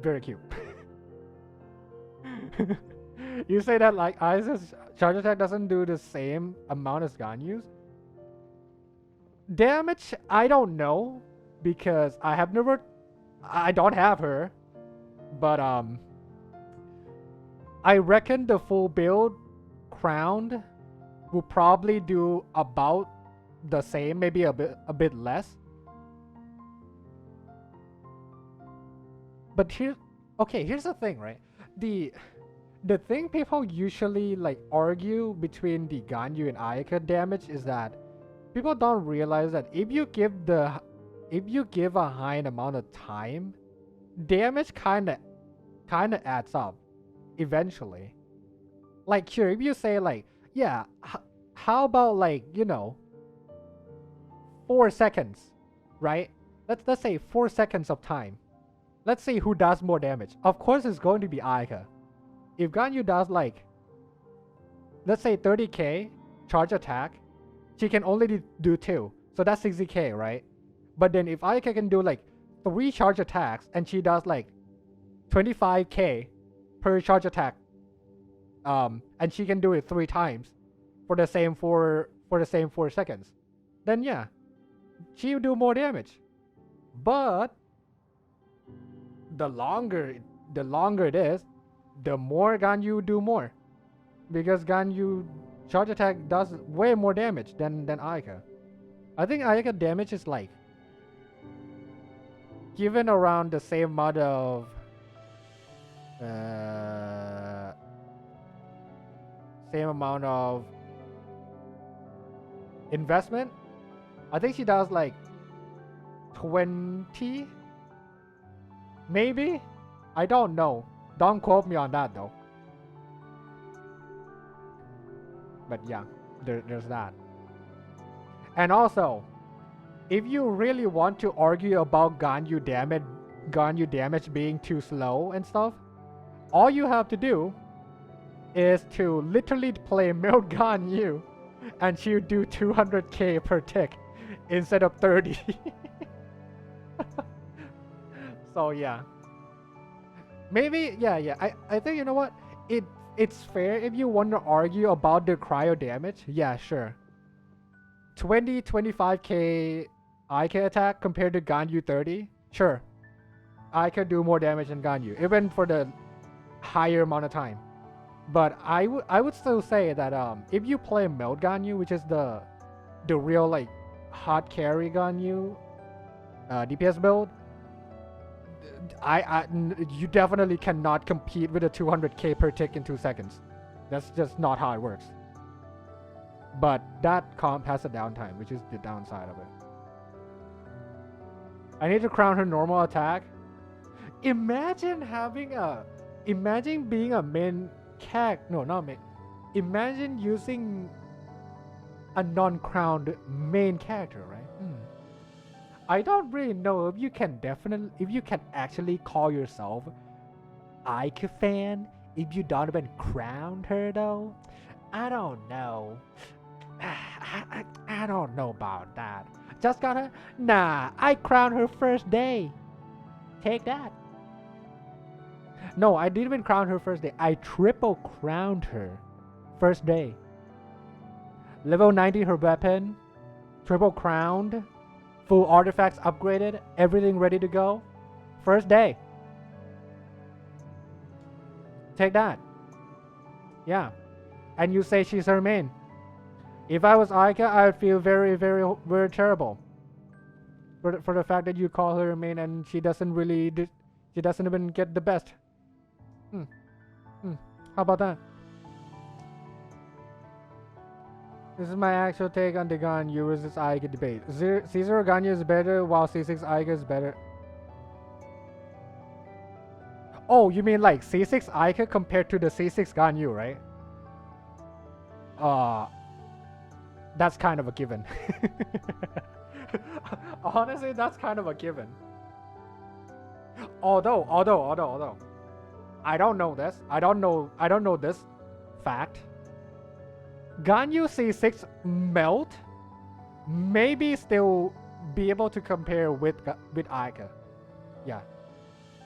very cute. You say that like Aiza's charge attack doesn't do the same amount as Ganyu's? Damage, I don't know. Because I don't have her. But I reckon the full build crowned will probably do about the same, maybe a bit less. But here's the thing, right? The thing people usually like argue between the Ganyu and Ayaka damage is that people don't realize that if you give a high amount of time, damage kinda adds up eventually. Like sure, if you say like, yeah, how about like, you know, 4 seconds, right? Let's say 4 seconds of time. Let's see who does more damage. Of course it's going to be Aika. If Ganyu does like, let's say 30k charge attack, she can only do 2. So that's 60k, right? But then if Aika can do like 3 charge attacks and she does like 25k per charge attack, and she can do it 3 times for the same 4 seconds, then yeah, she will do more damage. But the longer it is, the more Ganyu do more, because Ganyu charge attack does way more damage than Aika. I think Aika damage is like given around the same amount of investment. I think she does like 20, maybe. I don't know. Don't quote me on that though. But yeah, there's that. And also, if you really want to argue about Ganyu damage being too slow and stuff, all you have to do is to literally play Meld Ganyu and she'll do 200k per tick instead of 30. So yeah. Maybe, yeah. I think, you know what? It's fair if you want to argue about the cryo damage. Yeah, sure. 25k Aika attack compared to Ganyu 30. Sure. Aika do more damage than Ganyu, even for the higher amount of time. But I would still say that if you play Meld Ganyu, which is the real like hot carry Ganyu DPS build, you definitely cannot compete with a 200k per tick in 2 seconds. That's just not how it works. But that comp has a downtime, which is the downside of it. I need to crown her normal attack. Imagine being a main character. No, not main. Imagine using a non-crowned main character, right? I don't really know if you can actually call yourself Ike fan if you don't even crowned her though. I don't know. I don't know about that. Just gonna I crowned her first day. Take that. No, I didn't even crown her first day. I triple crowned her first day. Level 90 her weapon, triple crowned, full artifacts upgraded, everything ready to go. First day. Take that. Yeah. And you say she's her main. If I was Aika, I would feel very, very, very terrible. For the fact that you call her main and she doesn't even get the best. How about that? This is my actual take on the Ganyu versus Aika debate. C0 Ganyu is better while C6 Aika is better. Oh, you mean like C6 Aika compared to the C6 Ganyu, right? That's kind of a given. Honestly, that's kind of a given. Although I don't know this. I don't know this fact. Ganyu C6 melt maybe still be able to compare with Aika. Yeah.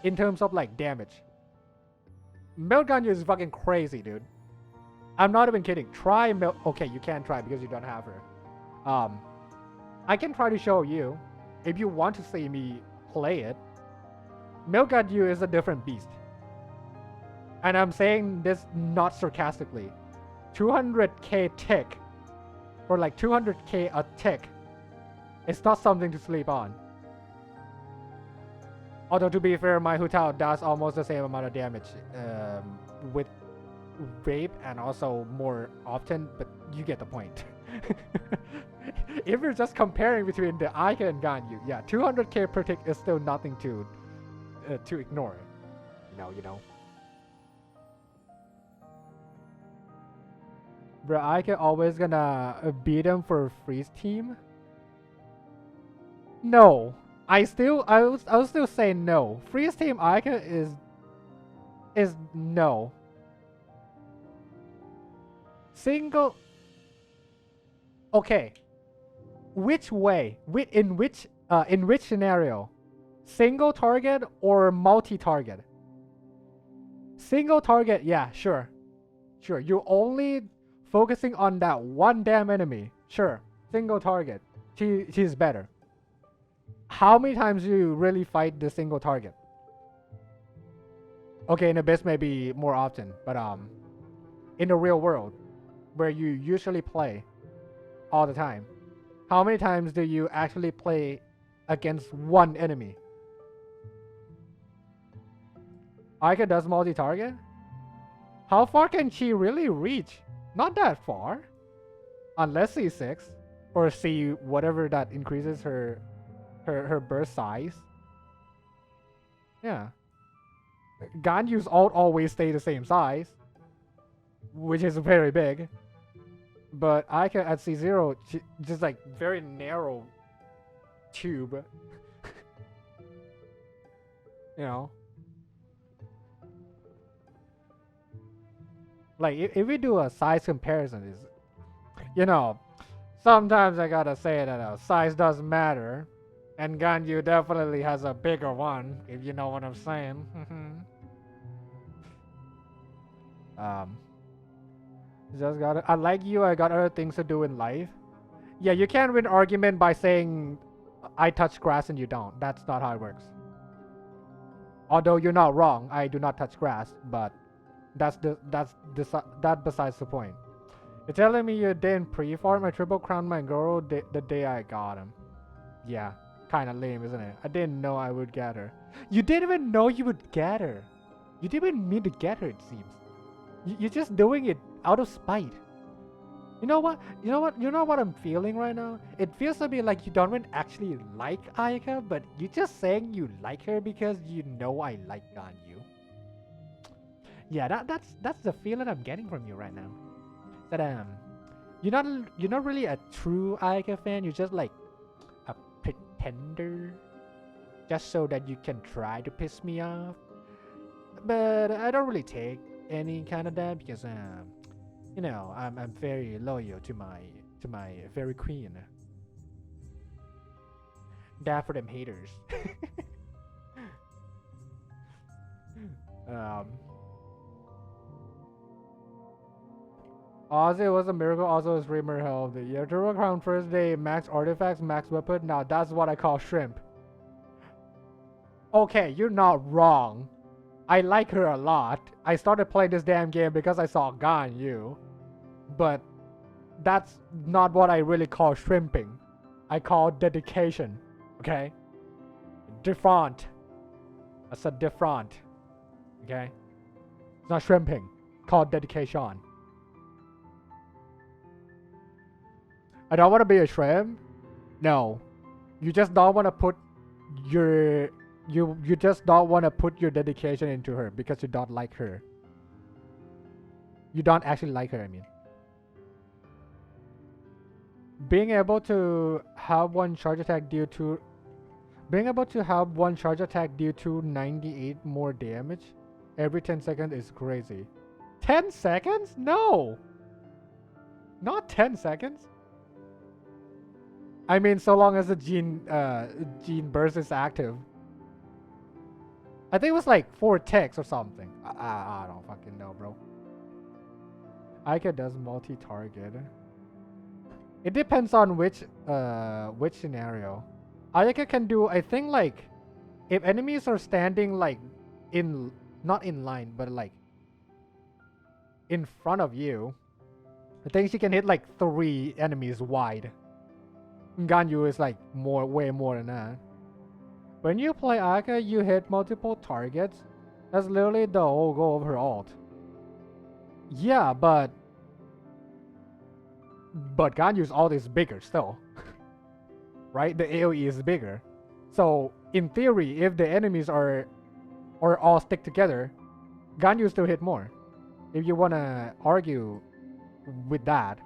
In terms of like damage. Melt Ganyu is fucking crazy, dude. I'm not even kidding. Try melt. Okay, you can't try because you don't have her. I can try to show you if you want to see me play it. Melt Ganyu is a different beast. And I'm saying this not sarcastically. 200k tick, or like 200k a tick, it's not something to sleep on. Although to be fair, my Hu Tao does almost the same amount of damage with rape and also more often, but you get the point. If you're just comparing between the Aika and Ganyu, yeah, 200k per tick is still nothing to ignore. You know. Bro, Aika always gonna beat him for freeze team? No. I'll still say no. Freeze team Aika is no. Single. Okay. Which way? In which scenario? Single target or multi-target? Single target, yeah, sure. Sure, you're only focusing on that one damn enemy. Sure, single target. She's better. How many times do you really fight the single target? Okay, in Abyss maybe more often, but in the real world, where you usually play all the time, how many times do you actually play against one enemy? Aika does multi-target? How far can she really reach? Not that far. Unless C6 or C whatever that increases her burst size. Yeah. Ganyu's ult always stay the same size, which is very big. But Aika at C0 just like very narrow tube. You know. Like if we do a size comparison, is sometimes I gotta say that size does matter, and Ganyu definitely has a bigger one, if you know what I'm saying. Just got it. I like you. I got other things to do in life. Yeah, you can't win argument by saying I touch grass and you don't. That's not how it works. Although you're not wrong, I do not touch grass, but that besides the point. You're telling me you didn't pre-farm? I triple crowned my girl the day I got him. Yeah, kind of lame, isn't it? I didn't know I would get her. You didn't even know you would get her. You didn't even mean to get her, it seems. You're just doing it out of spite. You know what? You know what? You know what I'm feeling right now? It feels to me like you don't even actually like Aika, but you're just saying you like her because you know I like Ganyu. Yeah, that's the feeling I'm getting from you right now. That you're not really a true Aika fan. You're just like a pretender, just so that you can try to piss me off. But I don't really take any kind of that because you know, I'm very loyal to my fairy queen. That for them haters. um, Ozzy was a miracle. Also, his streamer held the year to work on first day. Max artifacts, max weapon. Now that's what I call shrimp. Okay, you're not wrong. I like her a lot. I started playing this damn game because I saw Ganyu. But that's not what I really call shrimping. I call dedication. Okay? Different. I said different. Okay? It's not shrimping. Called dedication. I don't want to be a shrimp. No. You just don't want to put your you just don't want to put your dedication into her because you don't like her. You don't actually like her, I mean. Being able to have one charge attack deal to 98 more damage every 10 seconds is crazy. 10 seconds? No! Not 10 seconds. I mean, so long as the gene burst is active. I think it was like 4 ticks or something. I don't fucking know, bro. Aika does multi-target. It depends on which scenario. Ayaka can do, I think, like, if enemies are standing like not in line, but like in front of you, I think she can hit like 3 enemies wide. Ganyu is like way more than that. When you play Ayaka, you hit multiple targets. That's literally the whole goal of her ult. Yeah, but Ganyu's ult is bigger still. Right? The AoE is bigger. So, in theory, if the enemies are all stick together, Ganyu still hit more. If you wanna argue with that.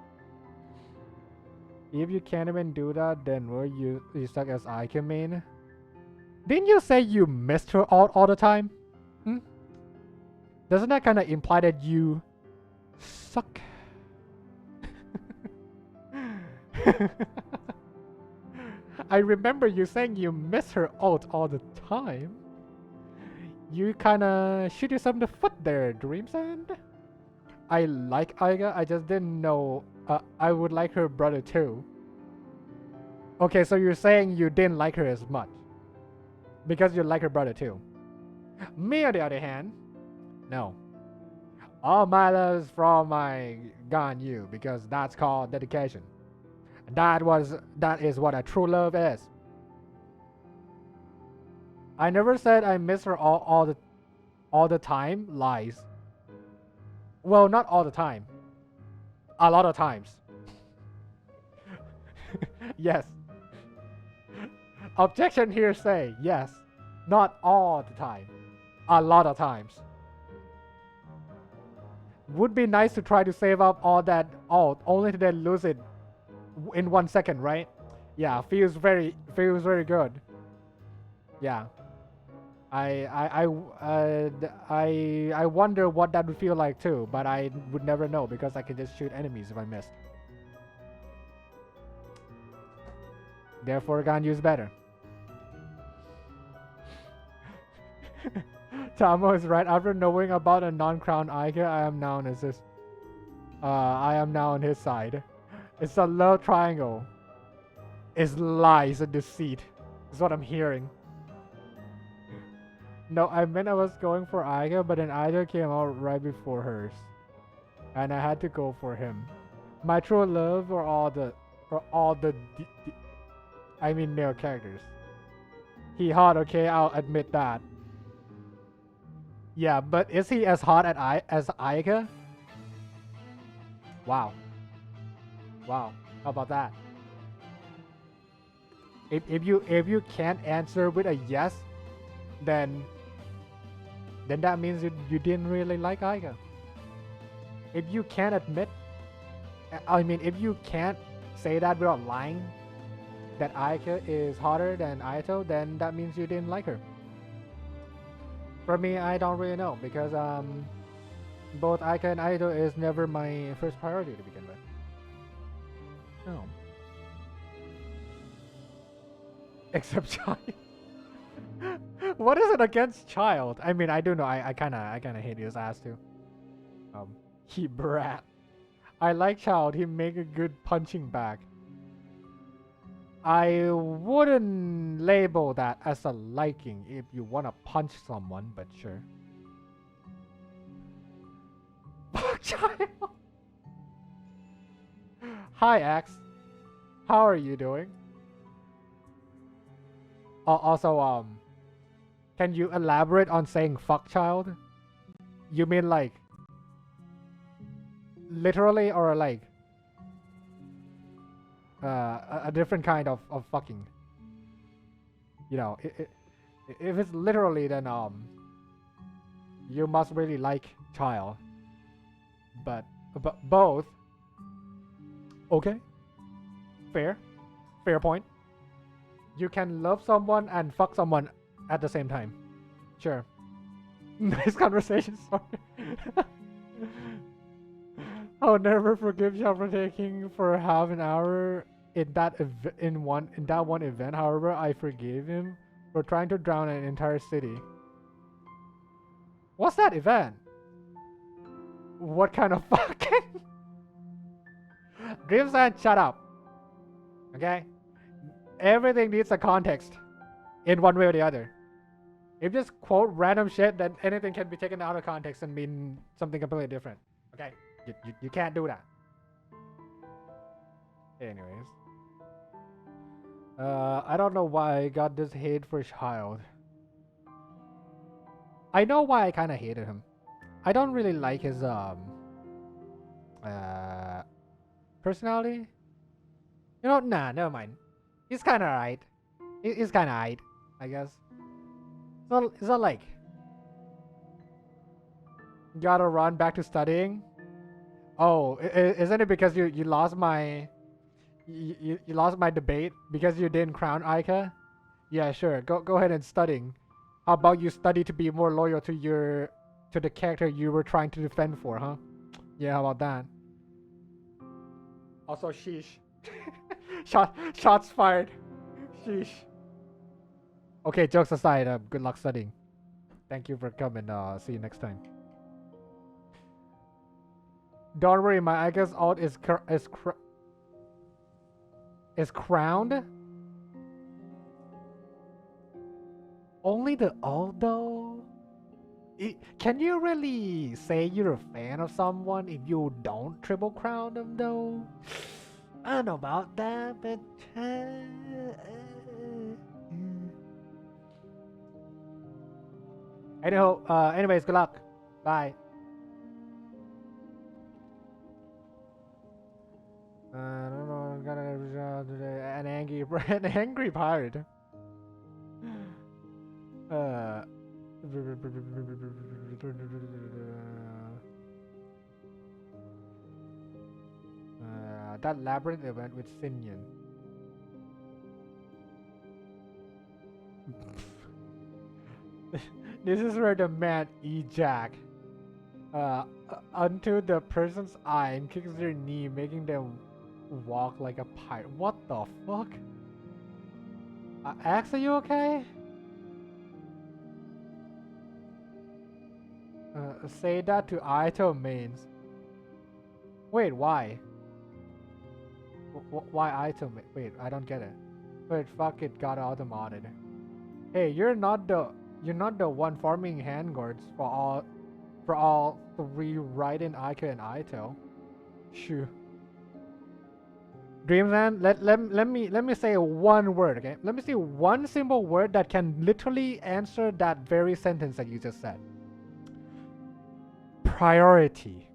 If you can't even do that, then will you suck as Aika main? Didn't you say you missed her all the time? Hmm? Doesn't that kind of imply that you suck? I remember you saying you miss her ult all the time. You kind of shoot yourself in the foot there, Dreamsand. I like Aiga, I just didn't know I would like her brother too. Okay, so you're saying you didn't like her as much because you like her brother too. Me, on the other hand, no. All my love is from my Ganyu because that's called dedication. That is what a true love is. I never said I miss her all the time. Lies. Well, not all the time. A lot of times. Yes. Objection here say yes. Not all the time. A lot of times. Would be nice to try to save up all that ult only to then lose it in 1 second, right? Yeah, feels very good. Yeah. I wonder what that would feel like too, but I would never know because I can just shoot enemies if I missed. Therefore, Ganyu is better. Tamo is right. After knowing about a non-crown Aika, I am now on his side. It's a love triangle. It's lies and deceit. Is what I'm hearing. No, I meant I was going for Aika, but then Aika came out right before hers, and I had to go for him. My true love or all the I mean male characters. He hot, okay? I'll admit that. Yeah, but is he as hot as Aika? Wow. Wow, how about that? If you can't answer with a yes, then that means you didn't really like Aika. If you can't admit, I mean, if you can't say that without lying, that Aika is hotter than Aito, then that means you didn't like her. For me, I don't really know because both Aika and Aito is never my first priority to begin with. No. Except child. What is it against child? I mean, I do know. I kind of hate his ass too. He brat. I like child. He make a good punching bag. I wouldn't label that as a liking if you want to punch someone, but sure. Fuck child. Hi X. How are you doing? Also, can you elaborate on saying fuck child? You mean like literally or like a different kind of fucking? You know, if it's literally, then you must really like child. But both. Okay. Fair point. You can love someone and fuck someone at the same time. Sure. Nice conversation, sorry. I'll never forgive you for taking for half an hour in that one event. However, I forgave him for trying to drown an entire city. What's that event? What kind of fucking? Dreamside, shut up. Okay? Everything needs a context in one way or the other. If you just quote random shit, then anything can be taken out of context and mean something completely different. Okay? You can't do that. Anyways. I don't know why I got this hate for child. I know why I kind of hated him. I don't really like his personality. You know, nah, never mind. He's kind of alright. He's kind of alright, I guess. It's not like gotta run back to studying. Oh, isn't it because you lost my you lost my debate because you didn't crown Aika? Yeah, sure. Go ahead and studying. How about you study to be more loyal to the character you were trying to defend for, huh? Yeah, how about that? Also, sheesh. Shots fired. Sheesh. Okay, jokes aside, good luck studying. Thank you for coming. See you next time. Don't worry, my Aika's alt is crowned. Only the alt though? Can you really say you're a fan of someone if you don't triple crown them though? I don't know about that, but anyways, good luck. Bye. I don't know. I'm gonna an angry pirate. That labyrinth event with Sinyan. This is where the man ejac onto the person's eye and kicks their knee, making them walk like a pirate. What the fuck? Axe, are you okay? Say that to Aito mains. Wait, why? Why Aito? Wait, I don't get it. Wait, fuck it, got auto-modded. Hey, you're not the one farming handguards for all three Raiden, Aika, and Aito. Shoo. Dreamland, let me say one word, okay? Let me say one simple word that can literally answer that very sentence that you just said. Priority.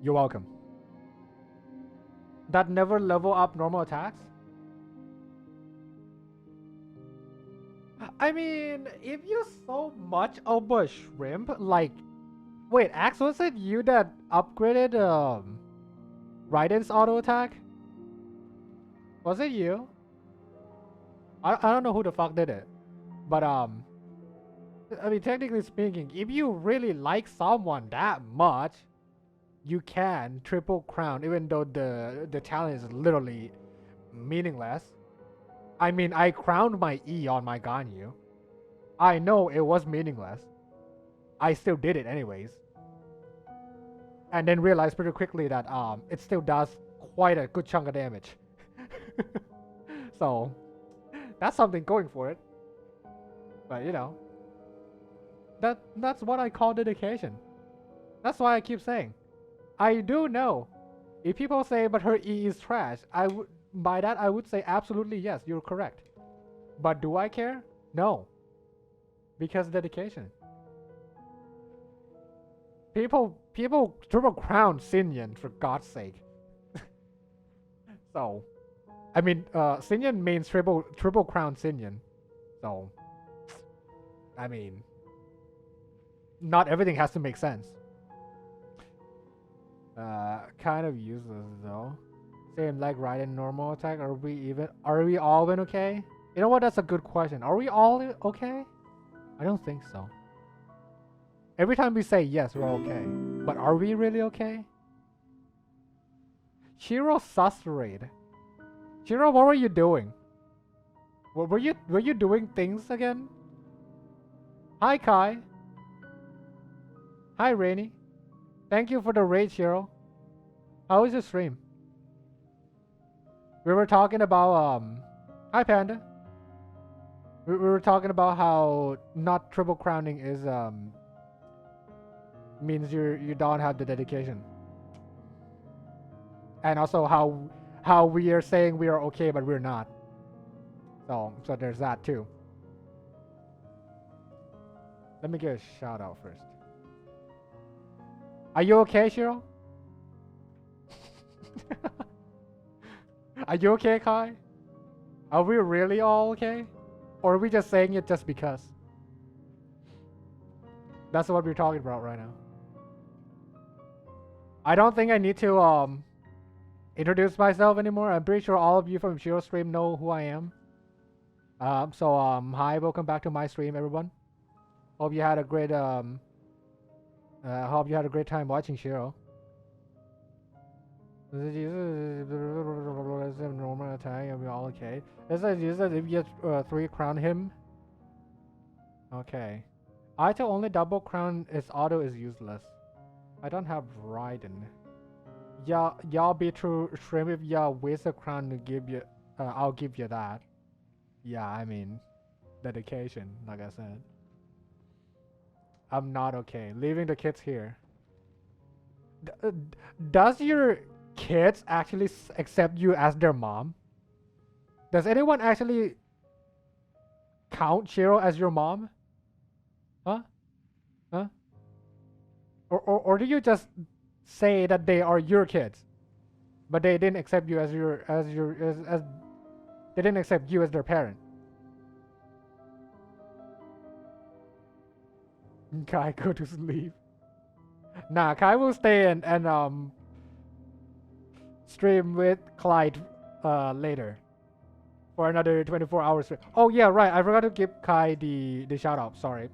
You're welcome. that never level up normal attacks? I mean, if you so much of a shrimp, like, wait, Axe, was it you that upgraded Raiden's auto attack? Was it you? I don't know who the fuck did it, but I mean, technically speaking, if you really like someone that much, you can triple crown, even though the talent is literally meaningless. I mean, I crowned my E on my Ganyu. I know it was meaningless. I still did it anyways. And then realized pretty quickly that it still does quite a good chunk of damage. So that's something going for it. But you know, that's what I call dedication. That's why I keep saying. I do know. If people say, but her E is trash, by that I would say absolutely yes, you're correct. But do I care? No. Because dedication. People triple crown Sinyan, for God's sake. So, I mean, Sinyan means triple crown Sinyan. So, I mean, not everything has to make sense. Kind of useless though. Same like Raiden normal attack. Are we all been okay? You know what? That's a good question. Are we all okay? I don't think so. Every time we say yes, we're okay. But are we really okay? Shiro susterade. Shiro, what were you doing? Were you doing things again? Hi Kai. Hi Rainy. Thank you for the raid, Shiro. How was your stream? We were talking about hi Panda. We were talking about how not triple crowning is means you don't have the dedication. And also how we are saying we are okay but we're not. So there's that too. Let me give a shout out first. Are you okay, Shiro? Are you okay, Kai? Are we really all okay? Or are we just saying it just because? That's what we're talking about right now. I don't think I need to introduce myself anymore. I'm pretty sure all of you from Shiro stream know who I am. Hi, welcome back to my stream, everyone. Hope you had a great hope you had a great time watching Shiro. Normal attack, are we all okay? Is it if you 3 crown him? Okay. I to only double crown its auto is useless. I don't have Raiden. Yeah, y'all be true shrimp if y'all waste a crown to give you I'll give you that. Yeah, I mean dedication, like I said. I'm not okay. Leaving the kids here. Does your kids actually accept you as their mom? Does anyone actually count Shiro as your mom? Huh? Huh? Or do you just say that they are your kids, but they didn't accept you as they didn't accept you as their parent? Kai, go to sleep. Nah, Kai will stay and stream with Clyde later for another 24 hours. Oh yeah, right. I forgot to give Kai the shout out. Sorry.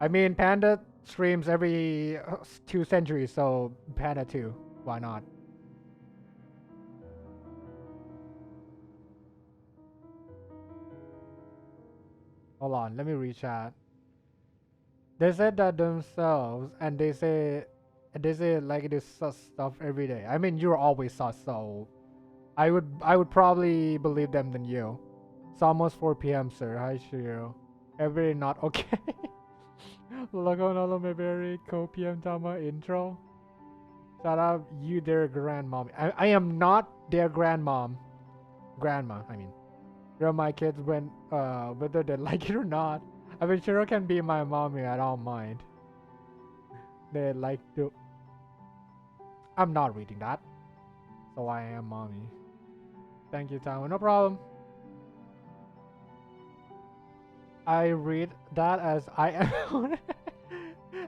I mean, Panda streams every 2 centuries, so Panda too. Why not? Hold on, let me read chat. They said that themselves, and they say like it is sus stuff every day. I mean, you're always sus, so I would probably believe them than you. It's almost 4 p.m. sir. Hi Shiro. Every not okay. Look on all my very co PM Tama intro. Shut up, you dear grandmom. I am not their grandmom. Grandma, I mean. You're my kids when whether they like it or not. I mean, Shiro can be my mommy, I don't mind. They like to. I'm not reading that. So I am mommy. Thank you, Tamo. No problem. I read that as I am.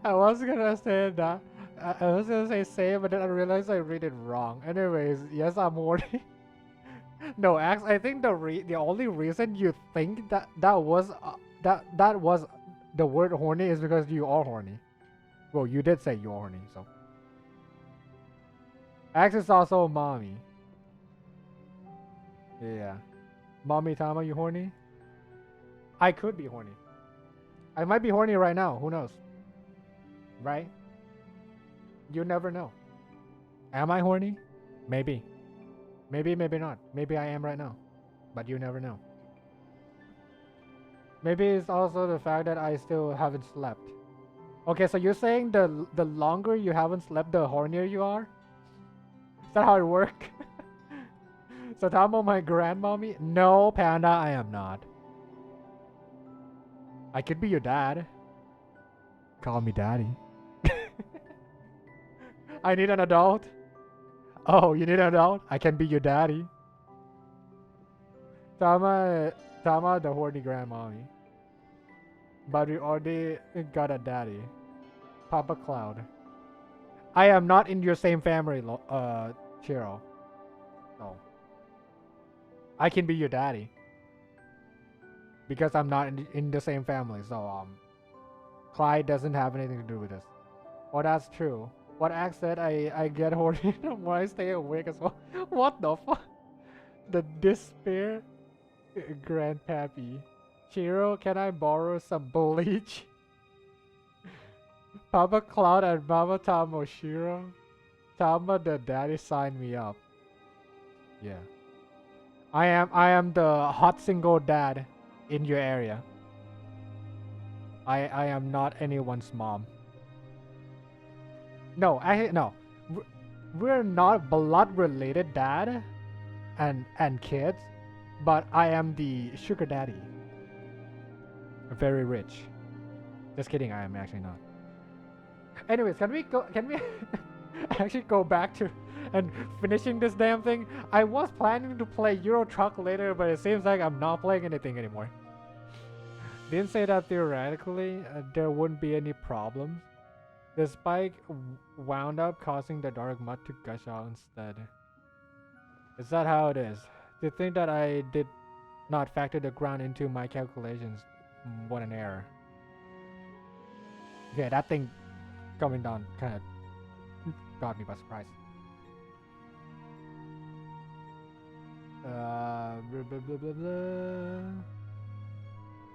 I was gonna say that. I was gonna say same, but then I realized I read it wrong. Anyways, yes, I'm horny. No, Ax, I think the only reason you think that was the word horny is because you are horny. Well, you did say you're horny, so. Ax is also mommy. Yeah. Mommy Tama, you horny? I could be horny. I might be horny right now, who knows? Right? You never know. Am I horny? Maybe. Maybe, maybe not. Maybe I am right now. But you never know. Maybe it's also the fact that I still haven't slept. Okay, so you're saying the longer you haven't slept, the hornier you are? Is that how it works? So Tamo, my grandmommy? No, Panda, I am not. I could be your dad. Call me daddy. I need an adult. Oh, you need an adult? I can be your daddy. Tama, the horny grandmommy. But we already got a daddy. Papa Cloud. I am not in your same family, Chiro. No. I can be your daddy. Because I'm not in the same family, so Clyde doesn't have anything to do with this. Oh, that's true. What Axe said, I get horny when I stay awake as well. What the fuck? The despair grandpappy. Chiro, can I borrow some bleach? Papa Cloud and Mama Tamo Shiro. Tama the daddy signed me up. Yeah. I am the hot single dad in your area. I am not anyone's mom. No, no. We're not blood related dad and kids, but I am the sugar daddy. Very rich. Just kidding, I am actually not. Anyways, can we actually go back to and finishing this damn thing? I was planning to play Euro Truck later, but it seems like I'm not playing anything anymore. Didn't say that theoretically there wouldn't be any problems. The spike wound up causing the dark mud to gush out instead. Is that how it is? To think that I did not factor the ground into my calculations. What an error. Okay, that thing coming down kind of got me by surprise. Blah, blah, blah, blah, blah.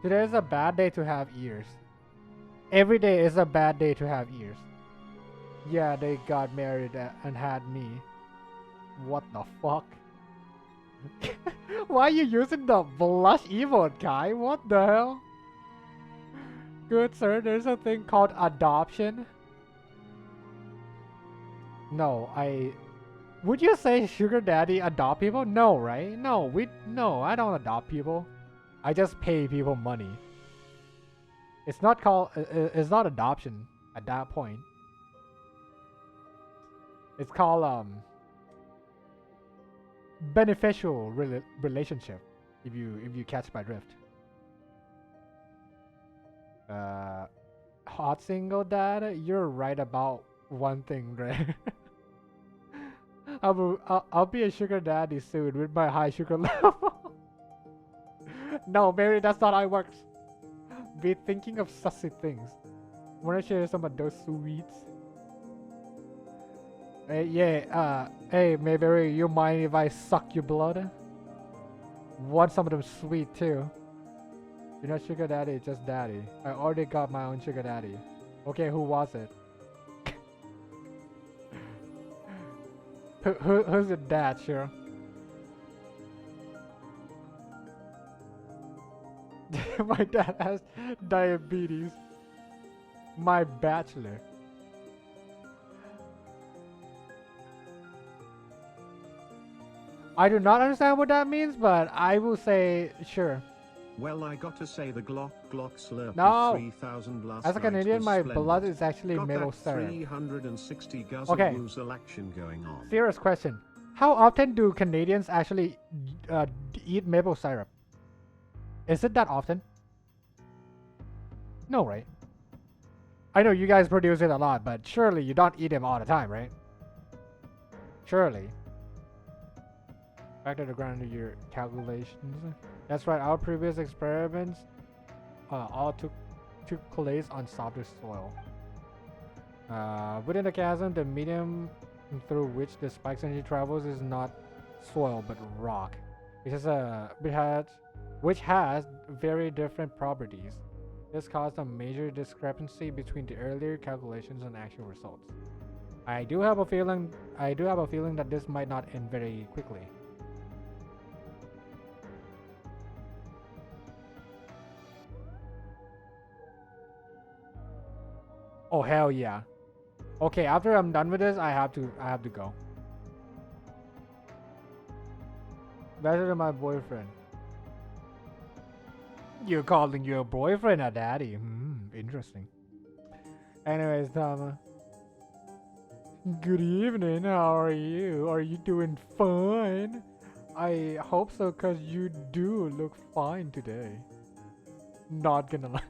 Today is a bad day to have ears. Every day is a bad day to have ears. Yeah, they got married and had me. What the fuck? Why are you using the blush emote, guy? What the hell? Good sir, there's a thing called adoption. No, would you say sugar daddy adopt people? No, right? No, I don't adopt people. I just pay people money. It's not called, it's not adoption at that point. It's called, beneficial relationship, if you catch my drift. Hot single dad, you're right about one thing, Greg. I'll be a sugar daddy soon with my high sugar level. No, Mary, that's not how it works. Be thinking of sussy things. Wanna share some of those sweets? Hey, yeah, hey, Mayberry, you mind if I suck your blood? Want some of them sweet too. You're not sugar daddy, just daddy. I already got my own sugar daddy. Okay, who was it? Who's your dad, sure? My dad has diabetes. My bachelor. I do not understand what that means, but I will say sure. Well, I got to say the Glock Slurpee No! 3000 last As a night Canadian, was my splendid. blood is actually Got maple that syrup. 360 guzzle Okay. woozle action going on. Serious question. How often do Canadians actually eat maple syrup? Is it that often? No, right? I know you guys produce it a lot, but surely you don't eat them all the time, right? Surely. Back to the ground of your calculations. That's right, our previous experiments all took place on softer soil. Within the chasm, the medium through which the spike's energy travels is not soil but rock, which has very different properties. This caused a major discrepancy between the earlier calculations and actual results. I do have a feeling that this might not end very quickly. Oh hell yeah. Okay, after I'm done with this, I have to go. Better than my boyfriend. You're calling your boyfriend a daddy. Interesting. Anyways, Tama. Good evening, how are you? Are you doing fine? I hope so, cause you do look fine today. Not gonna lie.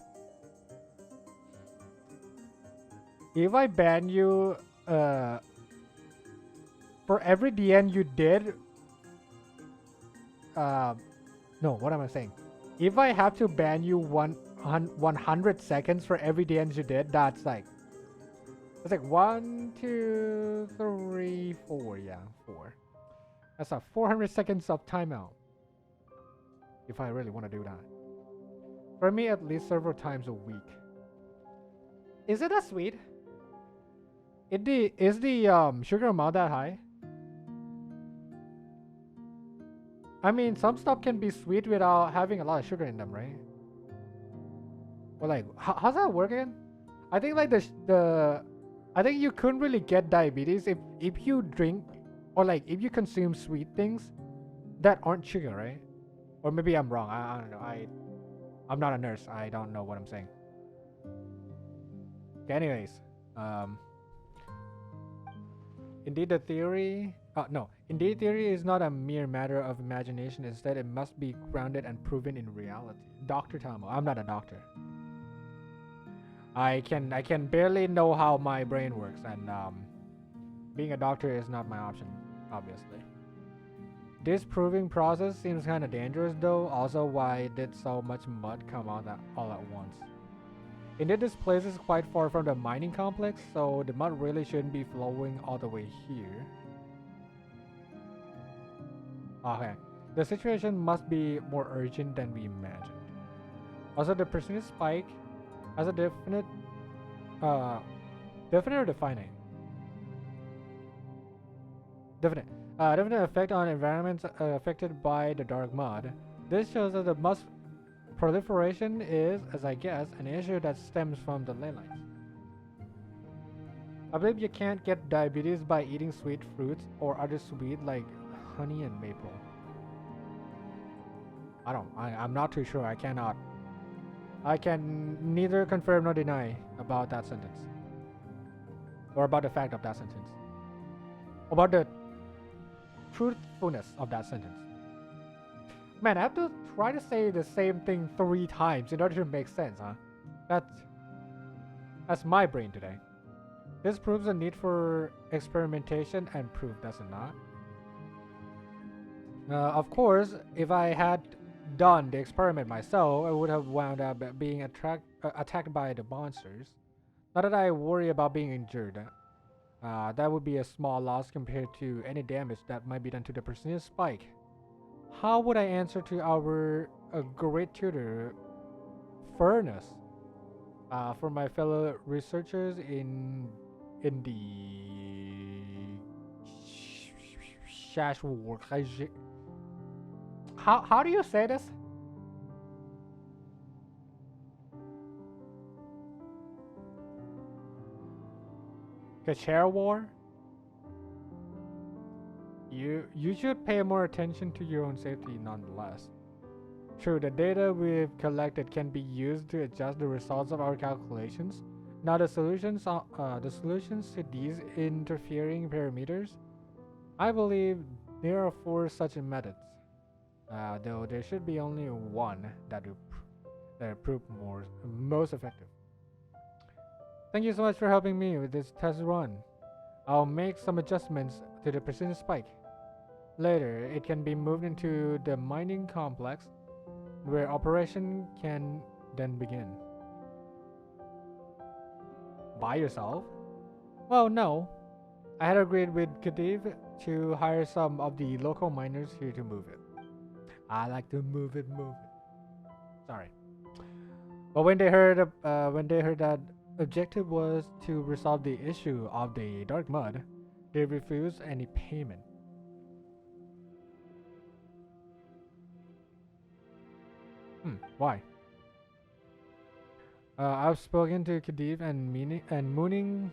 If I ban you, for every DN you did, no, what am I saying? If I have to ban you 100 seconds for every DN you did, that's like 1, 2, 3, 4, yeah, 4. That's a 400 seconds of timeout. If I really want to do that. For me, at least several times a week. Is it that sweet? Is the sugar amount that high? I mean, some stuff can be sweet without having a lot of sugar in them, right? Or like, how's that work again? I think like I think you couldn't really get diabetes if you drink or like if you consume sweet things that aren't sugar, right? Or maybe I'm wrong. I don't know. I'm not a nurse. I don't know what I'm saying. Okay, anyways, indeed theory is not a mere matter of imagination. Instead, it must be grounded and proven in reality. Dr. Tamo, I'm not a doctor. I can barely know how my brain works, and being a doctor is not my option, obviously. This proving process seems kind of dangerous, though. Also, why did so much mud come out all at once? Indeed, this place is quite far from the mining complex, so the mud really shouldn't be flowing all the way here. Okay, the situation must be more urgent than we imagined. Also, the persistent spike has a definite or definite? Definite effect on environments affected by the dark mud. This shows that the mud proliferation is, as I guess, an issue that stems from the ley lines. I believe you can't get diabetes by eating sweet fruits or other sweet like honey and maple. I'm not too sure. I can neither confirm nor deny about that sentence. Or about the fact of that sentence. About the truthfulness of that sentence. Man, I have to try to say the same thing 3 times in order to make sense, huh? That's my brain today. This proves the need for experimentation and proof, does it not? Of course, if I had done the experiment myself, I would have wound up being attacked by the monsters. Not that I worry about being injured. That would be a small loss compared to any damage that might be done to the persistent spike. How would I answer to our great tutor, Furnace, for my fellow researchers in the Shash War? How do you say this? Kachera War? You should pay more attention to your own safety nonetheless. True, the data we've collected can be used to adjust the results of our calculations. Now the solutions to these interfering parameters, I believe there are 4 such methods. Though there should be only one that will prove most effective. Thank you so much for helping me with this test run. I'll make some adjustments to the precision spike. Later, it can be moved into the mining complex, where operation can then begin. By yourself? Well, no. I had agreed with Khedive to hire some of the local miners here to move it. I like to move it. Sorry. But when they heard that objective was to resolve the issue of the dark mud, they refused any payment. Why? I've spoken to Khedive and Mooning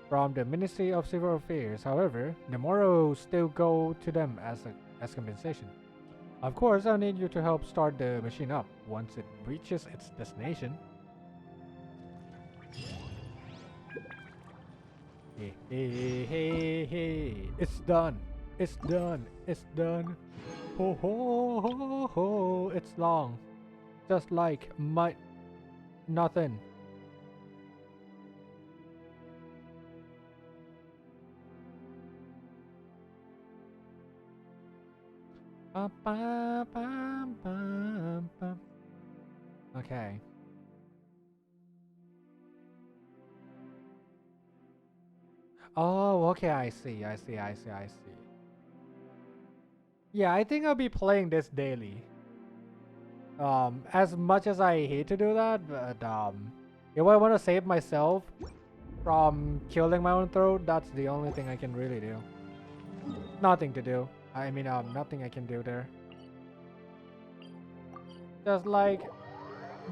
from the Ministry of Civil Affairs. However, the morrow still go to them as compensation. Of course, I'll need you to help start the machine up once it reaches its destination. Hey, it's done. It's done. Ho ho ho ho, it's long. Just like nothing. Okay. Oh, okay, I see. Yeah, I think I'll be playing this daily. As much as I hate to do that, but if I want to save myself from killing my own throat, that's the only thing I can really do. Nothing to do. I mean, nothing I can do there. Just like,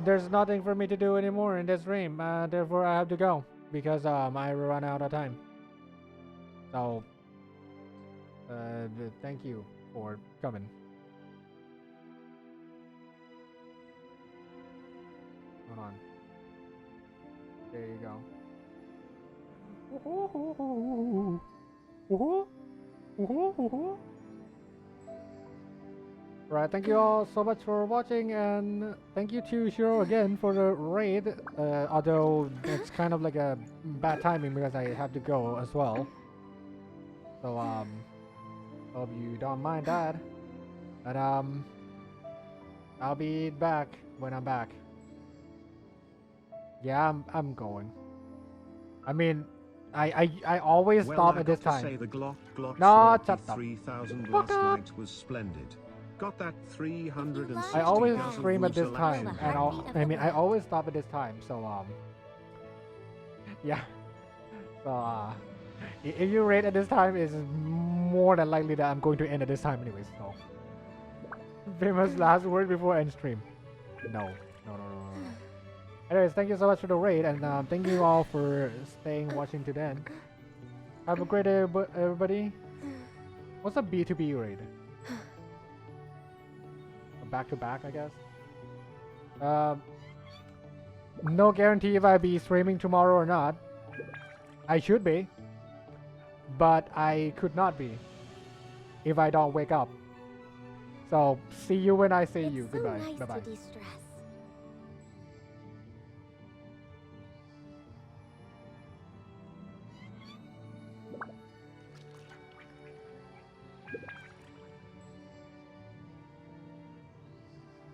there's nothing for me to do anymore in this stream, therefore I have to go because I run out of time. So, thank you for coming. Hold on. There you go. Right, thank you all so much for watching, and thank you to Shiro again for the raid, although it's kind of like a bad timing because I have to go as well. So, hope you don't mind that. And, I'll be back when I'm back. Yeah, I'm going. I mean, I always stop at this time. Say the Glock No, shut up. 3000 last night was splendid. Got that 360. I always stream at this time, and I always stop at this time. So yeah. So if you rate at this time, it's more than likely that I'm going to end at this time anyways. So famous last word before end stream. No. Anyways, thank you so much for the raid, and thank you all for staying watching to the end. Have a great day, everybody. What's a B2B raid? Back to back, I guess. No guarantee if I'll be streaming tomorrow or not. I should be, but I could not be if I don't wake up. So see you when I see you. Goodbye. Nice Bye bye. to de-stress.